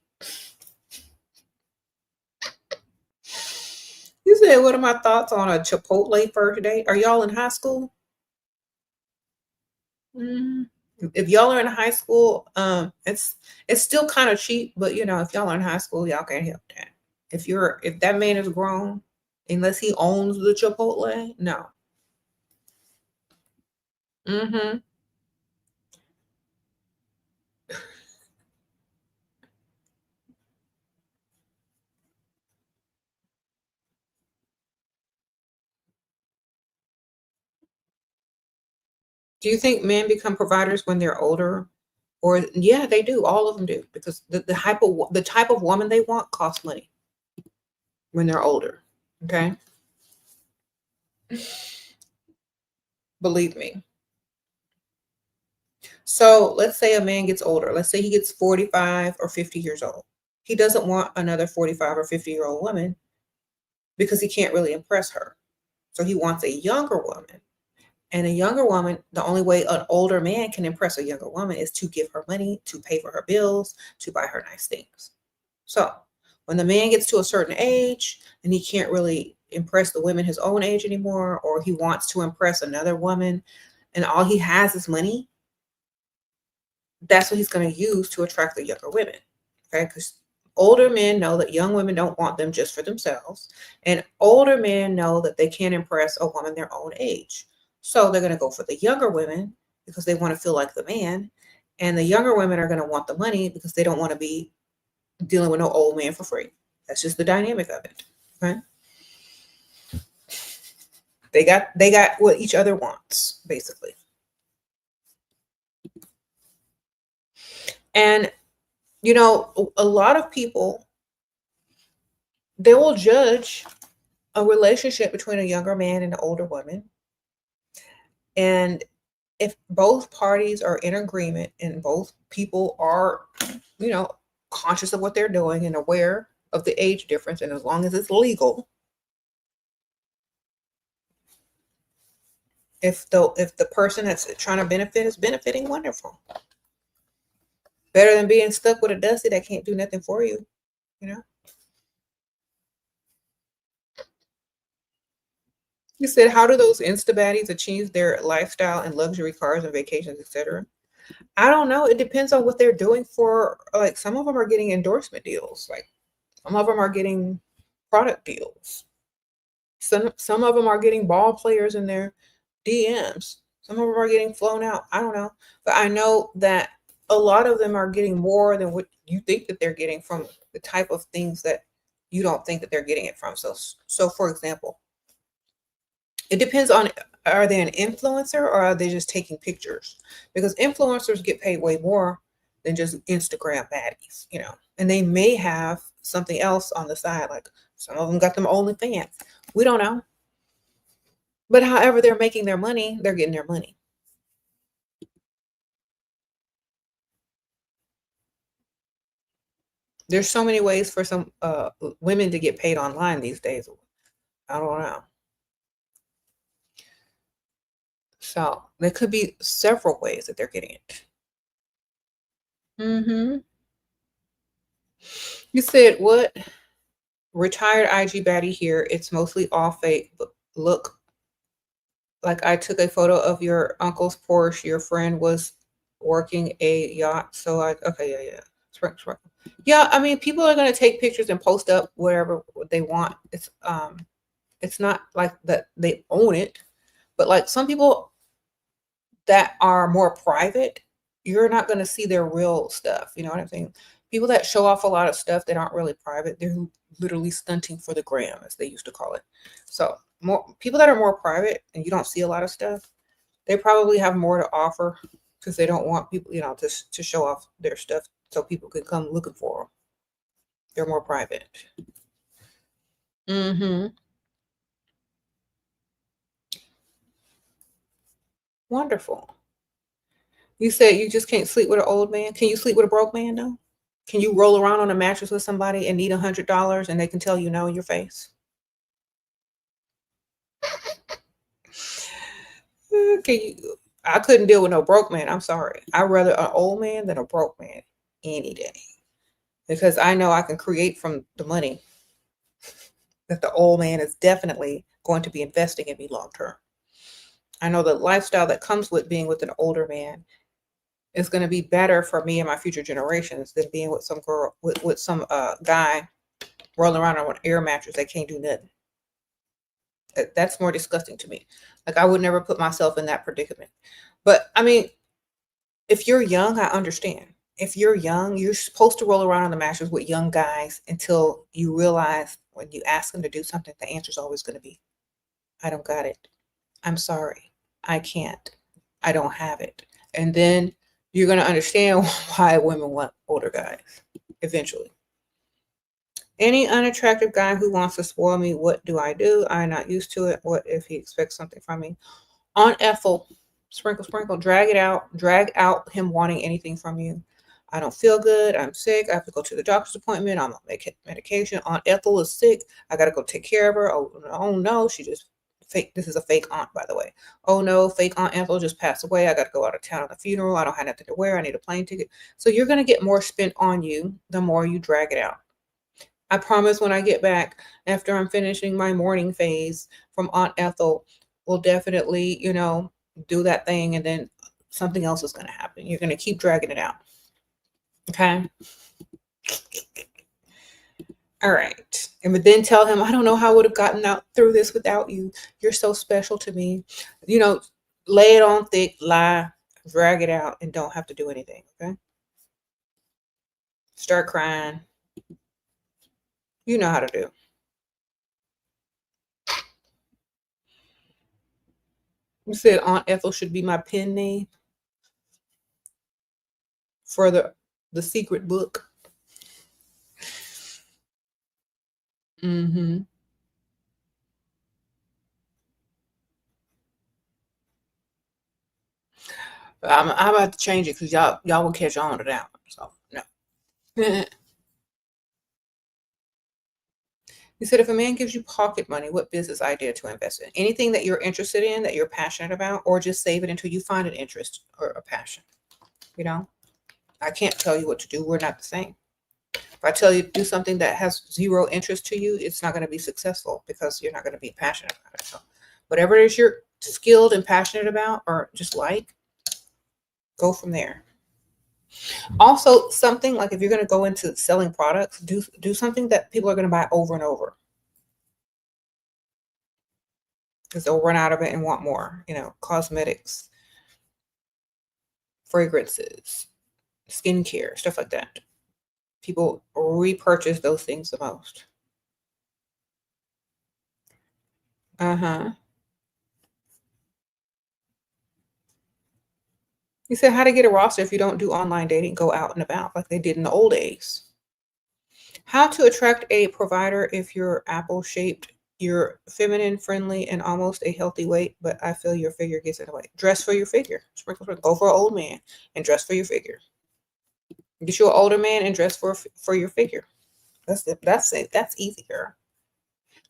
You said, what are my thoughts on a Chipotle first date? Are y'all in high school? If y'all are in high school, it's still kind of cheap, but if y'all are in high school, y'all can't help that. If that man is grown, unless he owns the Chipotle, no. Mm-hmm. Do you think men become providers when they're older? Or yeah, they do. All of them do, because the type of woman they want costs money when they're older. Okay, believe me. So let's say a man gets older. Let's say he gets 45 or 50 years old. He doesn't want another 45 or 50-year-old woman because he can't really impress her. So he wants a younger woman. And a younger woman, the only way an older man can impress a younger woman is to give her money, to pay for her bills, to buy her nice things. So when the man gets to a certain age and he can't really impress the women his own age anymore, or he wants to impress another woman and all he has is money, that's what he's going to use to attract the younger women. Okay, because older men know that young women don't want them just for themselves, and older men know that they can't impress a woman their own age. So they're going to go for the younger women because they want to feel like the man, and the younger women are going to want the money because they don't want to be dealing with no old man for free. That's just the dynamic of it. Okay, they got what each other wants, basically. And a lot of people, they will judge a relationship between a younger man and an older woman. And if both parties are in agreement and both people are, conscious of what they're doing and aware of the age difference, and as long as it's legal, if the person that's trying to benefit is benefiting, wonderful. Better than being stuck with a dusty that can't do nothing for you, You said, how do those Insta baddies achieve their lifestyle and luxury cars and vacations, etc.? I don't know. It depends on what they're doing for. Like, some of them are getting endorsement deals. Like, some of them are getting product deals. Some of them are getting ball players in their DMs. Some of them are getting flown out. I don't know, but I know that a lot of them are getting more than what you think that they're getting from the type of things that you don't think that they're getting it from. So for example, it depends on, are they an influencer or are they just taking pictures? Because influencers get paid way more than just Instagram baddies, and they may have something else on the side. Like, some of them got them OnlyFans. We don't know. But however they're making their money, they're getting their money. There's so many ways for some women to get paid online these days. I don't know. So there could be several ways that they're getting it. You said what? Retired IG baddie here. It's mostly all fake. But look, like, I took a photo of your uncle's Porsche. Your friend was working a yacht. So okay, yeah. Sprinkle. Yeah, I mean, people are gonna take pictures and post up wherever they want. It's not like that they own it, but like some people that are more private, you're not gonna see their real stuff. You know what I'm saying? People that show off a lot of stuff that aren't really private, they're literally stunting for the gram, as they used to call it. So more people that are more private and you don't see a lot of stuff, they probably have more to offer because they don't want people, to show off their stuff so people can come looking for them. They're more private. Mm-hmm. Wonderful. You said you just can't sleep with an old man. Can you sleep with a broke man though? Can you roll around on a mattress with somebody and need $100 and they can tell you no in your face? Can you? I couldn't deal with no broke man. I'm sorry. I'd rather an old man than a broke man any day because I know I can create from the money that the old man is definitely going to be investing in me long term. I know the lifestyle that comes with being with an older man is going to be better for me and my future generations than being with some girl with some guy rolling around on an air mattress that can't do nothing. That's more disgusting to me. Like I would never put myself in that predicament. But I mean, if you're young, I understand. If you're young, you're supposed to roll around on the mattress with young guys until you realize when you ask them to do something, the answer is always going to be, I don't got it. I'm sorry. I can't. I don't have it. And then you're going to understand why women want older guys eventually. Any unattractive guy who wants to spoil me, what do I do? I'm not used to it. What if he expects something from me? On Ethel, sprinkle, sprinkle, drag out him wanting anything from you. I don't feel good. I'm sick. I have to go to the doctor's appointment. I'm on medication. Aunt Ethel is sick. I got to go take care of her. Oh no, she just fake. This is a fake aunt, by the way. Oh no, fake Aunt Ethel just passed away. I got to go out of town on the funeral. I don't have nothing to wear. I need a plane ticket. So you're going to get more spent on you the more you drag it out. I promise when I get back after I'm finishing my mourning phase from Aunt Ethel, we'll definitely, do that thing and then something else is going to happen. You're going to keep dragging it out. Okay. All right. And but then tell him, I don't know how I would have gotten out through this without you. You're so special to me. Lay it on thick, lie, drag it out, and don't have to do anything. Okay. Start crying. You know how to do. You said Aunt Ethel should be my pen name for the secret book. Mm-hmm. I'm about to change it because y'all will catch on to that one. So no. You said if a man gives you pocket money, what business idea to invest in? Anything that you're interested in, that you're passionate about, or just save it until you find an interest or a passion. You know, I can't tell you what to do. We're not the same. If I tell you to do something that has zero interest to you, it's not going to be successful because you're not going to be passionate about it. So whatever it is you're skilled and passionate about or just like, go from there. Also, something like if you're going to go into selling products, do something that people are going to buy over and over because they'll run out of it and want more. Cosmetics, fragrances, skincare, stuff like that. People repurchase those things the most. Uh-huh. You said how to get a roster if you don't do online dating, go out and about like they did in the old days. How to attract a provider if you're apple shaped, you're feminine, friendly, and almost a healthy weight, but I feel your figure gets in the way. Dress for your figure. Sprinkle, sprinkle. Go for an old man and dress for your figure. Get you an older man and dress for your figure. That's it. That's easier.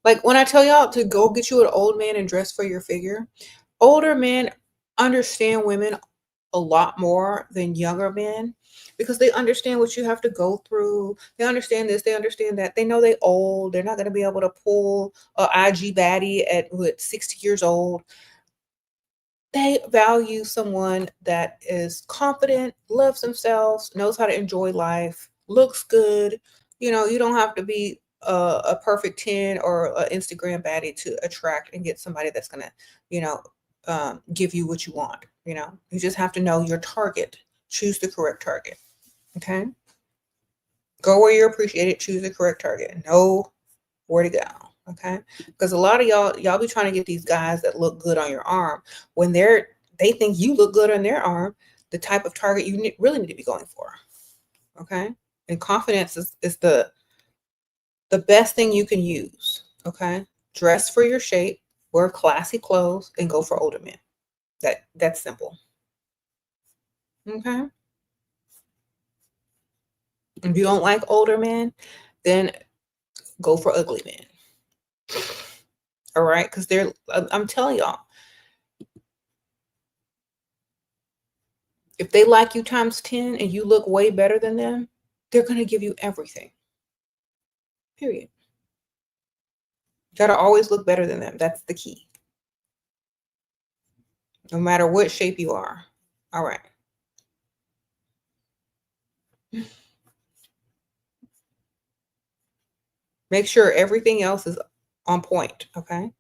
Like when I tell y'all to go get you an old man and dress for your figure, older men understand women a lot more than younger men because they understand what you have to go through. They understand this, they understand that. They know they old. They're not going to be able to pull a IG baddie at 60 years old. They value someone that is confident, loves themselves, knows how to enjoy life, looks good. You don't have to be a perfect 10 or an Instagram baddie to attract and get somebody that's going to, give you what you want. You just have to know your target, choose the correct target. Okay. Go where you're appreciated, choose the correct target. Know where to go. Okay. Because a lot of y'all be trying to get these guys that look good on your arm when they think you look good on their arm, the type of target you really need to be going for. Okay. And confidence is the best thing you can use. Okay. Dress for your shape, wear classy clothes, and go for older men. That's simple. Okay. If you don't like older men, then go for ugly men. All right. Because I'm telling y'all, if they like you times 10 and you look way better than them, they're going to give you everything. Period. You got to always look better than them. That's the key. No matter what shape you are. All right. Make sure everything else is on point. Okay.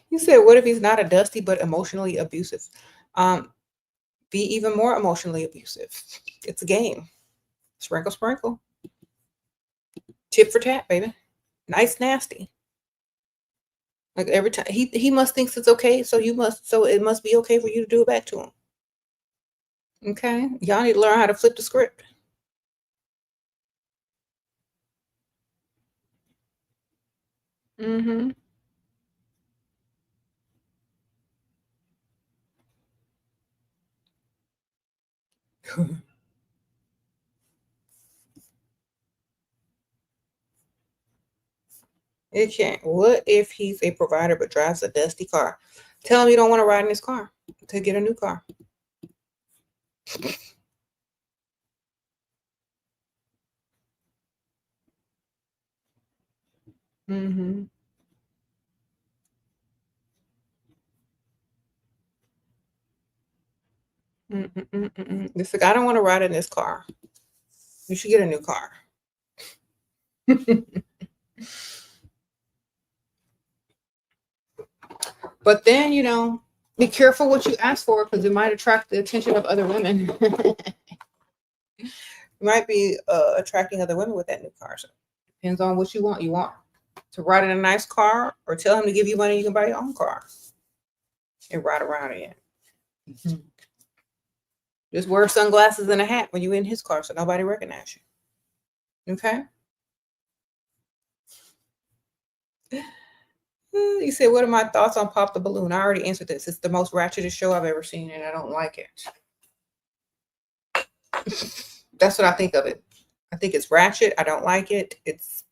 You said, what if he's not a dusty but emotionally abusive? Be even more emotionally abusive. It's a game. Sprinkle, sprinkle. Tit for tat, baby. Nice, nasty. Like every time he must thinks it's okay, so it must be okay for you to do it back to him. Okay, y'all need to learn how to flip the script. Mm-hmm. It can't. What if he's a provider but drives a dusty car? Tell him you don't want to ride in his car. To get a new car. Mm-hmm. It's like, I don't want to ride in this car. You should get a new car. But then, be careful what you ask for because it might attract the attention of other women. You might be attracting other women with that new car. So depends on what you want. You want to ride in a nice car or tell him to give you money, you can buy your own car and ride around in it. Mm-hmm. Just wear sunglasses and a hat when you're in his car so nobody recognize you. Okay? You said, what are my thoughts on Pop the Balloon? I already answered this. It's the most ratchetest show I've ever seen, and I don't like it. That's what I think of it. I think it's ratchet. I don't like it. It's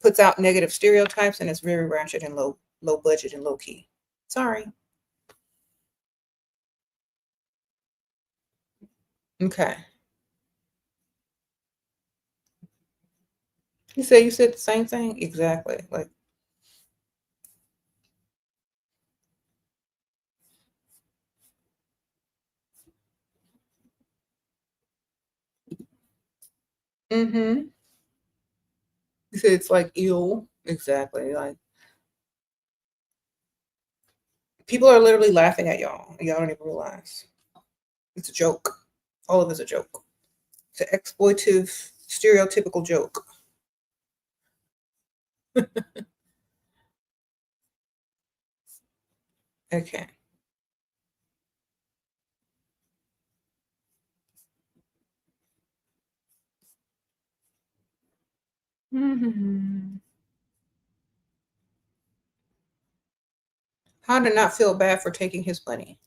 puts out negative stereotypes, and it's very ratchet and low budget and low key. Sorry. Okay. You said the same thing? Exactly. Like, mm-hmm. You said it's like ill. Exactly. Like people are literally laughing at y'all. Y'all don't even realize. It's a joke. All of it's a joke. It's an exploitive, stereotypical joke. Okay. Mm-hmm. How to not feel bad for taking his money?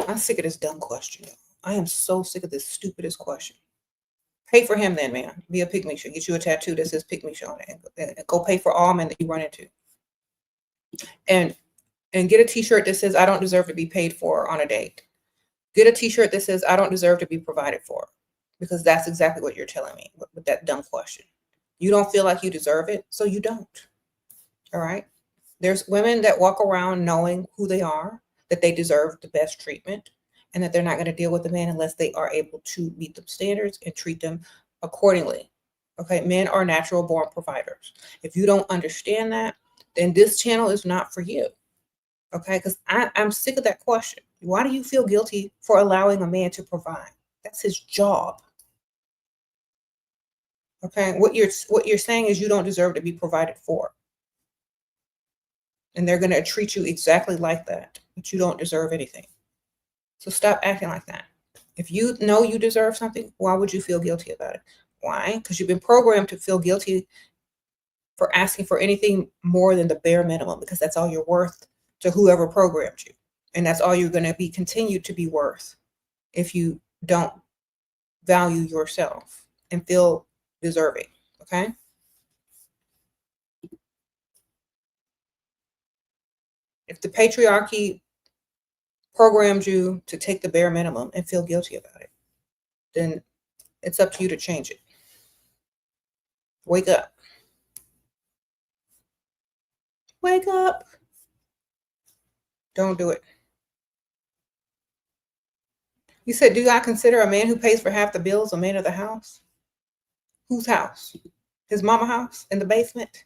I'm sick of this dumb question. I am so sick of this stupidest question. Pay for him then, man. Be a pickme show. Get you a tattoo that says pickme show on it. And go pay for all men that you run into. And get a t-shirt that says I don't deserve to be paid for on a date. Get a t-shirt that says I don't deserve to be provided for. Because that's exactly what you're telling me with that dumb question. You don't feel like you deserve it, so you don't. All right. There's women that walk around knowing who they are, that they deserve the best treatment, and that they're not going to deal with a man unless they are able to meet the standards and treat them accordingly. Okay. Men are natural born providers. If you don't understand that, then this channel is not for you. Okay. Because I'm sick of that question. Why do you feel guilty for allowing a man to provide? That's his job. Okay. What you're saying is you don't deserve to be provided for. And they're going to treat you exactly like that, but you don't deserve anything. So stop acting like that. If you know you deserve something, why would you feel guilty about it? Why? Because you've been programmed to feel guilty for asking for anything more than the bare minimum, because that's all you're worth to whoever programmed you. And that's all you're going to be continued to be worth if you don't value yourself and feel deserving. Okay. If the patriarchy programmed you to take the bare minimum and feel guilty about it, then it's up to you to change it. Wake up. Wake up. Don't do it. You said, do I consider a man who pays for half the bills a man of the house? Whose house? His mama house in the basement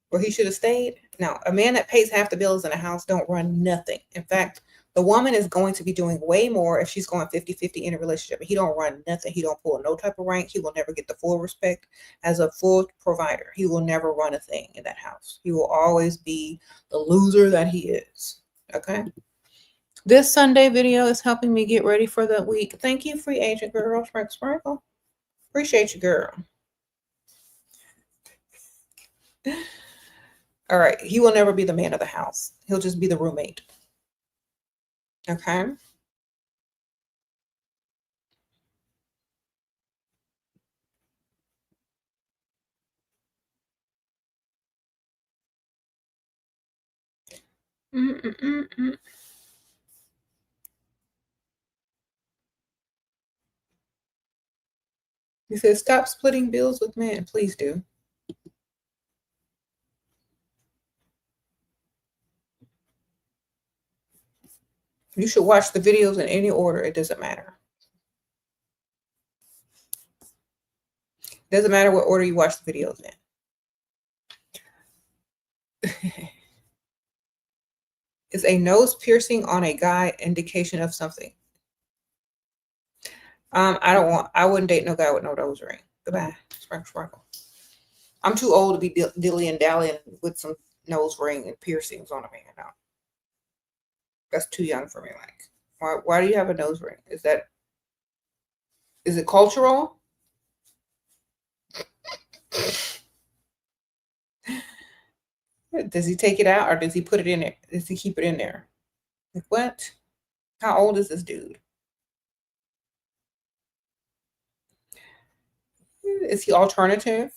where he should have stayed? No, a man that pays half the bills in a house don't run nothing. In fact, the woman is going to be doing way more if she's going 50-50 in a relationship. He don't run nothing. He don't pull no type of rank. He will never get the full respect as a full provider. He will never run a thing in that house. He will always be the loser that he is. Okay. This Sunday video is helping me get ready for the week. Thank you, free agent girl. Sprinkle. Appreciate you, girl. All right. He will never be the man of the house. He'll just be the roommate. Okay. He says, stop splitting bills with men. Please do. You should watch the videos in any order. It doesn't matter. It doesn't matter what order you watch the videos in. Is a nose piercing on a guy indication of something? I wouldn't date no guy with no nose ring. Goodbye. Sprinkle. I'm too old to be dilly and dallying with some nose ring and piercings on a man now. That's too young for me. Like, why do you have a nose ring? Is it cultural? Does he take it out or does he put it in there? Does he keep it in there? Like, what? How old is this dude? Is he alternative?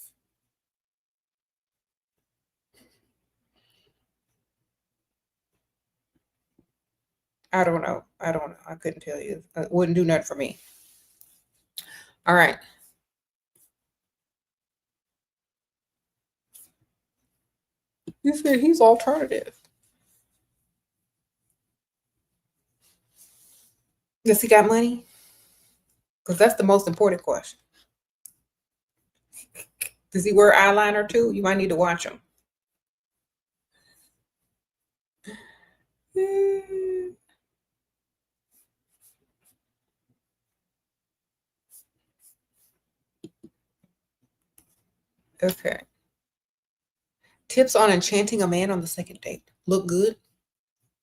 I don't know. I couldn't tell you. It wouldn't do nothing for me. All right. You said he's alternative. Does he got money? Because that's the most important question. Does he wear eyeliner too? You might need to watch him. Okay. Tips on enchanting a man on the second date. Look good.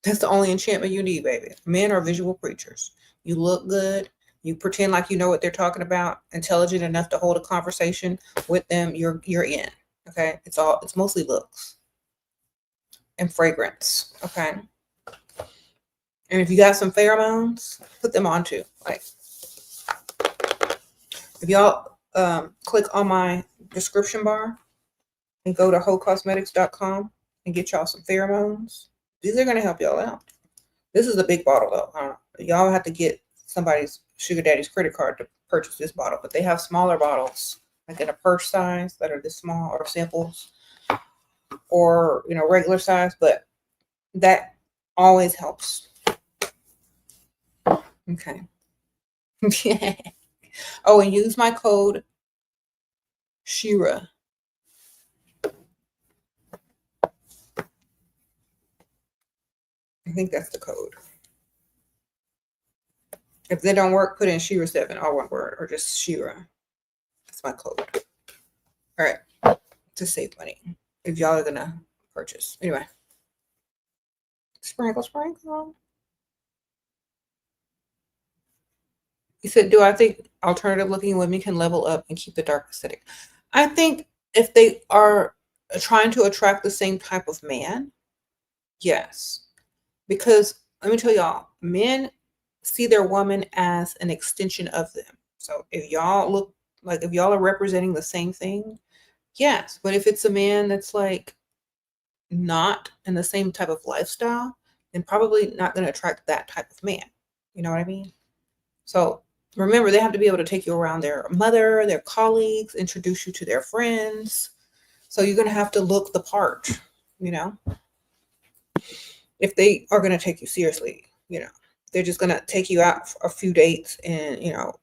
That's the only enchantment you need, baby. Men are visual creatures. You look good. You pretend like you know what they're talking about. Intelligent enough to hold a conversation with them. You're in. Okay. It's mostly looks and fragrance. Okay. And if you got some pheromones, put them on too. Like, if y'all click on my description bar and go to wholecosmetics.com and get y'all some pheromones, these are going to help y'all out. This is a big bottle though. Y'all have to get somebody's sugar daddy's credit card to purchase this bottle, but they have smaller bottles, like in a purse size, that are this small, or samples. or, you know, regular size, but that always helps. Okay. Oh, and use my code Shera. I think that's the code. If they don't work, put in SheRaSeven, all one word, or just Shera. That's my code. All right. To save money. If y'all are gonna purchase. Anyway. Sprinkle, sprinkle. He said, do I think alternative looking women can level up and keep the dark aesthetic? I think if they are trying to attract the same type of man, yes. Because let me tell y'all, men see their woman as an extension of them. So if y'all look like, if y'all are representing the same thing, yes. But if it's a man that's like not in the same type of lifestyle, then probably not going to attract that type of man. You know what I mean? So remember, they have to be able to take you around their mother, their colleagues, introduce you to their friends. So you're going to have to look the part, you know, if they are going to take you seriously, you know, they're just going to take you out for a few dates and, you know,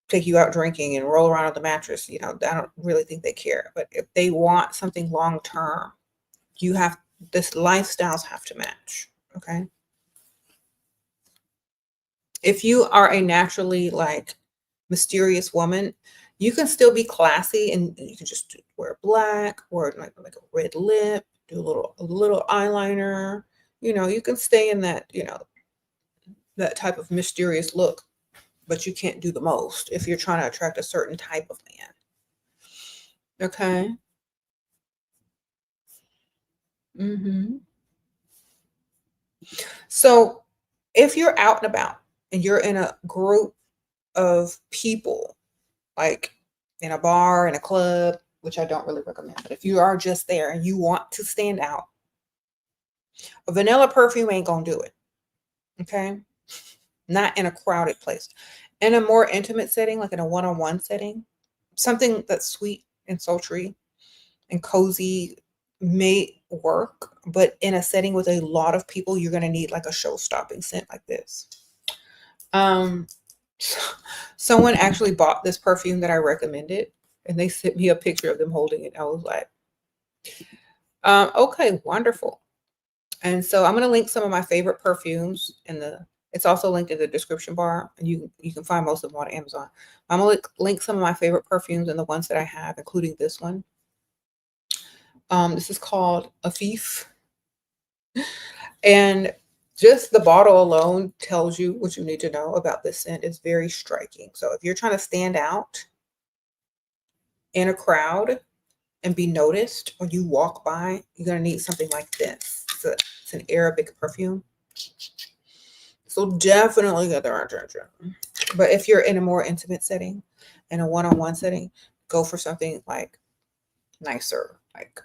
take you out drinking and roll around on the mattress. You know, I don't really think they care. But if they want something long term, you have this lifestyles have to match. Okay. If you are a naturally like mysterious woman, you can still be classy and you can just wear black or like a red lip, do a little eyeliner. You know, you can stay in that, you know, that type of mysterious look, but you can't do the most if you're trying to attract a certain type of man. Okay. So if you're out and about and you're in a group of people, like in a bar, in a club, which I don't really recommend, but if you are just there and you want to stand out, a vanilla perfume ain't gonna do it. Okay. Not in a crowded place. In a more intimate setting, like in a one-on-one setting, something that's sweet and sultry and cozy may work, but in a setting with a lot of people, you're gonna need like a show-stopping scent like this. Um, someone actually bought this perfume that I recommended, and they sent me a picture of them holding it. I was like, okay, wonderful. And so I'm going to link some of my favorite perfumes in the. It's also linked in the description bar, and you can find most of them on Amazon. I'm going to link some of my favorite perfumes and the ones that I have, including this one. This is called Afif, and just the bottle alone tells you what you need to know about this scent. It's very striking. So if you're trying to stand out in a crowd and be noticed when you walk by, you're going to need something like this. It's an Arabic perfume. So definitely get their attention. But if you're in a more intimate setting, in a one-on-one setting, go for something like nicer, like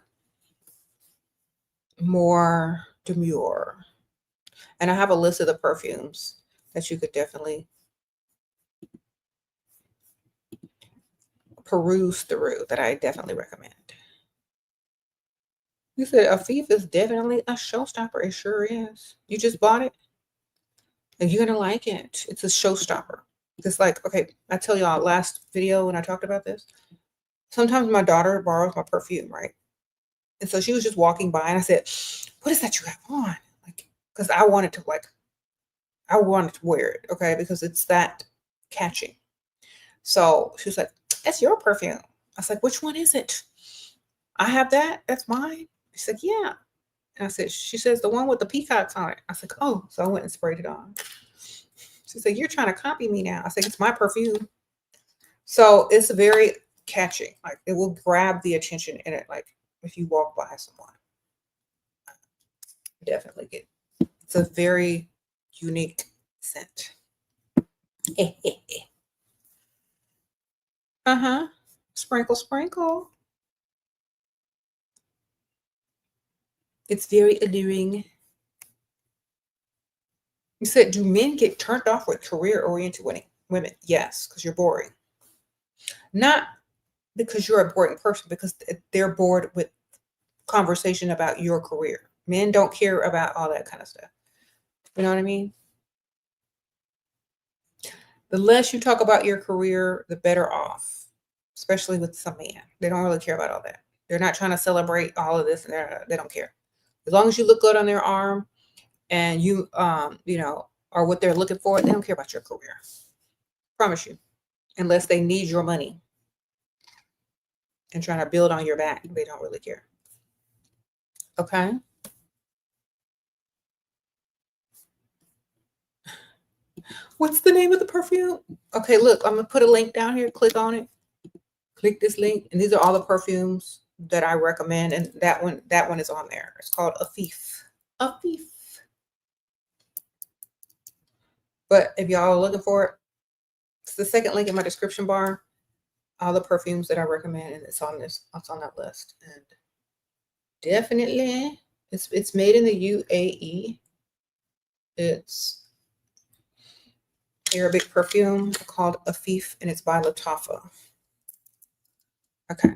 more demure. And I have a list of the perfumes that you could definitely peruse through that I definitely recommend. You said Afif is definitely a showstopper. It sure is. You just bought it and you're going to like it. It's a showstopper. It's like, okay, I tell y'all last video when I talked about this, sometimes my daughter borrows my perfume, right? And so she was just walking by and I said, what is that you have on? Like, because I wanted to wear it, okay? Because it's that catching. So she was like, that's your perfume. I was like, which one is it? I have that. That's mine. She said, yeah. And I said, she says, the one with the peacocks on it. I said, oh, so I went and sprayed it on. She said, you're trying to copy me now. I said, it's my perfume. So it's very catching. Like it will grab the attention in it. Like if you walk by someone, definitely get it. It's a very unique scent. Uh-huh. Sprinkle, sprinkle. It's very alluring. You said, do men get turned off with career-oriented women? Yes, because you're boring. Not because you're a boring person, because they're bored with conversation about your career. Men don't care about all that kind of stuff. You know what I mean? The less you talk about your career, the better off, especially with some men. They don't really care about all that. They're not trying to celebrate all of this, and they don't care. As long as you look good on their arm and you, are what they're looking for, they don't care about your career. Promise you. Unless they need your money and trying to build on your back, they don't really care. Okay? What's the name of the perfume? Okay, look, I'm going to put a link down here. Click on it. Click this link. And these are all the perfumes that I recommend. And that one is on there. It's called Afif. Afif. But if y'all are looking for it, it's the second link in my description bar. All the perfumes that I recommend, and it's on that list. And definitely, it's made in the UAE. It's Arabic perfume called Afif, and it's by Latafa. Okay.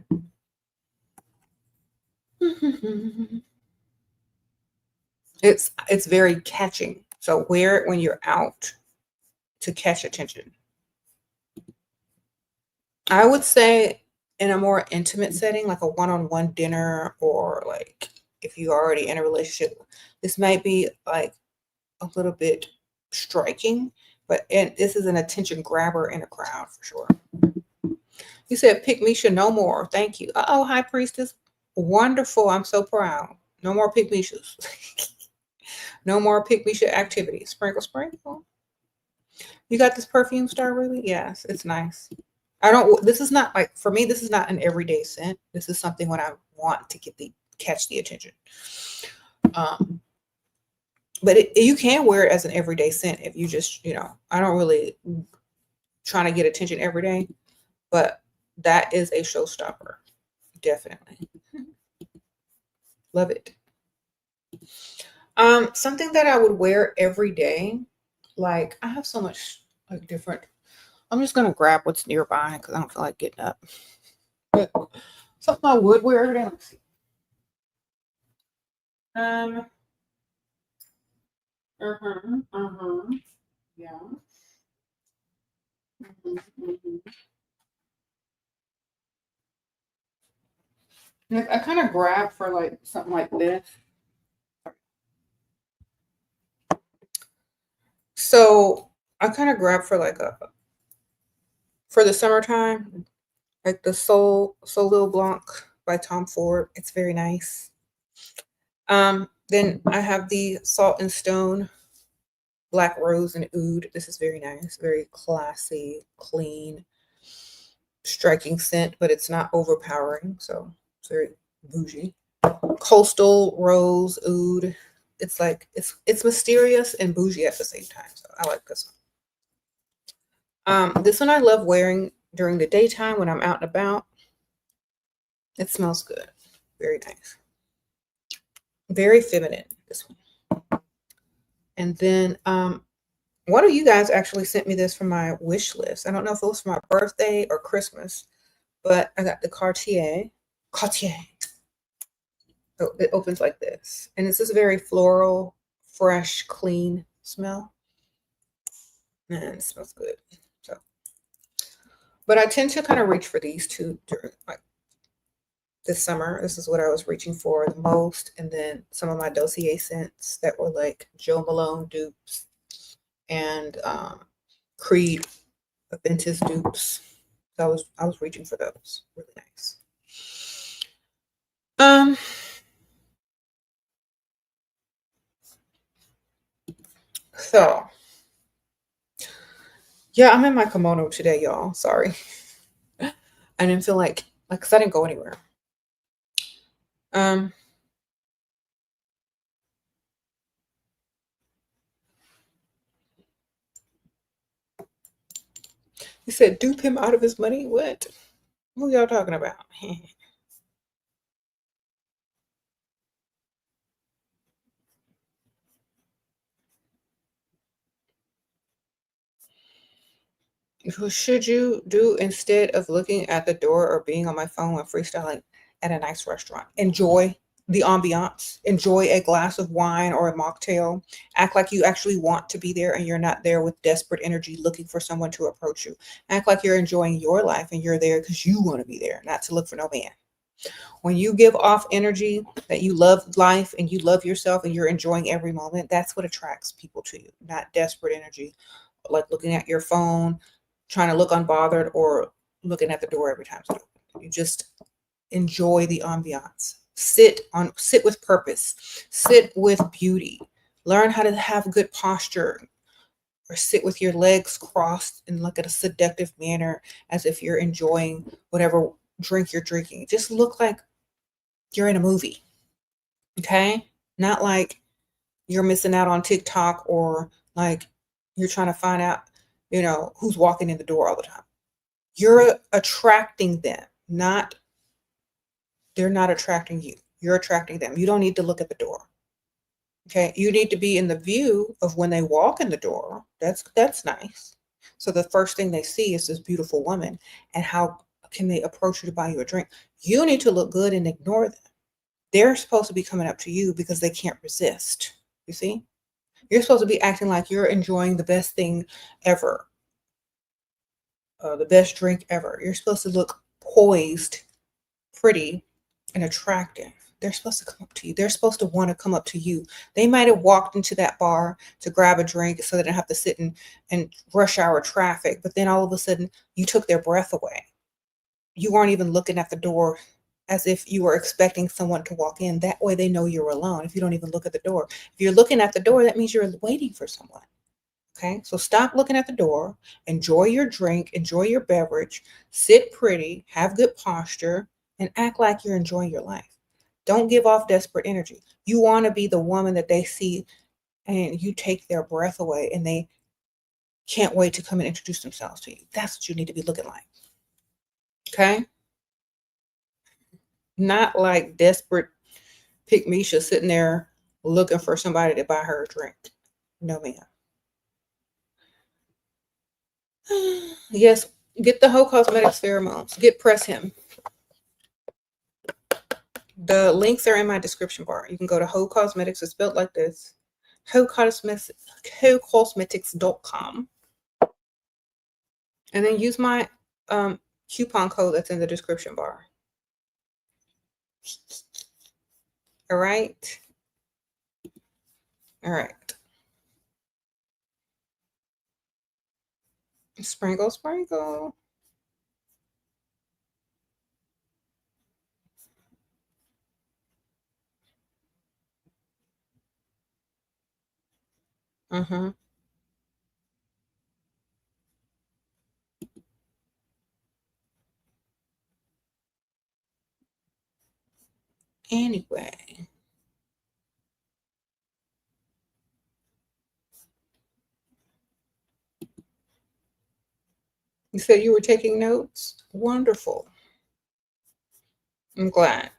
It's very catching. So wear it when you're out to catch attention. I would say in a more intimate setting, like a one-on-one dinner, or like if you're already in a relationship, this might be like a little bit striking, but this is an attention grabber in a crowd for sure. You said, pick me, no more. Thank you. Oh, High Priestess. Wonderful. I'm so proud. No more pick me. No more pick me activities. Sprinkle, sprinkle. You got this perfume, Star Ruby? Yes, it's nice. This is not like, for me, this is not an everyday scent. This is something when I want to catch the attention. But you can wear it as an everyday scent if you just, I don't really trying to get attention every day, but that is a showstopper. Definitely. Love it. Something that I would wear every day, like I have so much like different. I'm just gonna grab what's nearby because I don't feel like getting up. But something I would wear every day. Let's see. Yeah. I kind of grab for like something like this. So I kind of grab for like for the summertime, like the Soleil Blanc by Tom Ford. It's very nice. Then I have the Salt and Stone Black Rose and Oud. This is very nice, very classy, clean, striking scent, but it's not overpowering, so it's very bougie. Coastal Rose Oud. It's like it's mysterious and bougie at the same time. So I like this one. This one I love wearing during the daytime when I'm out and about. It smells good. Very nice. Very feminine, this one. And then one of you guys actually sent me this from my wish list. I don't know if it was for my birthday or Christmas, but I got the Cartier. So it opens like this. And it's this very floral, fresh, clean smell. And it smells good. So, but I tend to kind of reach for these two during like this summer. This is what I was reaching for the most. And then some of my dossier scents that were like Joe Malone dupes and Creed Aventus dupes. So I was reaching for those. Really nice. So yeah, I'm in my kimono today, y'all. Sorry. I didn't feel like because I didn't go anywhere. He said, dupe him out of his money? What? Who y'all talking about? What should you do instead of looking at the door or being on my phone when freestyling at a nice restaurant? Enjoy the ambiance. Enjoy a glass of wine or a mocktail. Act like you actually want to be there and you're not there with desperate energy looking for someone to approach you. Act like you're enjoying your life and you're there because you want to be there, not to look for no man. When you give off energy that you love life and you love yourself and you're enjoying every moment, that's what attracts people to you, not desperate energy, like looking at your phone, trying to look unbothered, or looking at the door every time it's open. You just enjoy the ambiance. Sit with purpose. Sit with beauty. Learn how to have good posture, or sit with your legs crossed and look at a seductive manner as if you're enjoying whatever drink you're drinking. Just look like you're in a movie. Okay? Not like you're missing out on TikTok, or like you're trying to find out, who's walking in the door all the time. You're attracting them, they're not attracting you. You're attracting them. You don't need to look at the door. Okay? You need to be in the view of when they walk in the door. That's nice. So the first thing they see is this beautiful woman, and how can they approach you to buy you a drink? You need to look good and ignore them. They're supposed to be coming up to you because they can't resist. You see? You're supposed to be acting like you're enjoying the best thing ever, the best drink ever. You're supposed to look poised, pretty, and attractive. They're supposed to come up to you. They're supposed to want to come up to you. They might have walked into that bar to grab a drink so they didn't have to sit in rush hour traffic, but then all of a sudden you took their breath away. You weren't even looking at the door as if you were expecting someone to walk in. That way they know you're alone if you don't even look at the door. If you're looking at the door, that means you're waiting for someone. Okay? So stop looking at the door. Enjoy your drink. Enjoy your beverage. Sit pretty. Have good posture. And act like you're enjoying your life. Don't give off desperate energy. You want to be the woman that they see and you take their breath away and they can't wait to come and introduce themselves to you. That's what you need to be looking like. Okay? Not like desperate pickme sitting there looking for somebody to buy her a drink. No, ma'am. Yes, get the Whole Cosmetics pheromones. Get Press Him. The links are in my description bar. You can go to Whole Cosmetics. It's spelled like this. WholeCosmetics.com. And then use my coupon code that's in the description bar. All right. All right. Sprinkle, sprinkle. Mm-hmm. Anyway. You said you were taking notes? Wonderful. I'm glad.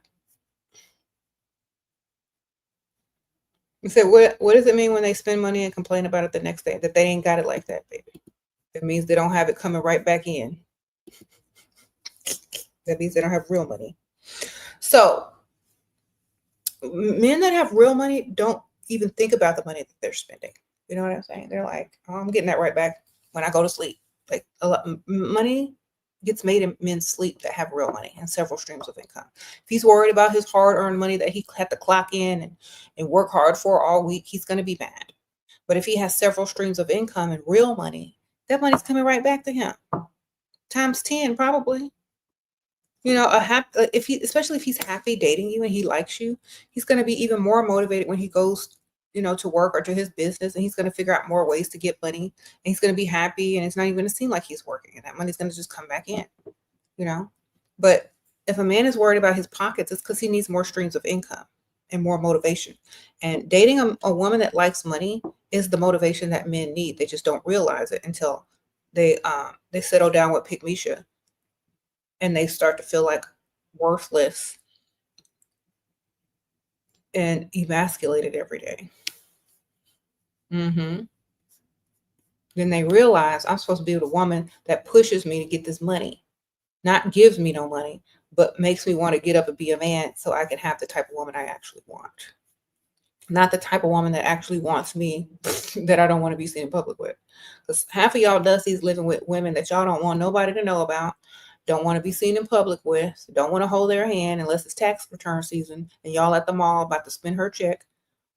You said, what does it mean when they spend money and complain about it the next day? That they ain't got it like that, baby. That means they don't have it coming right back in. That means they don't have real money. So men that have real money don't even think about the money that they're spending. You know what I'm saying? They're like, oh, I'm getting that right back when I go to sleep. Like a lot money gets made in men's sleep that have real money and several streams of income. If he's worried about his hard-earned money that he had to clock in and work hard for all week, he's going to be mad. But if he has several streams of income and real money, that money's coming right back to him. Times 10, probably. Especially if he's happy dating you and he likes you, he's going to be even more motivated when he goes, to work or to his business, and he's going to figure out more ways to get money, and he's going to be happy, and it's not even going to seem like he's working, and that money's going to just come back in, But if a man is worried about his pockets, it's because he needs more streams of income and more motivation. And dating a woman that likes money is the motivation that men need. They just don't realize it until they settle down with pickme and they start to feel like worthless and emasculated every day. Then they realize I'm supposed to be with a woman that pushes me to get this money, not gives me no money, but makes me want to get up and be a man so I can have the type of woman I actually want. Not the type of woman that actually wants me that I don't want to be seen in public with. Because half of y'all dussies living with women that y'all don't want nobody to know about, don't want to be seen in public with, don't want to hold their hand unless it's tax return season and y'all at the mall about to spend her check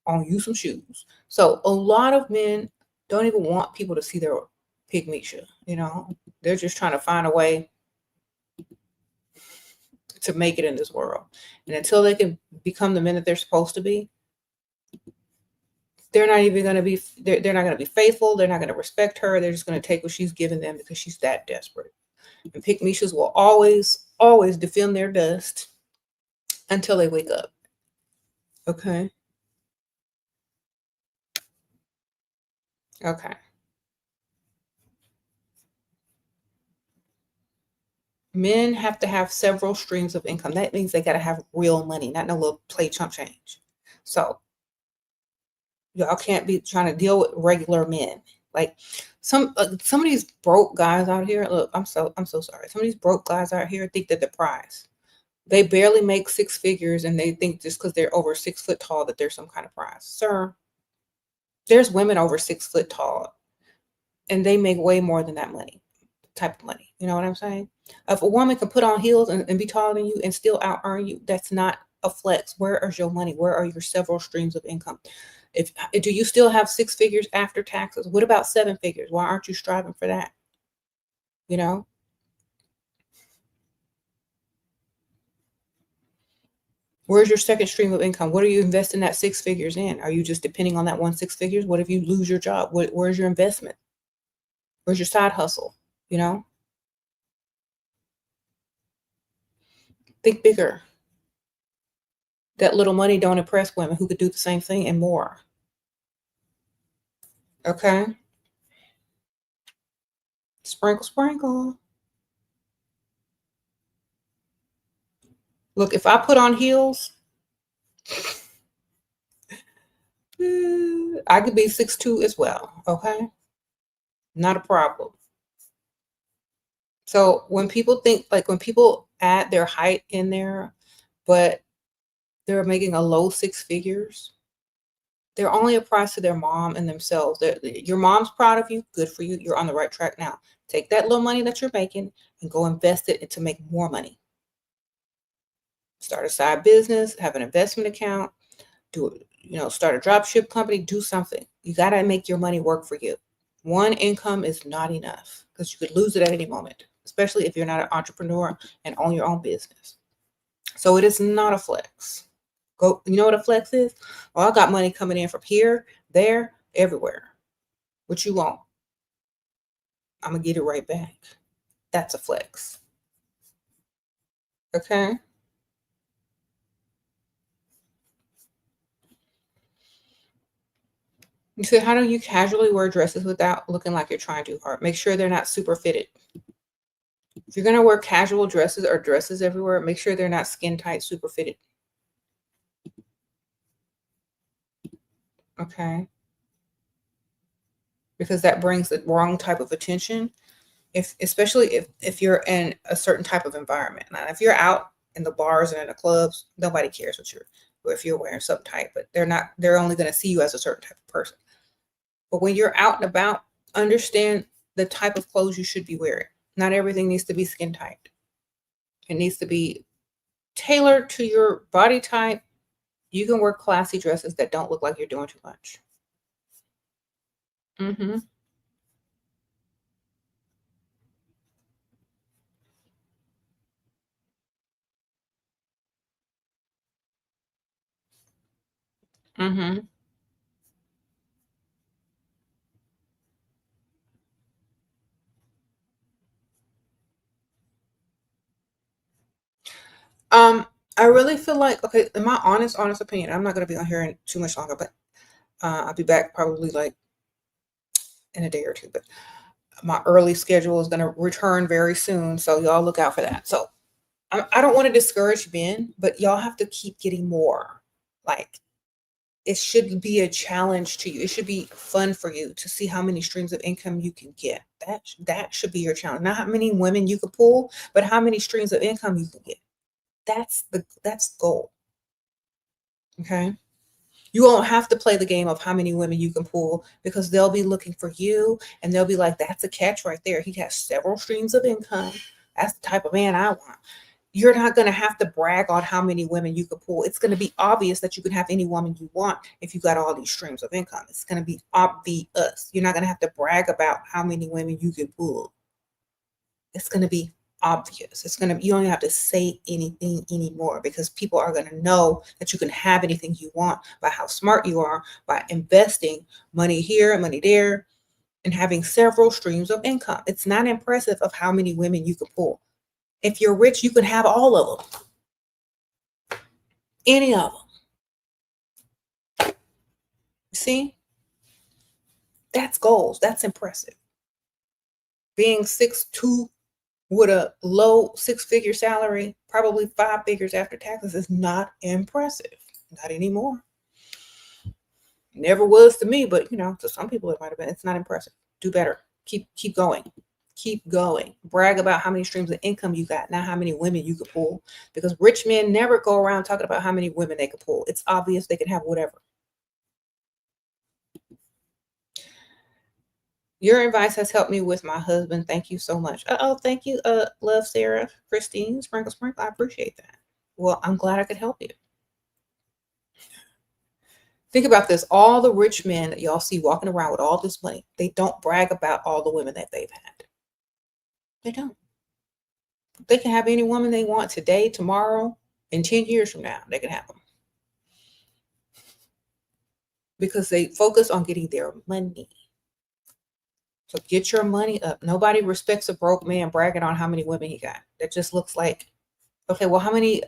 on you some shoes. So a lot of men don't even want people to see their pygmeisha, you know. They're just trying to find a way to make it in this world. And until they can become the men that they're supposed to be, they're not even going to be, they're not going to be faithful. They're not going to respect her. They're just going to take what she's given them because she's that desperate. And pygmeishas will always, always defend their dust until they wake up. Okay. Okay. Men have to have several streams of income. That means they got to have real money, not no little play chump change. So y'all can't be trying to deal with regular men. Like some of these broke guys out here. Look, I'm so sorry. Some of these broke guys out here think that they're prize. They barely make six figures, and they think just because they're over 6 foot tall that they're some kind of prize. Sir, there's women over 6 foot tall, and they make way more than that money, type of money. You know what I'm saying? If a woman can put on heels and be taller than you and still out earn you, that's not a flex. Where is your money? Where are your several streams of income? Do you still have 6 figures after taxes? What about 7 figures? Why aren't you striving for that? You know? Where's your second stream of income? What are you investing that 6 figures in? Are you just depending on that 6 figures? What if you lose your job? Where's your investment? Where's your side hustle? You know? Think bigger. That little money don't impress women who could do the same thing and more. Okay? Sprinkle, sprinkle. Look, if I put on heels, I could be 6'2" as well. Okay? Not a problem. So when people add their height in there, but they're making a low 6 figures, they're only a prize to their mom and themselves. Your mom's proud of you. Good for you. You're on the right track now. Take that little money that you're making and go invest it to make more money. Start a side business, have an investment account, start a drop ship company, do something. You got to make your money work for you. One income is not enough because you could lose it at any moment, especially if you're not an entrepreneur and own your own business. So it is not a flex. You know what a flex is? Well, I got money coming in from here, there, everywhere. What you want? I'm going to get it right back. That's a flex. Okay? You said, how do you casually wear dresses without looking like you're trying too hard? Make sure they're not super fitted. If you're going to wear casual dresses or dresses everywhere, make sure they're not skin tight, super fitted. Okay? Because that brings the wrong type of attention, especially if you're in a certain type of environment. Now, if you're out in the bars and in the clubs, nobody cares if you're wearing something tight, but they're only going to see you as a certain type of person. But when you're out and about, understand the type of clothes you should be wearing. Not everything needs to be skin tight. It needs to be tailored to your body type. You can wear classy dresses that don't look like you're doing too much. Mm-hmm. Mm-hmm. I really feel like, okay, in my honest opinion, I'm not going to be on here too much longer, but I'll be back probably like in a day or two. But my early schedule is going to return very soon, so y'all look out for that. So I don't want to discourage men, but y'all have to keep getting more. Like, it should be a challenge to you. It should be fun for you to see how many streams of income you can get. That should be your challenge. Not how many women you can pull, but how many streams of income you can get. That's the goal. Okay. You won't have to play the game of how many women you can pull, because they'll be looking for you and they'll be like, that's a catch right there. He has several streams of income. That's the type of man I want. You're not going to have to brag on how many women you can pull. It's going to be obvious that you can have any woman you want if you got all these streams of income. It's going to be obvious. You're not going to have to brag about how many women you can pull. It's going to be obvious. It's going to, you don't have to say anything anymore, because people are going to know that you can have anything you want by how smart you are, by investing money here and money there and having several streams of income. It's not impressive of how many women you can pull. If you're rich, you can have all of them, any of them. See, that's goals. That's impressive. Being 6'2" with a low six-figure salary, probably 5 figures after taxes, is not impressive. Not anymore. Never was to me, but to some people it might have been. It's not impressive. Do better. Keep going. Keep going. Brag about how many streams of income you got, not how many women you could pull. Because rich men never go around talking about how many women they could pull. It's obvious they can have whatever. Your advice has helped me with my husband. Thank you so much. Oh, thank you, love, Sarah, Christine, Sprinkle. I appreciate that. Well, I'm glad I could help you. Think about this. All the rich men that y'all see walking around with all this money, they don't brag about all the women that they've had. They don't. They can have any woman they want today, tomorrow, and 10 years from now. They can have them. Because they focus on getting their money. So get your money up. Nobody respects a broke man bragging on how many women he got. That just looks like, okay, well, how many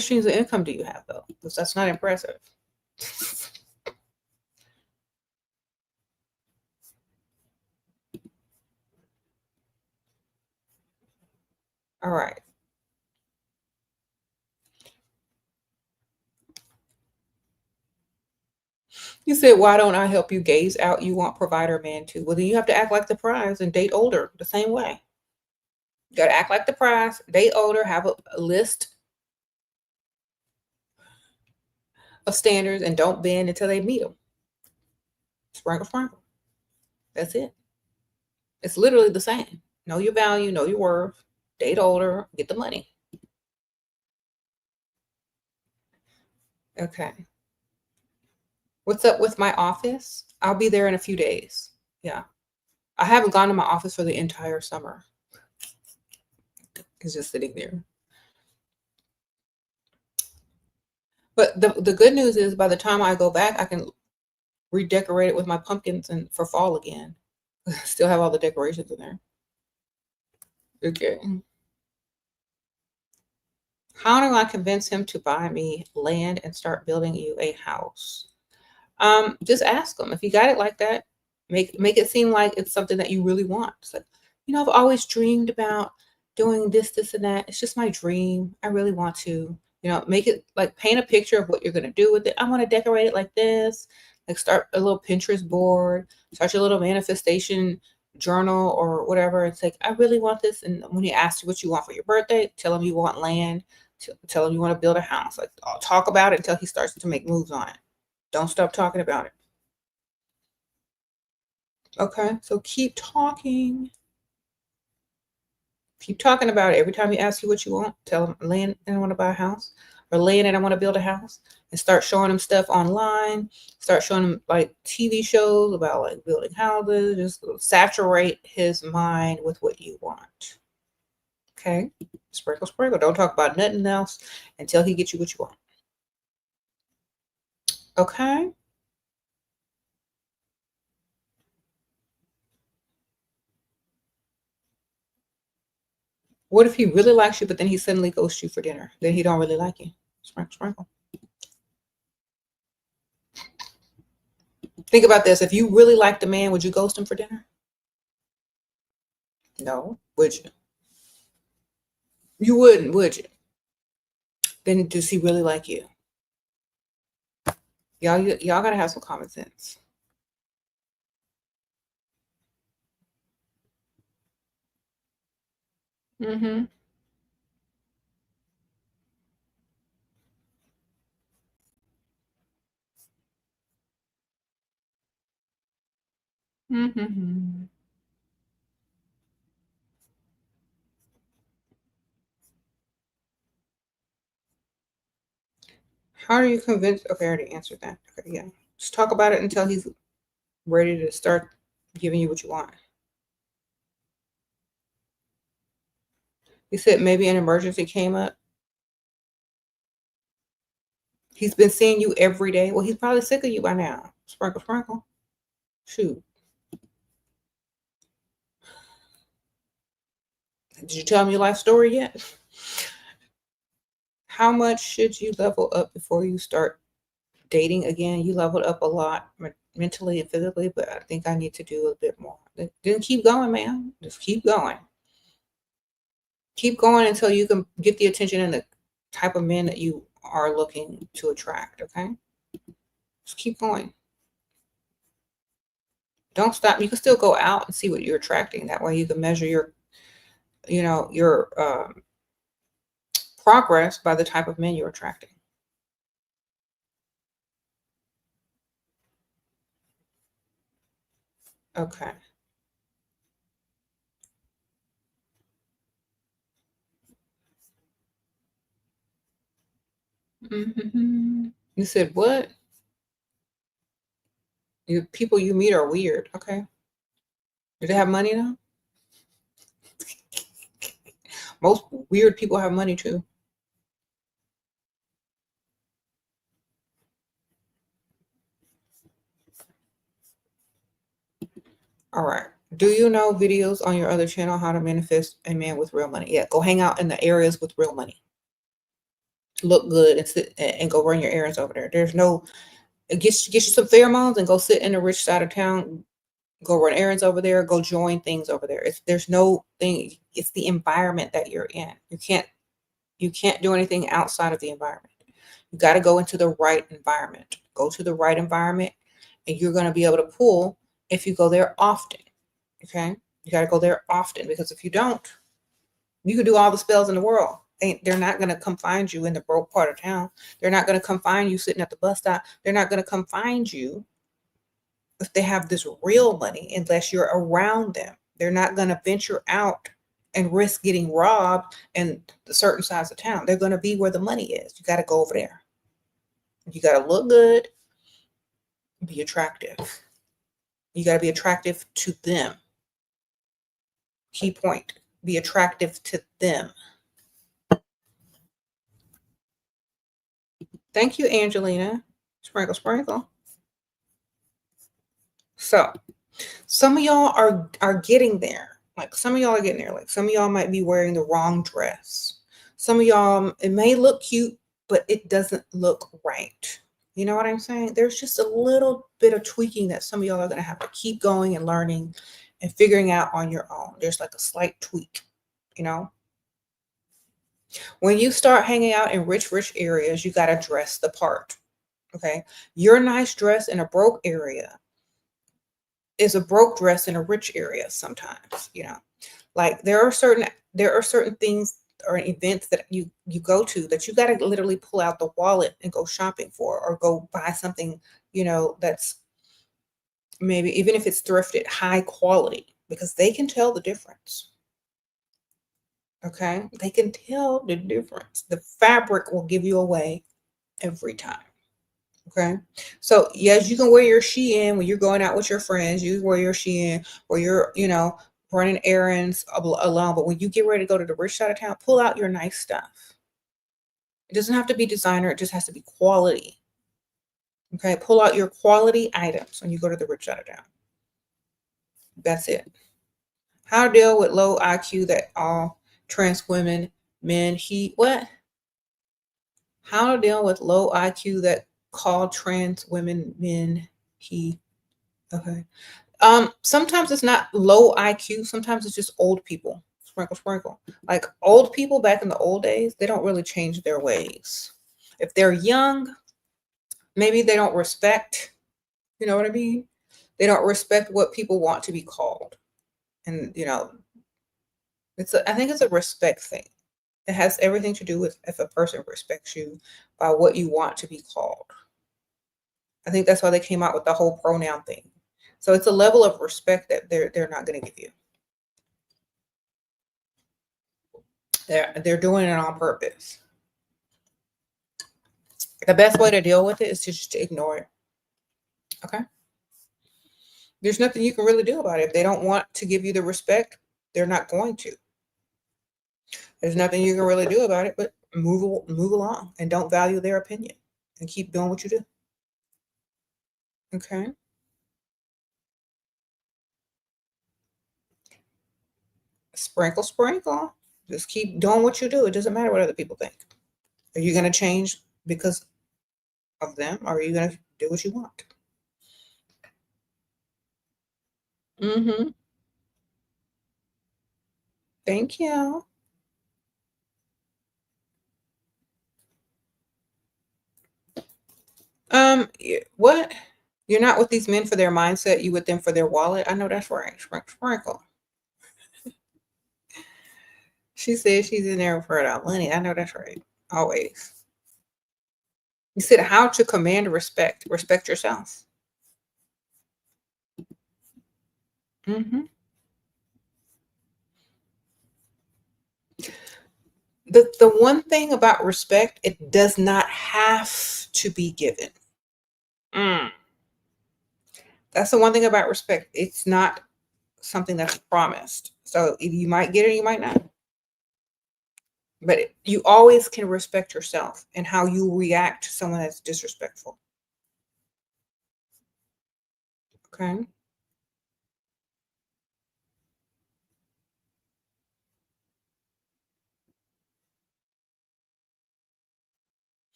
streams of income do you have, though? Because that's not impressive. All right. You said, why don't I help you gaze out? You want provider man too. Well, then you have to act like the prize and date older the same way. You got to act like the prize, date older, have a list of standards, and don't bend until they meet them. Sprinkle, sprinkle. That's it. It's literally the same. Know your value, know your worth, date older, get the money. Okay. What's up with my office? I'll be there in a few days. Yeah. I haven't gone to my office for the entire summer. It's just sitting there. But the good news is, by the time I go back, I can redecorate it with my pumpkins and for fall again. Still have all the decorations in there. Okay. How do I convince him to buy me land and start building you a house? Just ask him. If you got it like that, make it seem like it's something that you really want. It's like, I've always dreamed about doing this, and that. It's just my dream. I really want to, make it like, paint a picture of what you're going to do with it. I want to decorate it like this. Like, start a little Pinterest board, start your little manifestation journal or whatever. It's like, I really want this. And when he asks you what you want for your birthday, tell him you want land. Tell him you want to build a house. Like, I'll talk about it until he starts to make moves on it. Don't stop talking about it. Okay, so keep talking. Keep talking about it. Every time he asks you what you want, tell him, land, and I want to buy a house, or land, and I want to build a house. And start showing him stuff online. Start showing him like TV shows about like building houses. Just saturate his mind with what you want. Okay, sprinkle, sprinkle. Don't talk about nothing else until he gets you what you want. Okay. What if he really likes you, but then he suddenly ghosts you for dinner? Then he don't really like you. Sprinkle, sprinkle. Think about this. If you really liked a man, would you ghost him for dinner? No. Would you? You wouldn't, would you? Then does he really like you? Y'all gotta have some common sense. Mm-hmm. Mm-hmm. How are you convinced? Okay, I already answered that. Okay, yeah. Just talk about it until he's ready to start giving you what you want. He said maybe an emergency came up. He's been seeing you every day. Well, he's probably sick of you by now. Sprinkle, sprinkle. Shoot. Did you tell him your life story yet? How much should you level up before you start dating again? You leveled up a lot mentally and physically, but I think I need to do a bit more. Then keep going, man. Just keep going. Keep going until you can get the attention and the type of men that you are looking to attract. Okay, just keep going. Don't stop. You can still go out and see what you're attracting. That way, you can measure your progress by the type of men you're attracting. Okay. Mm-hmm. You said what? You people you meet are weird. Okay. Do they have money now? Most weird people have money too. All right. Do you know videos on your other channel how to manifest a man with real money? Yeah, go hang out in the areas with real money. Look good and sit and go run your errands over there. There's no get you some pheromones and go sit in the rich side of town. Go run errands over there. Go join things over there. There's no thing. It's the environment that you're in. You can't do anything outside of the environment. You got to go into the right environment. Go to the right environment, and you're going to be able to pull if you go there often. Okay, you got to go there often because if you don't, you can do all the spells in the world. They're not going to come find you in the broke part of town. They're not going to come find you sitting at the bus stop. They're not going to come find you if they have this real money unless you're around them. They're not going to venture out and risk getting robbed in the certain sides of town. They're going to be where the money is. You got to go over there. You got to look good, be attractive. You got to be attractive to them. Key point, be attractive to them. Thank you, Angelina. Sprinkle, sprinkle. So, some of y'all are getting there. Like some of y'all are getting there. Like some of y'all might be wearing the wrong dress. Some of y'all, it may look cute, but it doesn't look right. You know what I'm saying? There's just a little bit of tweaking that some of y'all are going to have to keep going and learning and figuring out on your own. There's like a slight tweak, you know? When you start hanging out in rich areas, you got to dress the part. Okay. Your nice dress in a broke area is a broke dress in a rich area sometimes, like there are certain things or events that you go to that you got to literally pull out the wallet and go shopping for or go buy something, that's maybe even if it's thrifted, high quality, because they can tell the difference. Okay, they can tell the difference. The fabric will give you away every time. Okay, so yes, you can wear your Shein when you're going out with your friends. You wear your Shein or you're, running errands alone. But when you get ready to go to the rich side of town, pull out your nice stuff. It doesn't have to be designer. It just has to be quality. Okay, pull out your quality items when you go to the rich side of town. That's it. How to deal with low IQ that all trans women, men, what? How to deal with low IQ that call trans women, men, okay. Sometimes it's not low IQ. Sometimes it's just old people. Sprinkle, sprinkle. Like old people back in the old days, they don't really change their ways. If they're young, maybe they don't respect, you know what I mean? They don't respect what people want to be called. And, I think it's a respect thing. It has everything to do with if a person respects you by what you want to be called. I think that's why they came out with the whole pronoun thing. So it's a level of respect that they're not going to give you. They're doing it on purpose. The best way to deal with it is just to ignore it. Okay? There's nothing you can really do about it. If they don't want to give you the respect, they're not going to. There's nothing you can really do about it but move along and don't value their opinion and keep doing what you do. Okay? Sprinkle, sprinkle. Just keep doing what you do. It doesn't matter what other people think. Are you going to change because of them, or are you going to do what you want? Mm-hmm. Thank you. What? You're not with these men for their mindset. You with them for their wallet. I know that's right. Sprinkle. She says she's in there for that money. I know that's right. Always. You said how to command respect. Respect yourself. Mm-hmm. The one thing about respect, it does not have to be given. Mm. That's the one thing about respect. It's not something that's promised. So you might get it, you might not. But you always can respect yourself and how you react to someone that's disrespectful. Okay.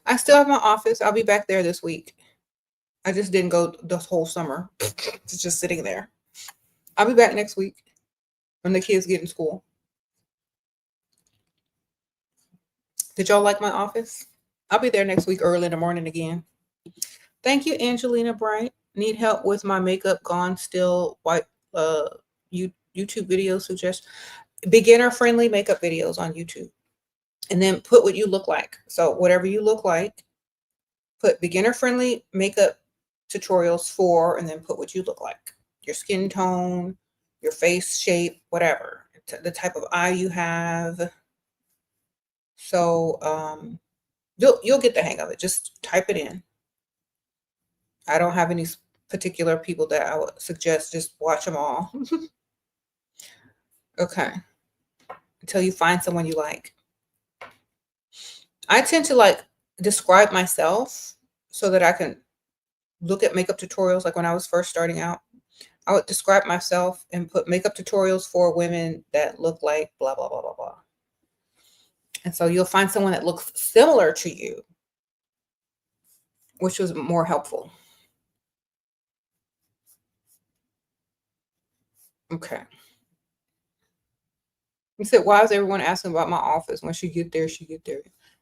I still have my office. I'll be back there this week. I just didn't go the whole summer. It's just sitting there. I'll be back next week when the kids get in school. Did y'all like my office? I'll be there next week early in the morning again. Thank you, Angelina Bright. Need help with my makeup gone still white YouTube video suggest beginner friendly makeup videos on YouTube. And then put what you look like. So whatever you look like, put beginner friendly makeup tutorials for, and then put what you look like. Your skin tone, your face shape, whatever. The type of eye you have. So you'll get the hang of it. Just type it in. I don't have any particular people that I would suggest. Just watch them all. Okay. Until you find someone you like. I tend to like describe myself so that I can look at makeup tutorials. Like when I was first starting out, I would describe myself and put makeup tutorials for women that look like blah, blah, blah, blah, blah. And so you'll find someone that looks similar to you, which was more helpful. Okay. You said, why is everyone asking about my office? When she get there, she get there.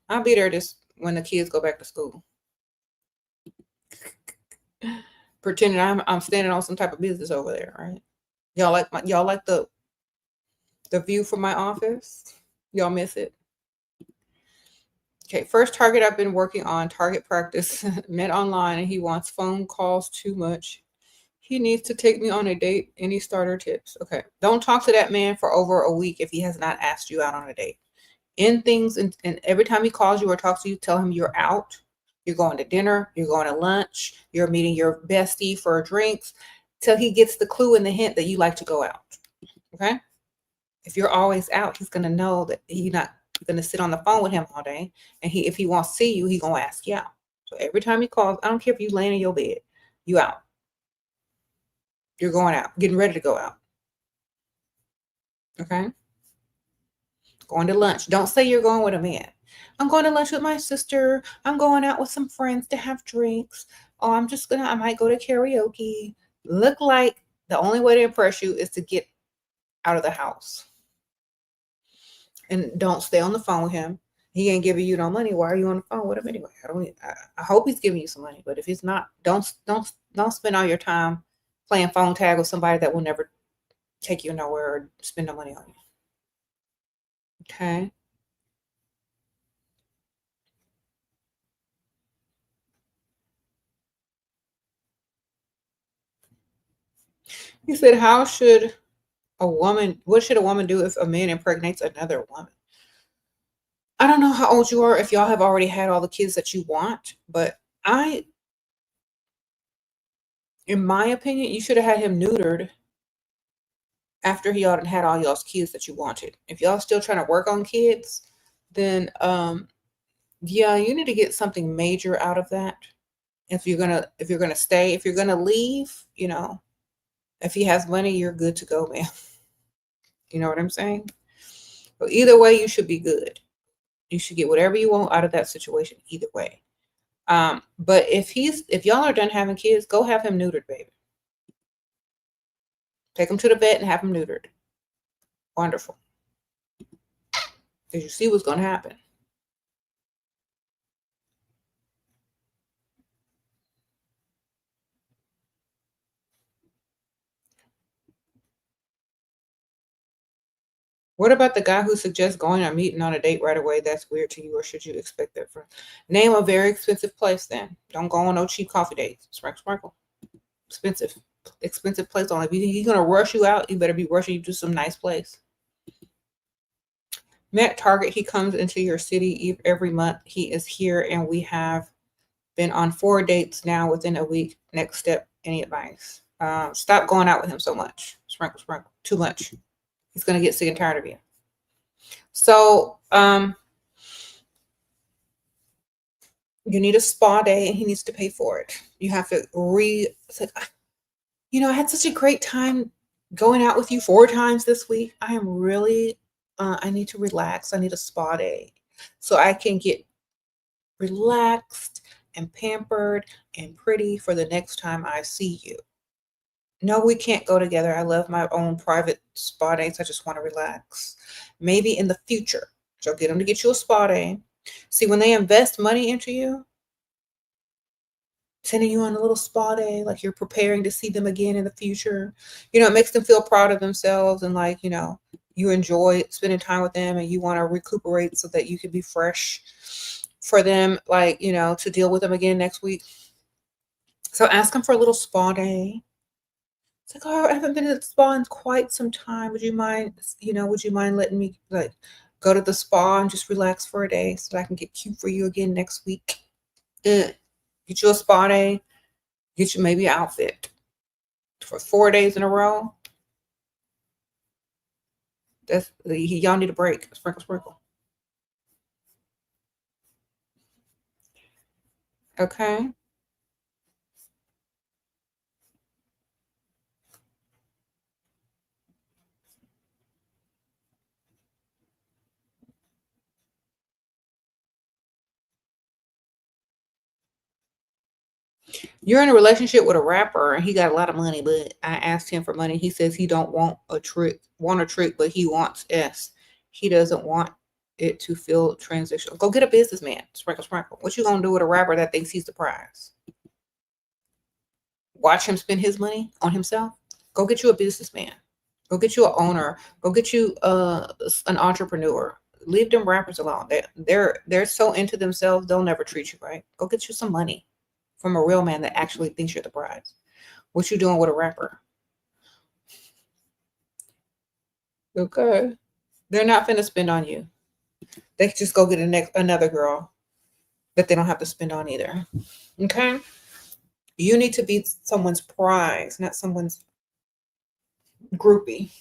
I'll be there just when the kids go back to school. Pretending I'm standing on some type of business over there, right? Y'all like the view from my office? Y'all miss it? Okay, first target I've been working on, target practice, met online, and he wants phone calls too much. He needs to take me on a date. Any starter tips? Okay, don't talk to that man for over a week if he has not asked you out on a date. End things, and every time he calls you or talks to you, tell him you're out. You're going to dinner. You're going to lunch. You're meeting your bestie for drinks till he gets the clue and the hint that you like to go out. Okay? If you're always out, he's going to know that you're not going to sit on the phone with him all day. And if he wants to see you, he's going to ask you out. So every time he calls, I don't care if you laying in your bed, you out. You're going out, getting ready to go out. Okay? Going to lunch. Don't say you're going with a man. I'm going to lunch with my sister. I'm going out with some friends to have drinks. Oh, I might go to karaoke. Look like the only way to impress you is to get out of the house. And don't stay on the phone with him. He ain't giving you no money. Why are you on the phone with him anyway? I hope he's giving you some money, but if he's not, don't spend all your time playing phone tag with somebody that will never take you nowhere or spend no money on you. Okay. He said, how should what should a woman do if a man impregnates another woman? I don't know how old you are, if y'all have already had all the kids that you want, but in my opinion, you should have had him neutered after he had all y'all's kids that you wanted. If y'all still trying to work on kids, then yeah, you need to get something major out of that. If you're gonna stay, if you're gonna leave, if he has money, you're good to go, man. You know what I'm saying? But either way, you should be good. You should get whatever you want out of that situation, either way. But if y'all are done having kids, go have him neutered, baby. Take him to the vet and have him neutered. Wonderful. Because you see what's gonna happen. What about the guy who suggests going or meeting on a date right away? That's weird to you, or should you expect that from? Name a very expensive place then. Don't go on no cheap coffee dates. Sprinkle, sprinkle. Expensive place only. If he's gonna rush you out, you better be rushing you to some nice place. Met Target, he comes into your city every month. He is here, and we have been on 4 dates now within a week. Next step, any advice? Stop going out with him so much. Sprinkle, sprinkle. Too much. He's going to get sick and tired of you. So you need a spa day, and he needs to pay for it. You have to it's like, I had such a great time going out with you 4 times this week. I am really, I need to relax. I need a spa day so I can get relaxed and pampered and pretty for the next time I see you. No, we can't go together. I love my own private spa days. I just want to relax. Maybe in the future, so get them to get you a spa day. See, when they invest money into you, sending you on a little spa day, like you're preparing to see them again in the future, it makes them feel proud of themselves, and like, you enjoy spending time with them, and you want to recuperate so that you can be fresh for them, like, to deal with them again next week. So ask them for a little spa day. It's like, oh, I haven't been to the spa in quite some time. Would you mind letting me like go to the spa and just relax for a day so that I can get cute for you again next week? Get you a spa day, get you maybe an outfit for 4 days in a row. Y'all need a break. Sprinkle, sprinkle. Okay. You're in a relationship with a rapper and he got a lot of money, but I asked him for money. He says he don't want a trick, but he wants S. He doesn't want it to feel transitional. Go get a businessman. Sprinkle, sprinkle. What you gonna do with a rapper that thinks he's the prize? Watch him spend his money on himself? Go get you a businessman. Go get you an owner. Go get you an entrepreneur. Leave them rappers alone. They're so into themselves, they'll never treat you right. Go get you some money from a real man that actually thinks you're the prize. What you doing with a rapper? Okay. They're not finna spend on you. They can just go get another girl that they don't have to spend on either. Okay? You need to be someone's prize, not someone's groupie.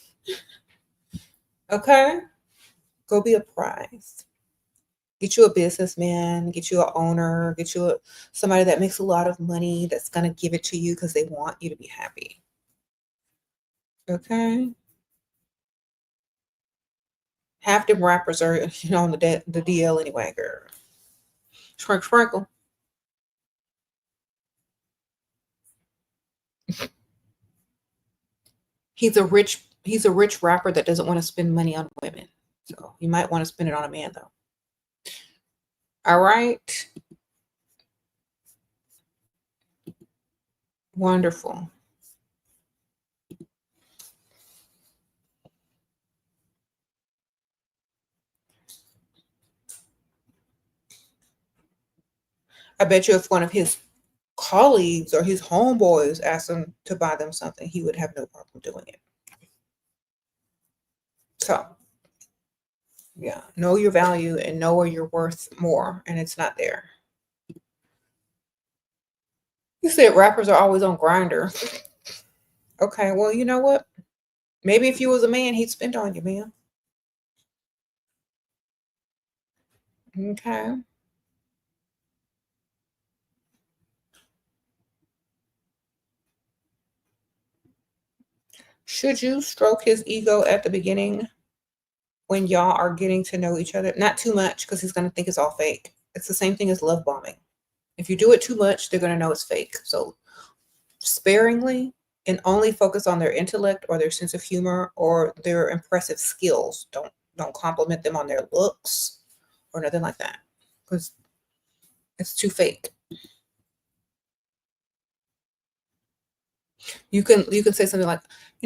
Okay? Go be a prize. Get you a businessman, get you an owner, get you somebody that makes a lot of money that's going to give it to you because they want you to be happy. Okay? Half them rappers are, on the DL anyway, girl. Sprinkle, sprinkle. He's a rich rapper that doesn't want to spend money on women. So you might want to spend it on a man though. All right. Wonderful. I bet you if one of his colleagues or his homeboys asked him to buy them something, he would have no problem doing it. So, yeah, know your value and know where you're worth more, and it's not there. You said rappers are always on Grinder. Okay, well, you know what? Maybe if you was a man, he'd spend on you, man. Okay. Should you stroke his ego at the beginning when y'all are getting to know each other? Not too much, because he's going to think it's all fake. It's the same thing as love bombing. If you do it too much, they're going to know it's fake. So sparingly, and only focus on their intellect or their sense of humor or their impressive skills. Don't compliment them on their looks or nothing like that, because it's too fake. You can say something like,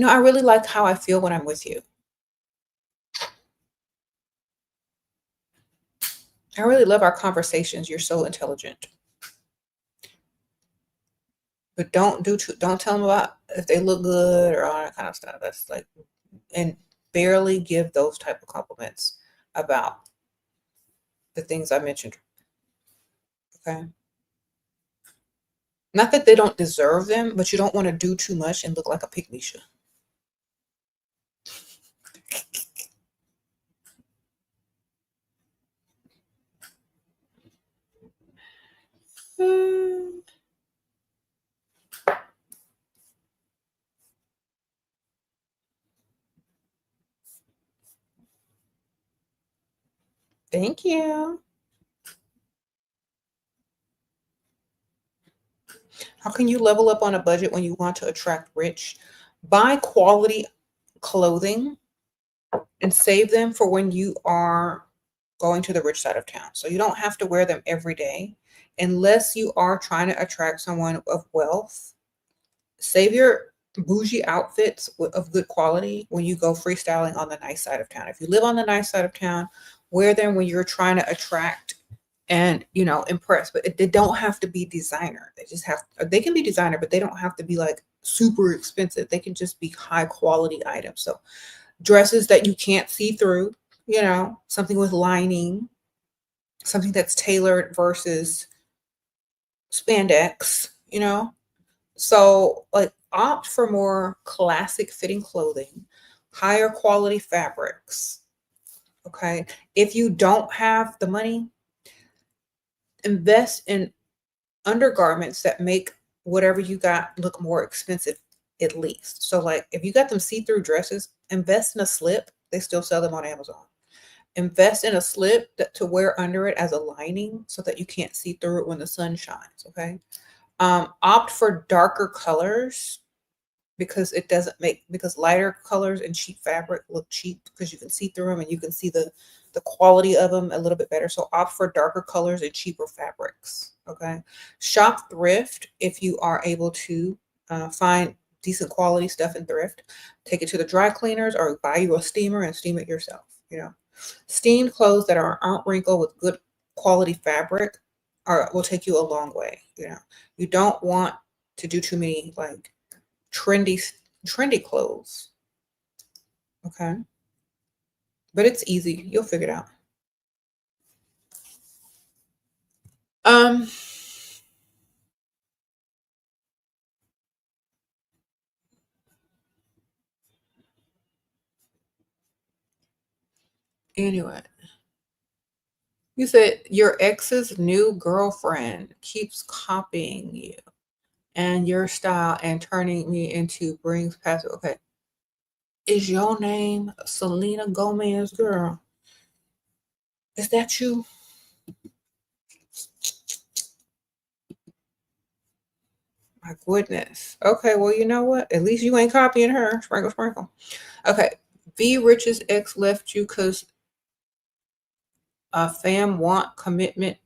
I really like how I feel when I'm with you. I really love our conversations. You're so intelligent. But don't tell them about if they look good or all that kind of stuff. That's like, and barely give those type of compliments about the things I mentioned. Okay. Not that they don't deserve them, but you don't want to do too much and look like a pickme. Thank you. How can you level up on a budget when you want to attract rich? Buy quality clothing and save them for when you are going to the rich side of town. So you don't have to wear them every day unless you are trying to attract someone of wealth. Save your bougie outfits of good quality when you go freestyling on the nice side of town. If you live on the nice side of town, wear them when you're trying to attract and impress. But they don't have to be designer. They can be designer, but they don't have to be like super expensive. They can just be high quality items. So dresses that you can't see through, something with lining, something that's tailored versus spandex, So like opt for more classic fitting clothing, higher quality fabrics. Okay. If you don't have the money, invest in undergarments that make whatever you got look more expensive at least. So like if you got them see-through dresses, invest in a slip. They still sell them on Amazon. Invest in a slip to wear under it as a lining so that you can't see through it when the sun shines. Okay. Opt for darker colors because because lighter colors and cheap fabric look cheap because you can see through them and you can see the quality of them a little bit better. So opt for darker colors and cheaper fabrics. Okay. Shop thrift if you are able to find decent quality stuff in thrift. Take it to the dry cleaners or buy you a steamer and steam it yourself. Steamed clothes that aren't wrinkled with good quality fabric will take you a long way. You don't want to do too many like trendy clothes. Okay. But it's easy. You'll figure it out. Anyway, you said your ex's new girlfriend keeps copying you and your style and turning me into brings passive. Okay. Is your name Selena Gomez, girl? Is that you? My goodness. Okay, well, you know what? At least you ain't copying her. Sprinkle, sprinkle. Okay. V Rich's ex left you because fam want commitment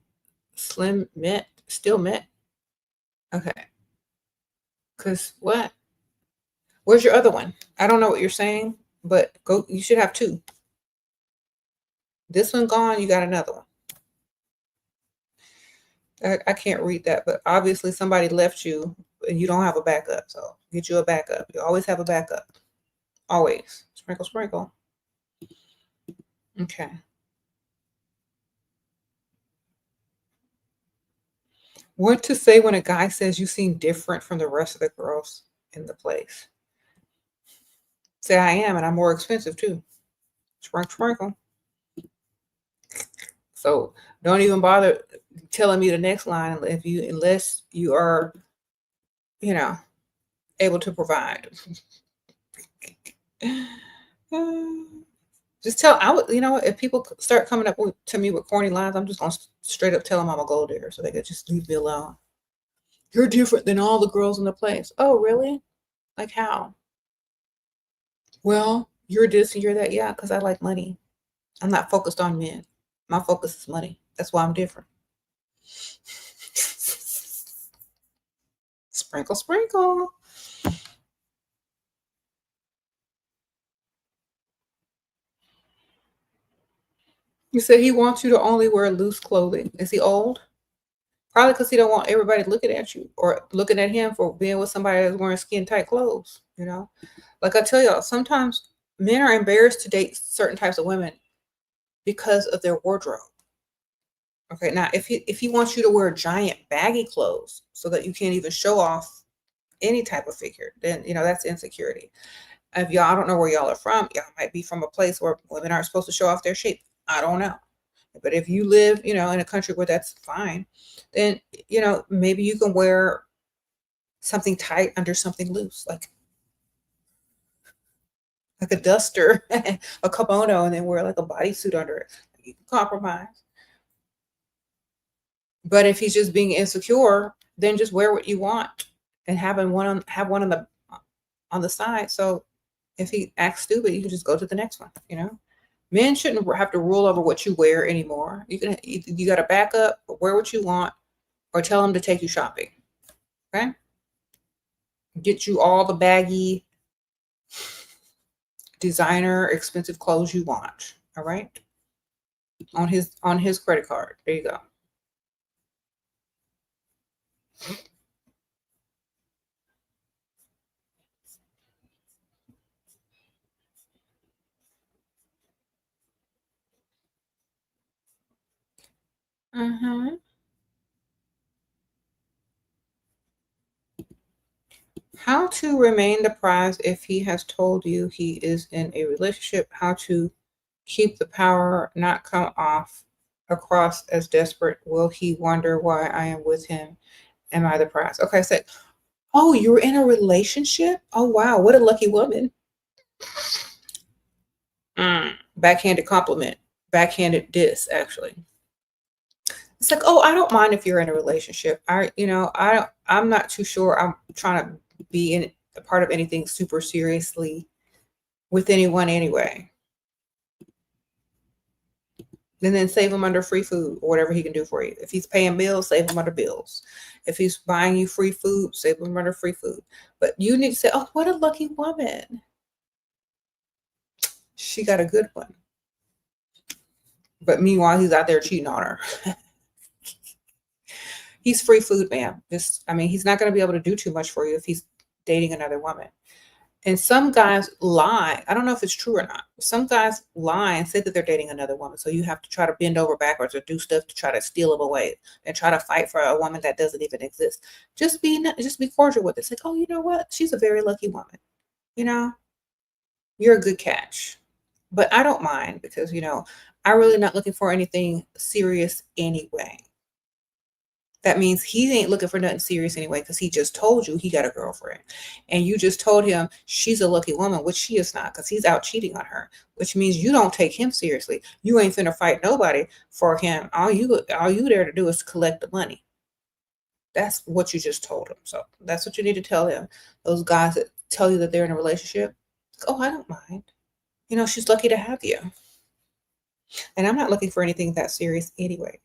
slim met still met. Okay. Because what? Where's your other one? I don't know what you're saying, but you should have two. This one gone, you got another one. I can't read that, but obviously somebody left you and you don't have a backup. So get you a backup. You always have a backup. Always. Sprinkle, sprinkle. Okay. What to say when a guy says you seem different from the rest of the girls in the place? Say I am, and I'm more expensive too. Sprinkle, sprinkle. So don't even bother telling me the next line unless you are, you know, able to provide. Just tell I would, if people start coming up to me with corny lines, I'm just gonna straight up tell them I'm a gold digger, so they could just leave me alone. You're different than all the girls in the place. Oh, really? Like how? Well, you're this and you're that. Yeah, because I like money. I'm not focused on men. My focus is money. That's why I'm different. Sprinkle, sprinkle. You said he wants you to only wear loose clothing. Is he old? Probably because he don't want everybody looking at you or looking at him for being with somebody that's wearing skin tight clothes. Like I tell y'all, sometimes men are embarrassed to date certain types of women because of their wardrobe. Okay, now if he wants you to wear giant baggy clothes so that you can't even show off any type of figure, then that's insecurity. If y'all, I don't know where y'all are from, y'all might be from a place where women aren't supposed to show off their shape. I don't know. But if you live, in a country where that's fine, then maybe you can wear something tight under something loose, like a duster, a kimono, and then wear like a bodysuit under it. You can compromise. But if he's just being insecure, then just wear what you want and have one on the side. So if he acts stupid, you can just go to the next one. Men shouldn't have to rule over what you wear anymore. You got to back up, wear what you want, or tell him to take you shopping. Okay, get you all the baggy, designer, expensive clothes you want. All right, on his credit card. There you go. Mm-hmm. How to remain the prize if he has told you he is in a relationship? How to keep the power, not come off across as desperate? Will he wonder why I am with him? Am I the prize? Okay, so oh, you're in a relationship? Oh wow, what a lucky woman. Backhanded compliment. Backhanded diss, actually. It's like, oh, I don't mind if you're in a relationship. I'm not too sure. I'm trying to be in a part of anything super seriously with anyone anyway. And then save him under free food or whatever he can do for you. If he's paying bills, save him under bills. If he's buying you free food, save him under free food. But you need to say, oh, what a lucky woman. She got a good one. But meanwhile, he's out there cheating on her. He's free food, ma'am. He's not going to be able to do too much for you if he's dating another woman. And some guys lie. I don't know if it's true or not. Some guys lie and say that they're dating another woman. So you have to try to bend over backwards or do stuff to try to steal them away and try to fight for a woman that doesn't even exist. Just be cordial with it. It's like, oh, you know what? She's a very lucky woman. You're a good catch. But I don't mind because, I'm really not looking for anything serious anyway. That means he ain't looking for nothing serious anyway because he just told you he got a girlfriend. And you just told him she's a lucky woman, which she is not because he's out cheating on her, which means you don't take him seriously. You ain't finna fight nobody for him. All you there to do is collect the money. That's what you just told him. So that's what you need to tell him. Those guys that tell you that they're in a relationship, oh, I don't mind. She's lucky to have you. And I'm not looking for anything that serious anyway.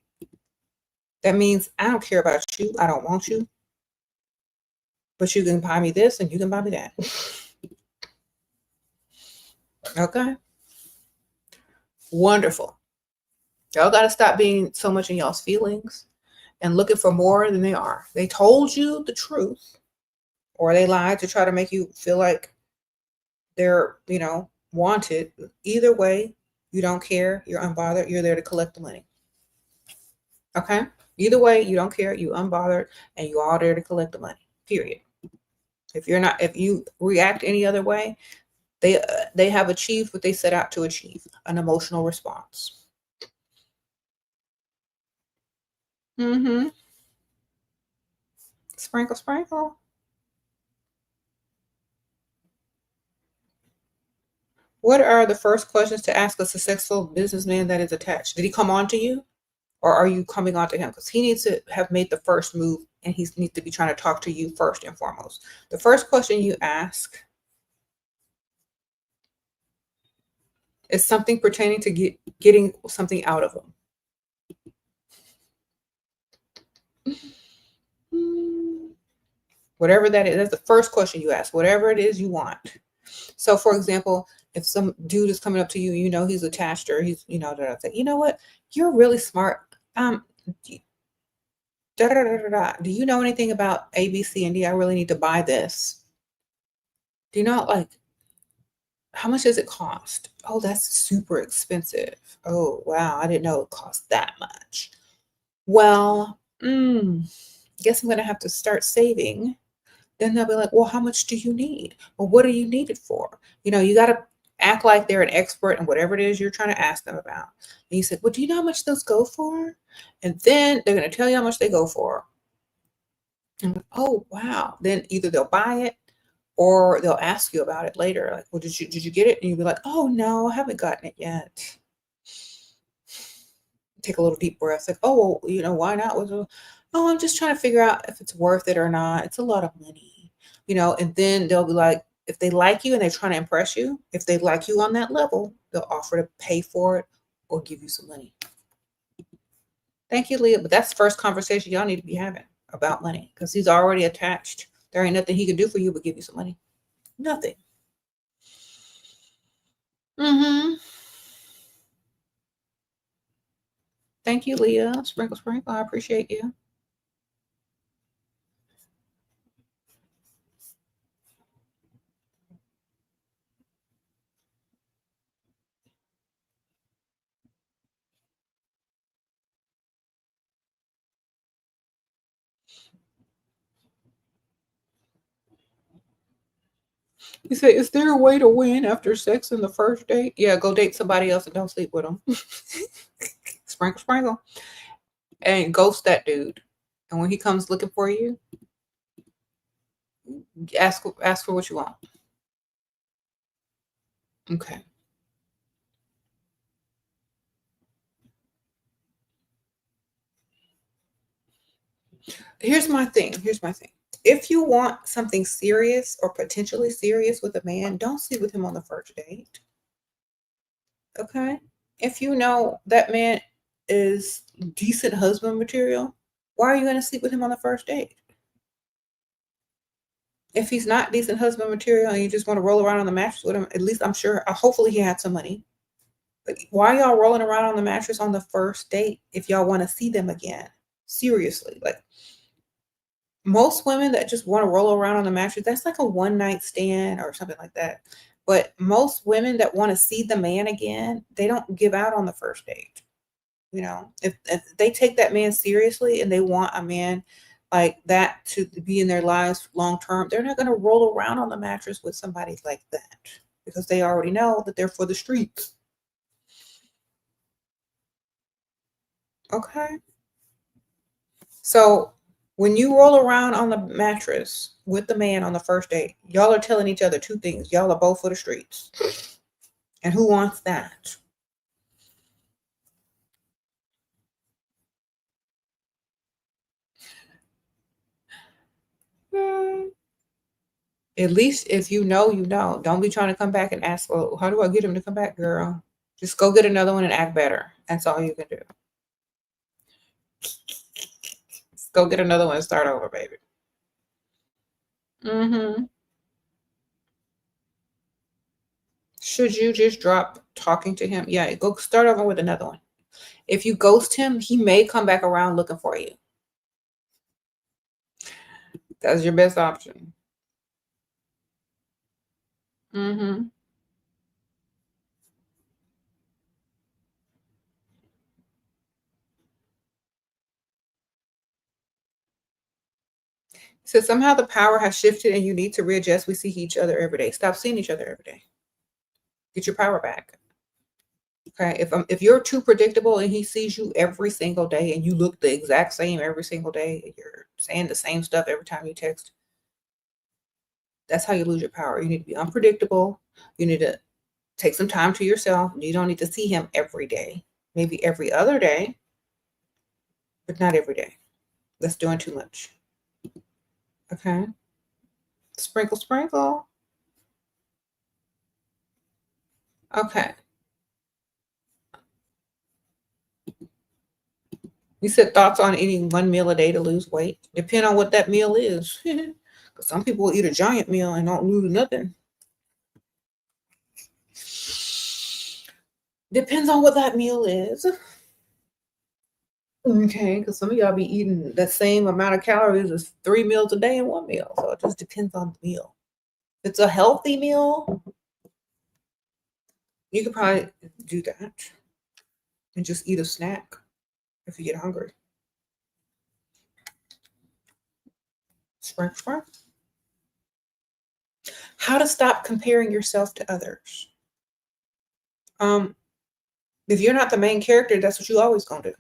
That means I don't care about you. I don't want you. But you can buy me this and you can buy me that. Okay? Wonderful. Y'all got to stop being so much in y'all's feelings and looking for more than they are. They told you the truth, or they lied to try to make you feel like they're, wanted. Either way, you don't care. You're unbothered. You're there to collect the money. Okay? Either way, you don't care. You unbothered, and you all there to collect the money. Period. If you react any other way, they have achieved what they set out to achieve, an emotional response. Mm-hmm. Sprinkle, sprinkle. What are the first questions to ask a successful businessman that is attached? Did he come on to you, or are you coming on to him? Because he needs to have made the first move, and he needs to be trying to talk to you first and foremost. The first question you ask is something pertaining to getting something out of him. Whatever that is, that's the first question you ask, whatever it is you want. So, for example, if some dude is coming up to you, he's attached, or he's, that say, you know what, you're really smart. Do you know anything about A, B, C, and D? I really need to buy this. Do you know, like, how much does it cost? Oh, that's super expensive. Oh, wow, I didn't know it cost that much. Well, guess I'm going to have to start saving. Then they'll be like, well, how much do you need? Well, what do you need it for? You got to act like they're an expert in whatever it is you're trying to ask them about. And you said, well, do you know how much those go for? And then they're going to tell you how much they go for. And, oh, wow. Then either they'll buy it, or they'll ask you about it later. Like, well, did you get it? And you'll be like, oh, no, I haven't gotten it yet. Take a little deep breath. Like, oh, well, why not? Oh, I'm just trying to figure out if it's worth it or not. It's a lot of money, and then they'll be like, if they like you and they're trying to impress you, if they like you on that level, they'll offer to pay for it or give you some money. Thank you, Leah. But that's the first conversation y'all need to be having about money, because he's already attached. There ain't nothing he can do for you but give you some money. Nothing. Mm-hmm. Thank you, Leah. Sprinkle, sprinkle. I appreciate you. You say, is there a way to win after sex in the first date? Yeah, go date somebody else and don't sleep with them. Sprinkle, sprinkle. And ghost that dude. And when he comes looking for you, ask for what you want. Okay. Here's my thing. If you want something serious or potentially serious with a man, don't sleep with him on the first date. Okay? If you know that man is decent husband material, why are you going to sleep with him on the first date? If he's not decent husband material and you just want to roll around on the mattress with him, at least I'm sure, hopefully he had some money. But why y'all rolling around on the mattress on the first date if y'all want to see them again? Seriously, like, most women that just want to roll around on the mattress, that's like a one night stand or something like that. But most women that want to see the man again, they don't give out on the first date. If they take that man seriously and they want a man like that to be in their lives long term, they're not going to roll around on the mattress with somebody like that, because they already know that they're for the streets. Okay. So when you roll around on the mattress with the man on the first date, y'all are telling each other two things. Y'all are both for the streets. And who wants that? At least if you know, you know. Don't be trying to come back and ask, well, how do I get him to come back, girl? Just go get another one and act better. That's all you can do. Just go get another one and start over, baby. Mm-hmm. Should you just drop talking to him? Yeah, go start over with another one. If you ghost him, he may come back around looking for you. That's your best option. Mm-hmm. So somehow the power has shifted and you need to readjust. We see each other every day. Stop seeing each other every day. Get your power back. Okay. If you're too predictable and he sees you every single day and you look the exact same every single day, and you're saying the same stuff every time you text, that's how you lose your power. You need to be unpredictable. You need to take some time to yourself. You don't need to see him every day. Maybe every other day, but not every day. That's doing too much. Okay. Sprinkle, sprinkle. Okay. You said thoughts on eating one meal a day to lose weight. Depend on what that meal is. Because some people will eat a giant meal and don't lose nothing. Depends on what that meal is. Okay, because some of y'all be eating the same amount of calories as 3 meals a day in one meal. So it just depends on the meal. If it's a healthy meal, you could probably do that and just eat a snack if you get hungry. Sprinkle, sprinkle. How to stop comparing yourself to others. If you're not the main character, that's what you always gonna do.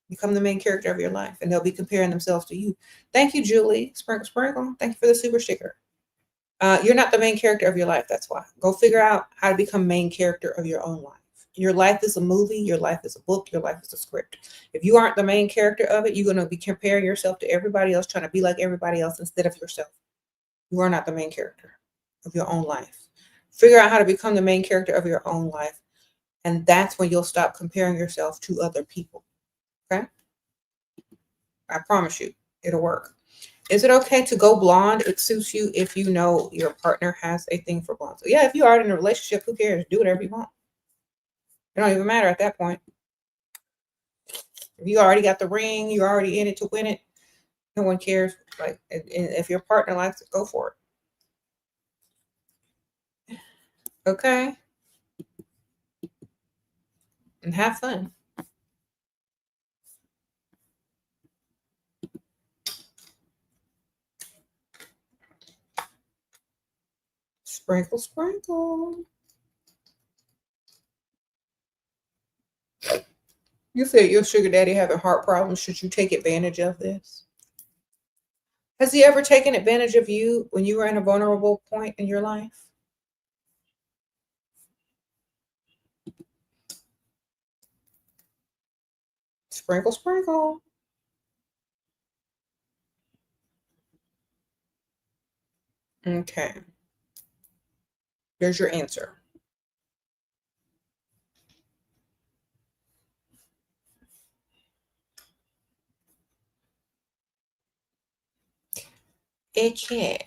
Become the main character of your life, and they'll be comparing themselves to you. Thank you, Julie. Sprinkle, sprinkle. Thank you for the super sticker. You're not the main character of your life. That's why. Go figure out how to become main character of your own life. Your life is a movie. Your life is a book. Your life is a script. If you aren't the main character of it, you're going to be comparing yourself to everybody else, trying to be like everybody else instead of yourself. You are not the main character of your own life. Figure out how to become the main character of your own life. And that's when you'll stop comparing yourself to other people. Okay? I promise you, it'll work. Is it okay to go blonde? It suits you if you know your partner has a thing for blonde. So yeah, if you're already in a relationship, who cares? Do whatever you want. It don't even matter at that point. If you already got the ring, you're already in it to win it. No one cares. Like, if your partner likes it, go for it. Okay, and have fun. Sprinkle, sprinkle. You said your sugar daddy having heart problems. Should you take advantage of this? Has he ever taken advantage of you when you were in a vulnerable point in your life? Sprinkle, sprinkle. Okay. There's your answer. Okay.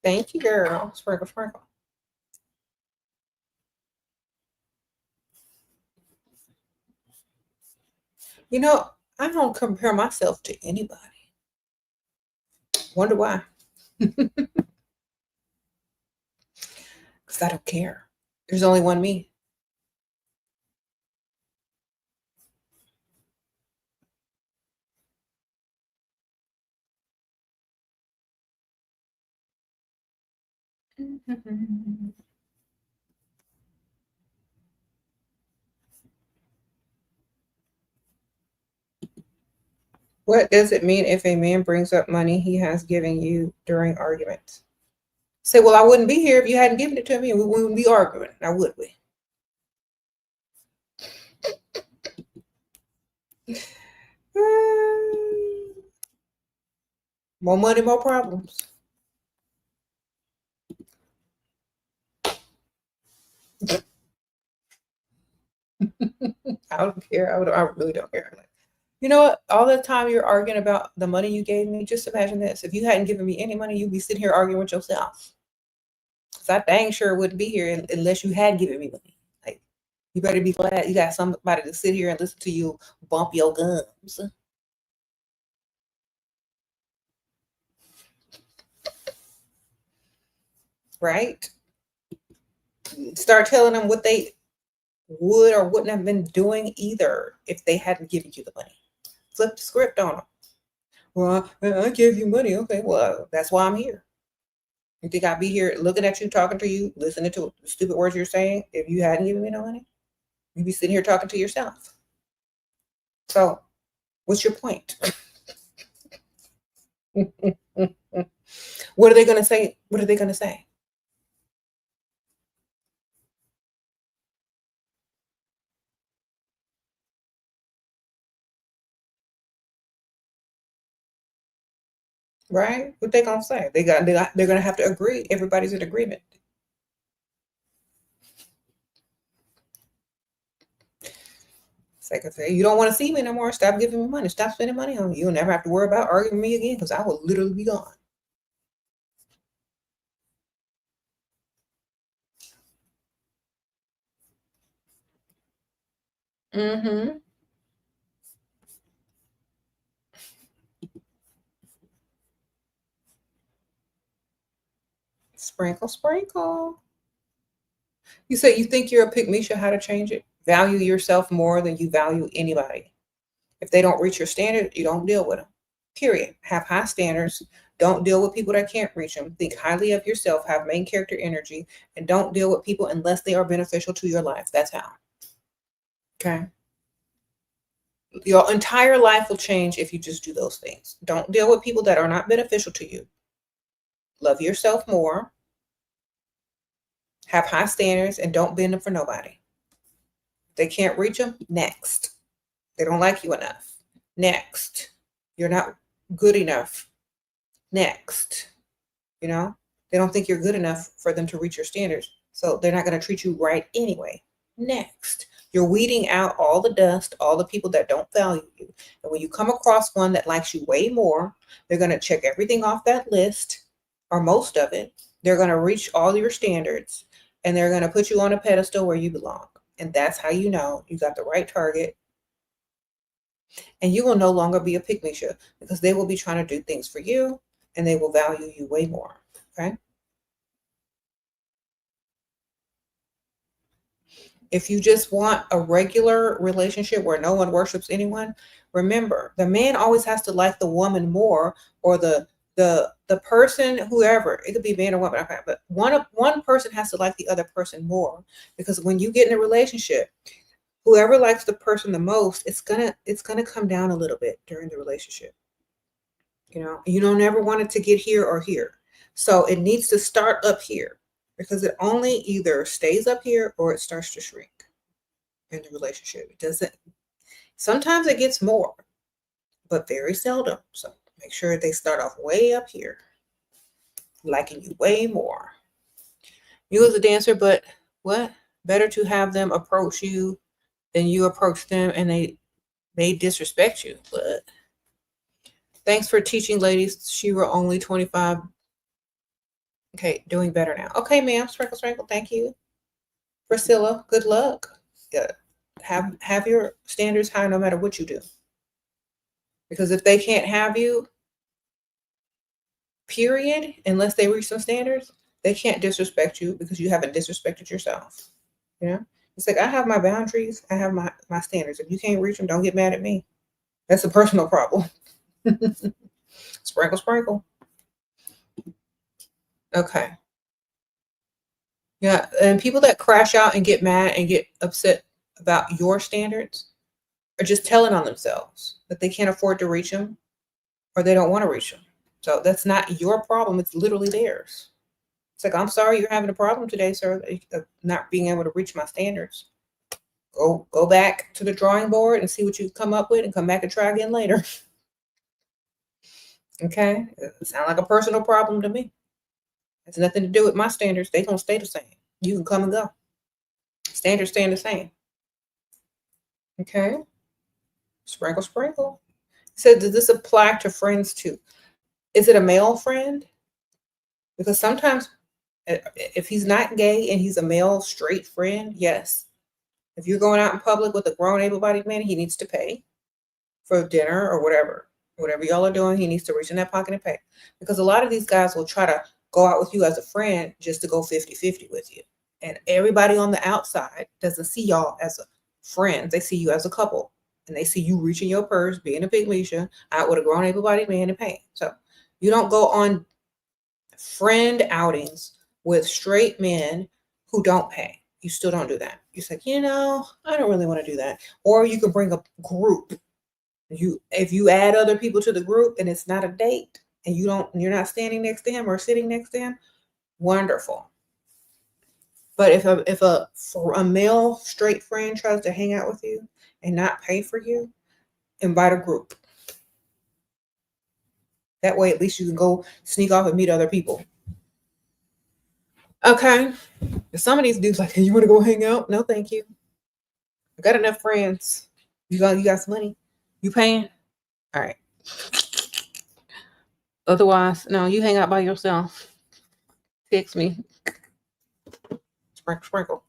Thank you, girl. Sprinkle, sprinkle. You know, I don't compare myself to anybody. Wonder why? Because I don't care. There's only one me. What does it mean if a man brings up money he has given you during arguments? Say, well, I wouldn't be here if you hadn't given it to me, and we wouldn't be arguing. Now, would we? More money, more problems. I don't care. I really don't care. You know what? All the time you're arguing about the money you gave me, just imagine this. If you hadn't given me any money, you'd be sitting here arguing with yourself. Because I dang sure wouldn't be here unless you had given me money. Like, you better be glad you got somebody to sit here and listen to you bump your gums. right? Start telling them what they would or wouldn't have been doing either if they hadn't given you the money. Flip the script on them. Well, I gave you money. Okay, well, that's why I'm here. You think I'd be here looking at you, talking to you, listening to the stupid words you're saying if you hadn't given me no money? You'd be sitting here talking to yourself. So, what's your point? What are they going to say? What are they going to say? Right? What they gonna say? They're gonna have to agree. Everybody's in agreement. It's like I say, you don't want to see me no more. Stop giving me money. Stop spending money on me. You'll never have to worry about arguing with me again because I will literally be gone. Mm-hmm. Sprinkle, sprinkle. You say you think you're a pick-me, how to change it? Value yourself more than you value anybody. If they don't reach your standard, you don't deal with them. Period. Have high standards. Don't deal with people that can't reach them. Think highly of yourself. Have main character energy. And don't deal with people unless they are beneficial to your life. That's how. Okay. Your entire life will change if you just do those things. Don't deal with people that are not beneficial to you. Love yourself more. Have high standards and don't bend them for nobody. If they can't reach them, next. They don't like you enough. Next. You're not good enough. Next. You know, they don't think you're good enough for them to reach your standards. So they're not going to treat you right anyway. Next. You're weeding out all the dust, all the people that don't value you. And when you come across one that likes you way more, they're going to check everything off that list, or most of it. They're going to reach all your standards, and they're going to put you on a pedestal where you belong. And that's how you know you got the right target. And you will no longer be a pick-me because they will be trying to do things for you, and they will value you way more. Okay? If you just want a regular relationship where no one worships anyone, remember, the man always has to like the woman more, or the person, whoever, it could be man or woman, okay, but one person has to like the other person more, because when you get in a relationship, whoever likes the person the most, it's gonna come down a little bit during the relationship. You don't ever want it to get here or here. So it needs to start up here, because it only either stays up here or it starts to shrink in the relationship. It doesn't, sometimes it gets more, but very seldom. So make sure they start off way up here, liking you way more. You as a dancer, but what? Better to have them approach you than you approach them and they disrespect you. But thanks for teaching, ladies. She were only 25. Okay, doing better now. Okay, ma'am. Sprinkle, sprinkle. Thank you. Priscilla, good luck. Yeah. Have your standards high no matter what you do. Because if they can't have you, period, unless they reach some standards, they can't disrespect you because you haven't disrespected yourself. It's like, I have my boundaries. I have my standards. If you can't reach them, don't get mad at me. That's a personal problem. Sprinkle, sprinkle. Okay. Yeah, and people that crash out and get mad and get upset about your standards are just telling on themselves that they can't afford to reach them, or they don't want to reach them. So that's not your problem. It's literally theirs. It's like, I'm sorry you're having a problem today, sir, of not being able to reach my standards. Go back to the drawing board and see what you come up with, and come back and try again later. Okay? It sounds like a personal problem to me. It's nothing to do with my standards. They're going to stay the same. You can come and go. Standards staying the same. Okay? Sprinkle, sprinkle. So does this apply to friends too? Is it a male friend? Because sometimes if he's not gay and he's a male straight friend, yes. If you're going out in public with a grown able-bodied man, he needs to pay for dinner or whatever. Whatever y'all are doing, he needs to reach in that pocket and pay. Because a lot of these guys will try to go out with you as a friend just to go 50-50 with you. And everybody on the outside doesn't see y'all as a friend. They see you as a couple. And they see you reaching your purse, being a pygmy, out with a grown able-bodied man and paying. So you don't go on friend outings with straight men who don't pay. You still don't do that. You say, I don't really want to do that. Or you can bring a group. If you add other people to the group and it's not a date and you're not standing next to him or sitting next to him, wonderful. But if a male straight friend tries to hang out with you and not pay for you, invite a group. That way, at least you can go sneak off and meet other people. Okay. Some of these dudes like, hey, you want to go hang out? No, thank you. I got enough friends. You got some money? You paying? All right. Otherwise, no, you hang out by yourself. Text me. Sprinkle, sprinkle.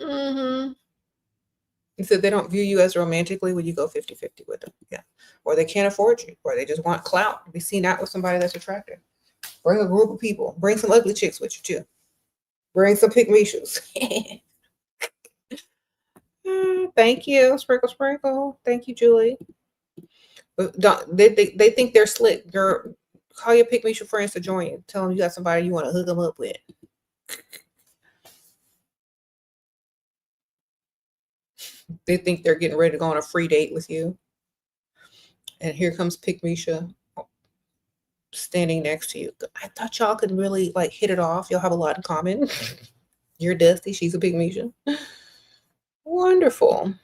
Mm-hmm. He said they don't view you as romantically when you go 50-50 with them. Yeah. Or they can't afford you. Or they just want clout to be seen out with somebody that's attractive. Bring a group of people. Bring some ugly chicks with you too. Bring some pygmies. Thank you. Sprinkle, sprinkle. Thank you, Julie. But they think they're slick. Call your pygmy friends to join you. Tell them you got somebody you want to hook them up with. They think they're getting ready to go on a free date with you. And here comes Pygmy standing next to you. I thought y'all could really like hit it off. Y'all have a lot in common. You're Dusty. She's a Pygmy. Wonderful.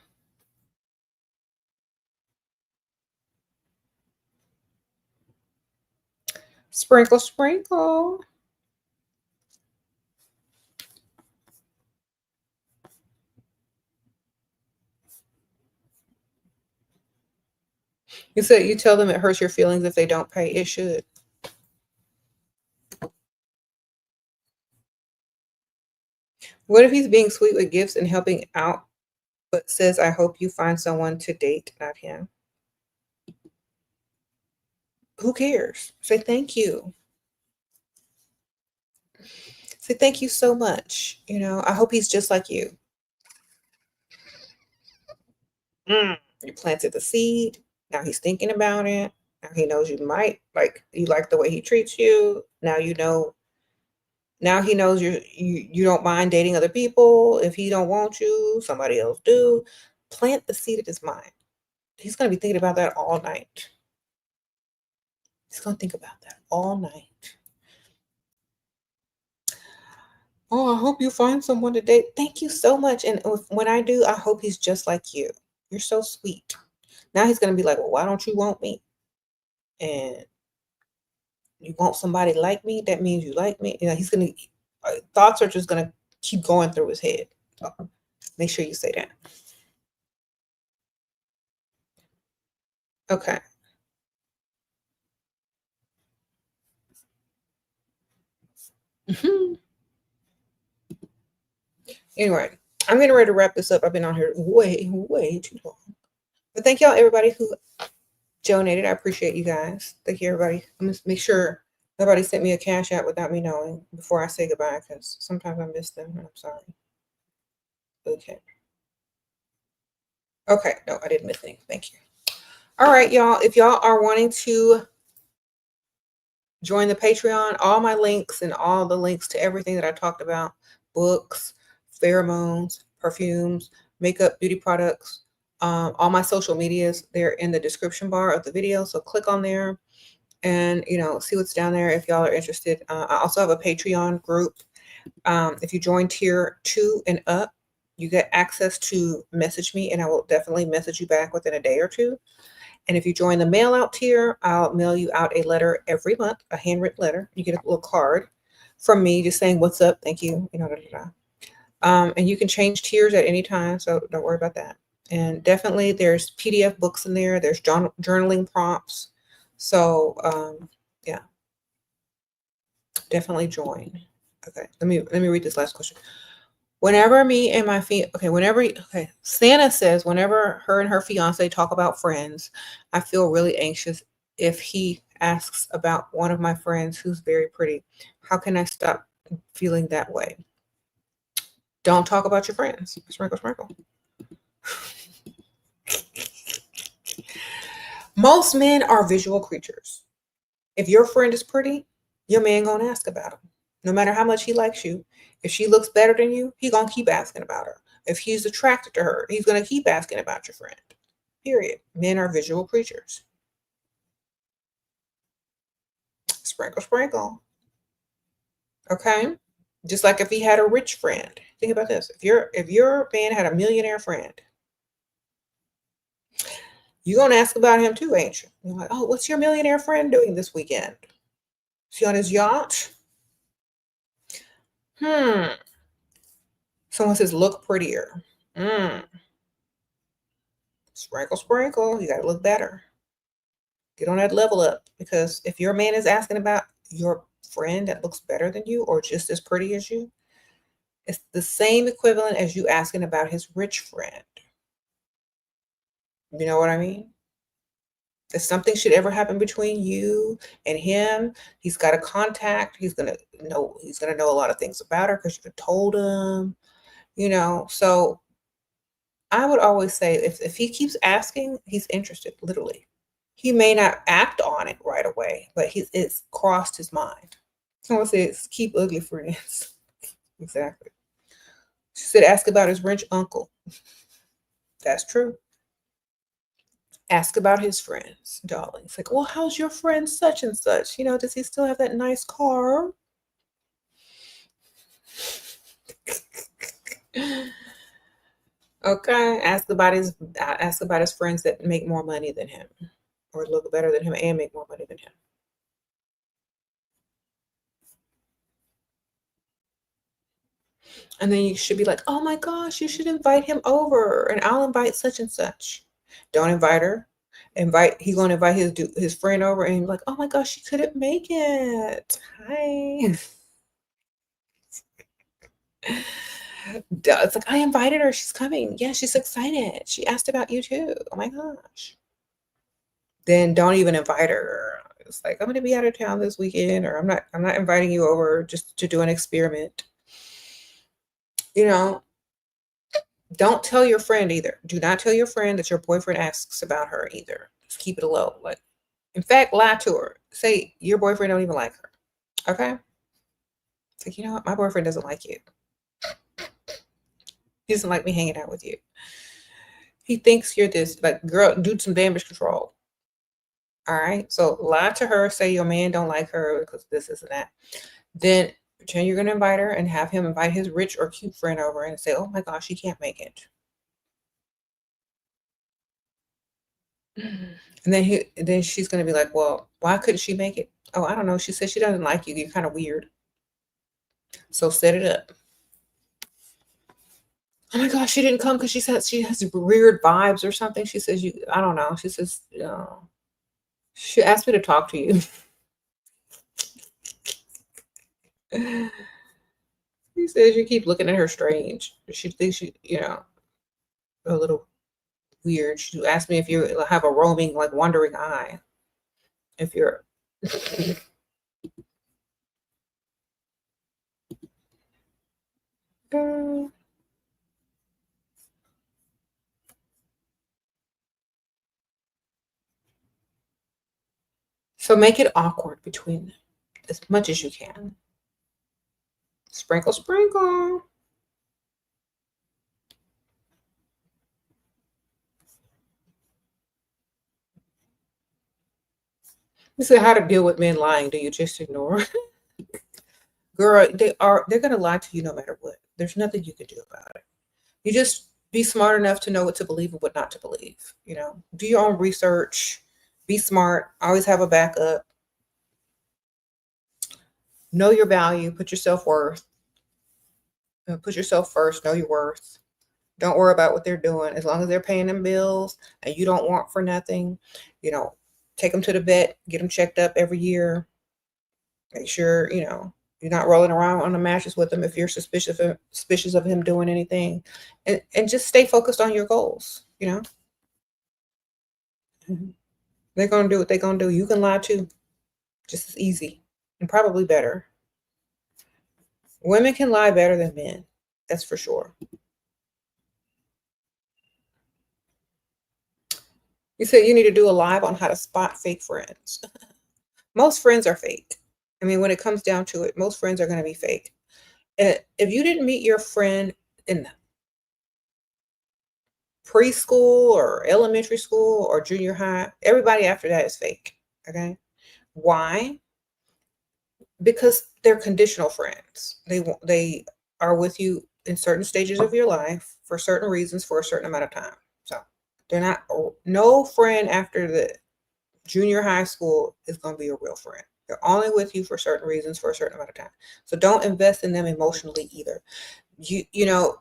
Sprinkle, sprinkle. You said you tell them it hurts your feelings if they don't pay. It should. What if he's being sweet with gifts and helping out, but says, I hope you find someone to date, not him? Who cares? Say thank you. Say thank you so much. I hope he's just like you. You planted the seed. Now he's thinking about it. Now he knows you like the way he treats you. Now you know. Now he knows you don't mind dating other people. If he don't want you, somebody else do. Plant the seed in his mind. He's going to be thinking about that all night. He's going to think about that all night. Oh, I hope you find someone to date. Thank you so much. And when I do, I hope he's just like you. You're so sweet. Now he's going to be like, well, why don't you want me? And you want somebody like me? That means you like me. He's going to, thoughts are just going to keep going through his head. So make sure you say that. Okay. Anyway, I'm getting ready to wrap this up. I've been on here way, way too long. But thank y'all, everybody who donated. I appreciate you guys. Thank you, everybody. I'm going to make sure nobody sent me a cash out without me knowing before I say goodbye, because sometimes I miss them, and I'm sorry. Okay. Okay. No, I didn't miss anything. Thank you. All right, y'all. If y'all are wanting to join the Patreon, all my links and all the links to everything that I talked about, books, pheromones, perfumes, makeup, beauty products, all my social medias, they're in the description bar of the video. So click on there and, see what's down there if y'all are interested. I also have a Patreon group. If you join tier 2 and up, you get access to message me, and I will definitely message you back within a day or two. And if you join the mail out tier, I'll mail you out a letter every month, a handwritten letter. You get a little card from me just saying, what's up? Thank you. And you can change tiers at any time. So don't worry about that. And definitely there's PDF books in there. There's journaling prompts. So yeah, definitely join. Okay. Let me read this last question. Whenever me and my Santa says whenever her and her fiance talk about friends, I feel really anxious if he asks about one of my friends who's very pretty. How can I stop feeling that way? Don't talk about your friends. Sprinkle, sprinkle. Most men are visual creatures. If your friend is pretty, your man gonna ask about him. No matter how much he likes you. If she looks better than you, he gonna keep asking about her. If he's attracted to her, he's gonna keep asking about your friend. Period. Men are visual creatures. Sprinkle, sprinkle. Okay? Just like if he had a rich friend. Think about this. If your man had a millionaire friend, you're gonna ask about him too, ain't you? You're like, oh, what's your millionaire friend doing this weekend? Is he on his yacht? Someone says look prettier. Sprinkle, sprinkle. You gotta look better. Get on that level up, because if your man is asking about your friend that looks better than you or just as pretty as you, it's the same equivalent as you asking about his rich friend. You know what I mean? If something should ever happen between you and him, he's got a contact. He's gonna know a lot of things about her because you told him, So I would always say if he keeps asking, he's interested, literally. He may not act on it right away, but it's crossed his mind. Someone says, keep ugly friends. Exactly. She said, ask about his rich uncle. That's true. Ask about his friends, darling. It's like, well, how's your friend such and such? Does he still have that nice car? Okay. Ask about his friends that make more money than him or look better than him and make more money than him. And then you should be like, oh my gosh, you should invite him over and I'll invite such and such. Don't invite her. He's going to invite his friend over and be like, oh my gosh, she couldn't make it. Hi. It's like, I invited her. She's coming. Yeah, she's excited. She asked about you too. Oh my gosh. Then don't even invite her. It's like, I'm going to be out of town this weekend, or I'm not inviting you over just to do an experiment. Don't tell your friend either. Do not tell your friend that your boyfriend asks about her either. Just keep it low. Like, in fact, lie to her. Say your boyfriend don't even like her. Okay? It's like, you know what? My boyfriend doesn't like you. He doesn't like me hanging out with you. He thinks you're this, like, girl, do some damage control. All right? So lie to her. Say your man don't like her because this, and that. Then pretend you're going to invite her and have him invite his rich or cute friend over and say, oh my gosh, she can't make it. And then she's going to be like, well, why couldn't she make it? Oh, I don't know. She said she doesn't like you. You're kind of weird. So set it up. Oh my gosh, she didn't come because she said she has weird vibes or something. She says I don't know. She says, she asked me to talk to you. He says you keep looking at her strange. She thinks a little weird. She asked me if you have a roaming, like wandering eye. If you're so make it awkward between them as much as you can. Sprinkle, sprinkle. You said how to deal with men lying. Do you just ignore? Girl, they're gonna lie to you no matter what. There's nothing you can do about it. You just be smart enough to know what to believe and what not to believe. Do your own research, be smart, always have a backup. Know your value, put yourself first, know your worth. Don't worry about what they're doing. As long as they're paying them bills and you don't want for nothing, take them to the vet, get them checked up every year. Make sure, You're not rolling around on the mattress with them if you're suspicious of him doing anything. And just stay focused on your goals, you know? Mhm. They're gonna do what they're gonna do. You can lie too, just as easy and probably better. Women can lie better than men. That's for sure. You said you need to do a live on how to spot fake friends. Most friends are fake. I mean, when it comes down to it, most friends are going to be fake. If you didn't meet your friend in preschool or elementary school or junior high, everybody after that is fake. Okay. Why? Because they're conditional friends. They are with you in certain stages of your life for certain reasons for a certain amount of time. So they're not, no friend after the junior high school is going to be a real friend. They're only with you for certain reasons for a certain amount of time. So don't invest in them emotionally either. You know,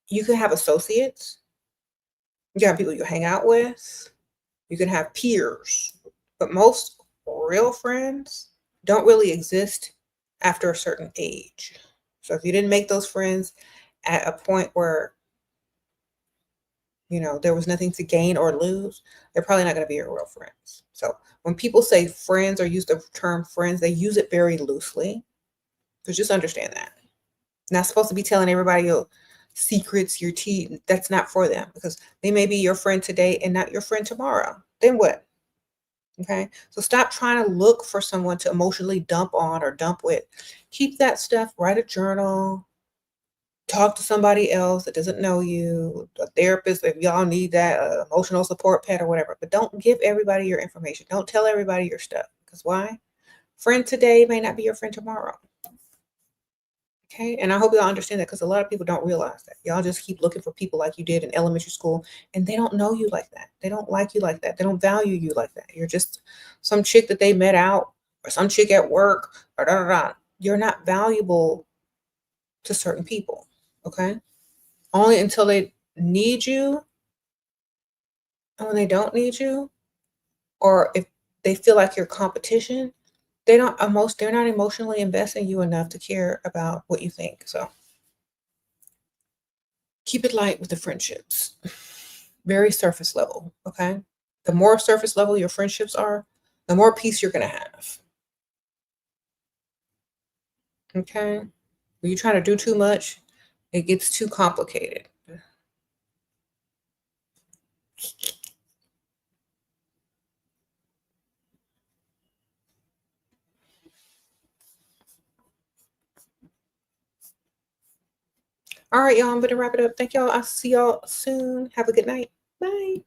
you can have associates, you can have people you hang out with, you can have peers, but most real friends don't really exist after a certain age. So if you didn't make those friends at a point where there was nothing to gain or lose, they're probably not going to be your real friends. So when people say friends or use the term friends, they use it very loosely. So just understand that. Not supposed to be telling everybody your secrets, your tea. That's not for them, because they may be your friend today and not your friend tomorrow. Then what? Okay. So stop trying to look for someone to emotionally dump on or dump with. Keep that stuff, write a journal, talk to somebody else that doesn't know you, a therapist if y'all need that, emotional support pet or whatever. But don't give everybody your information. Don't tell everybody your stuff. Because why? Friend today may not be your friend tomorrow. Okay. And I hope y'all understand that, because a lot of people don't realize that. Y'all just keep looking for people like you did in elementary school, and they don't know you like that. They don't like you like that. They don't value you like that. You're just some chick that they met out, or some chick at work, or da da da. You're not valuable to certain people. Okay. Only until they need you, and when they don't need you, or if they feel like you're competition, they're not emotionally investing you enough to care about what you think. So keep it light with the friendships. Very surface level, okay? The more surface level your friendships are, the more peace you're gonna have. Okay? When you're trying to do too much, it gets too complicated. All right, y'all, I'm gonna wrap it up. Thank y'all. I'll see y'all soon. Have a good night. Bye.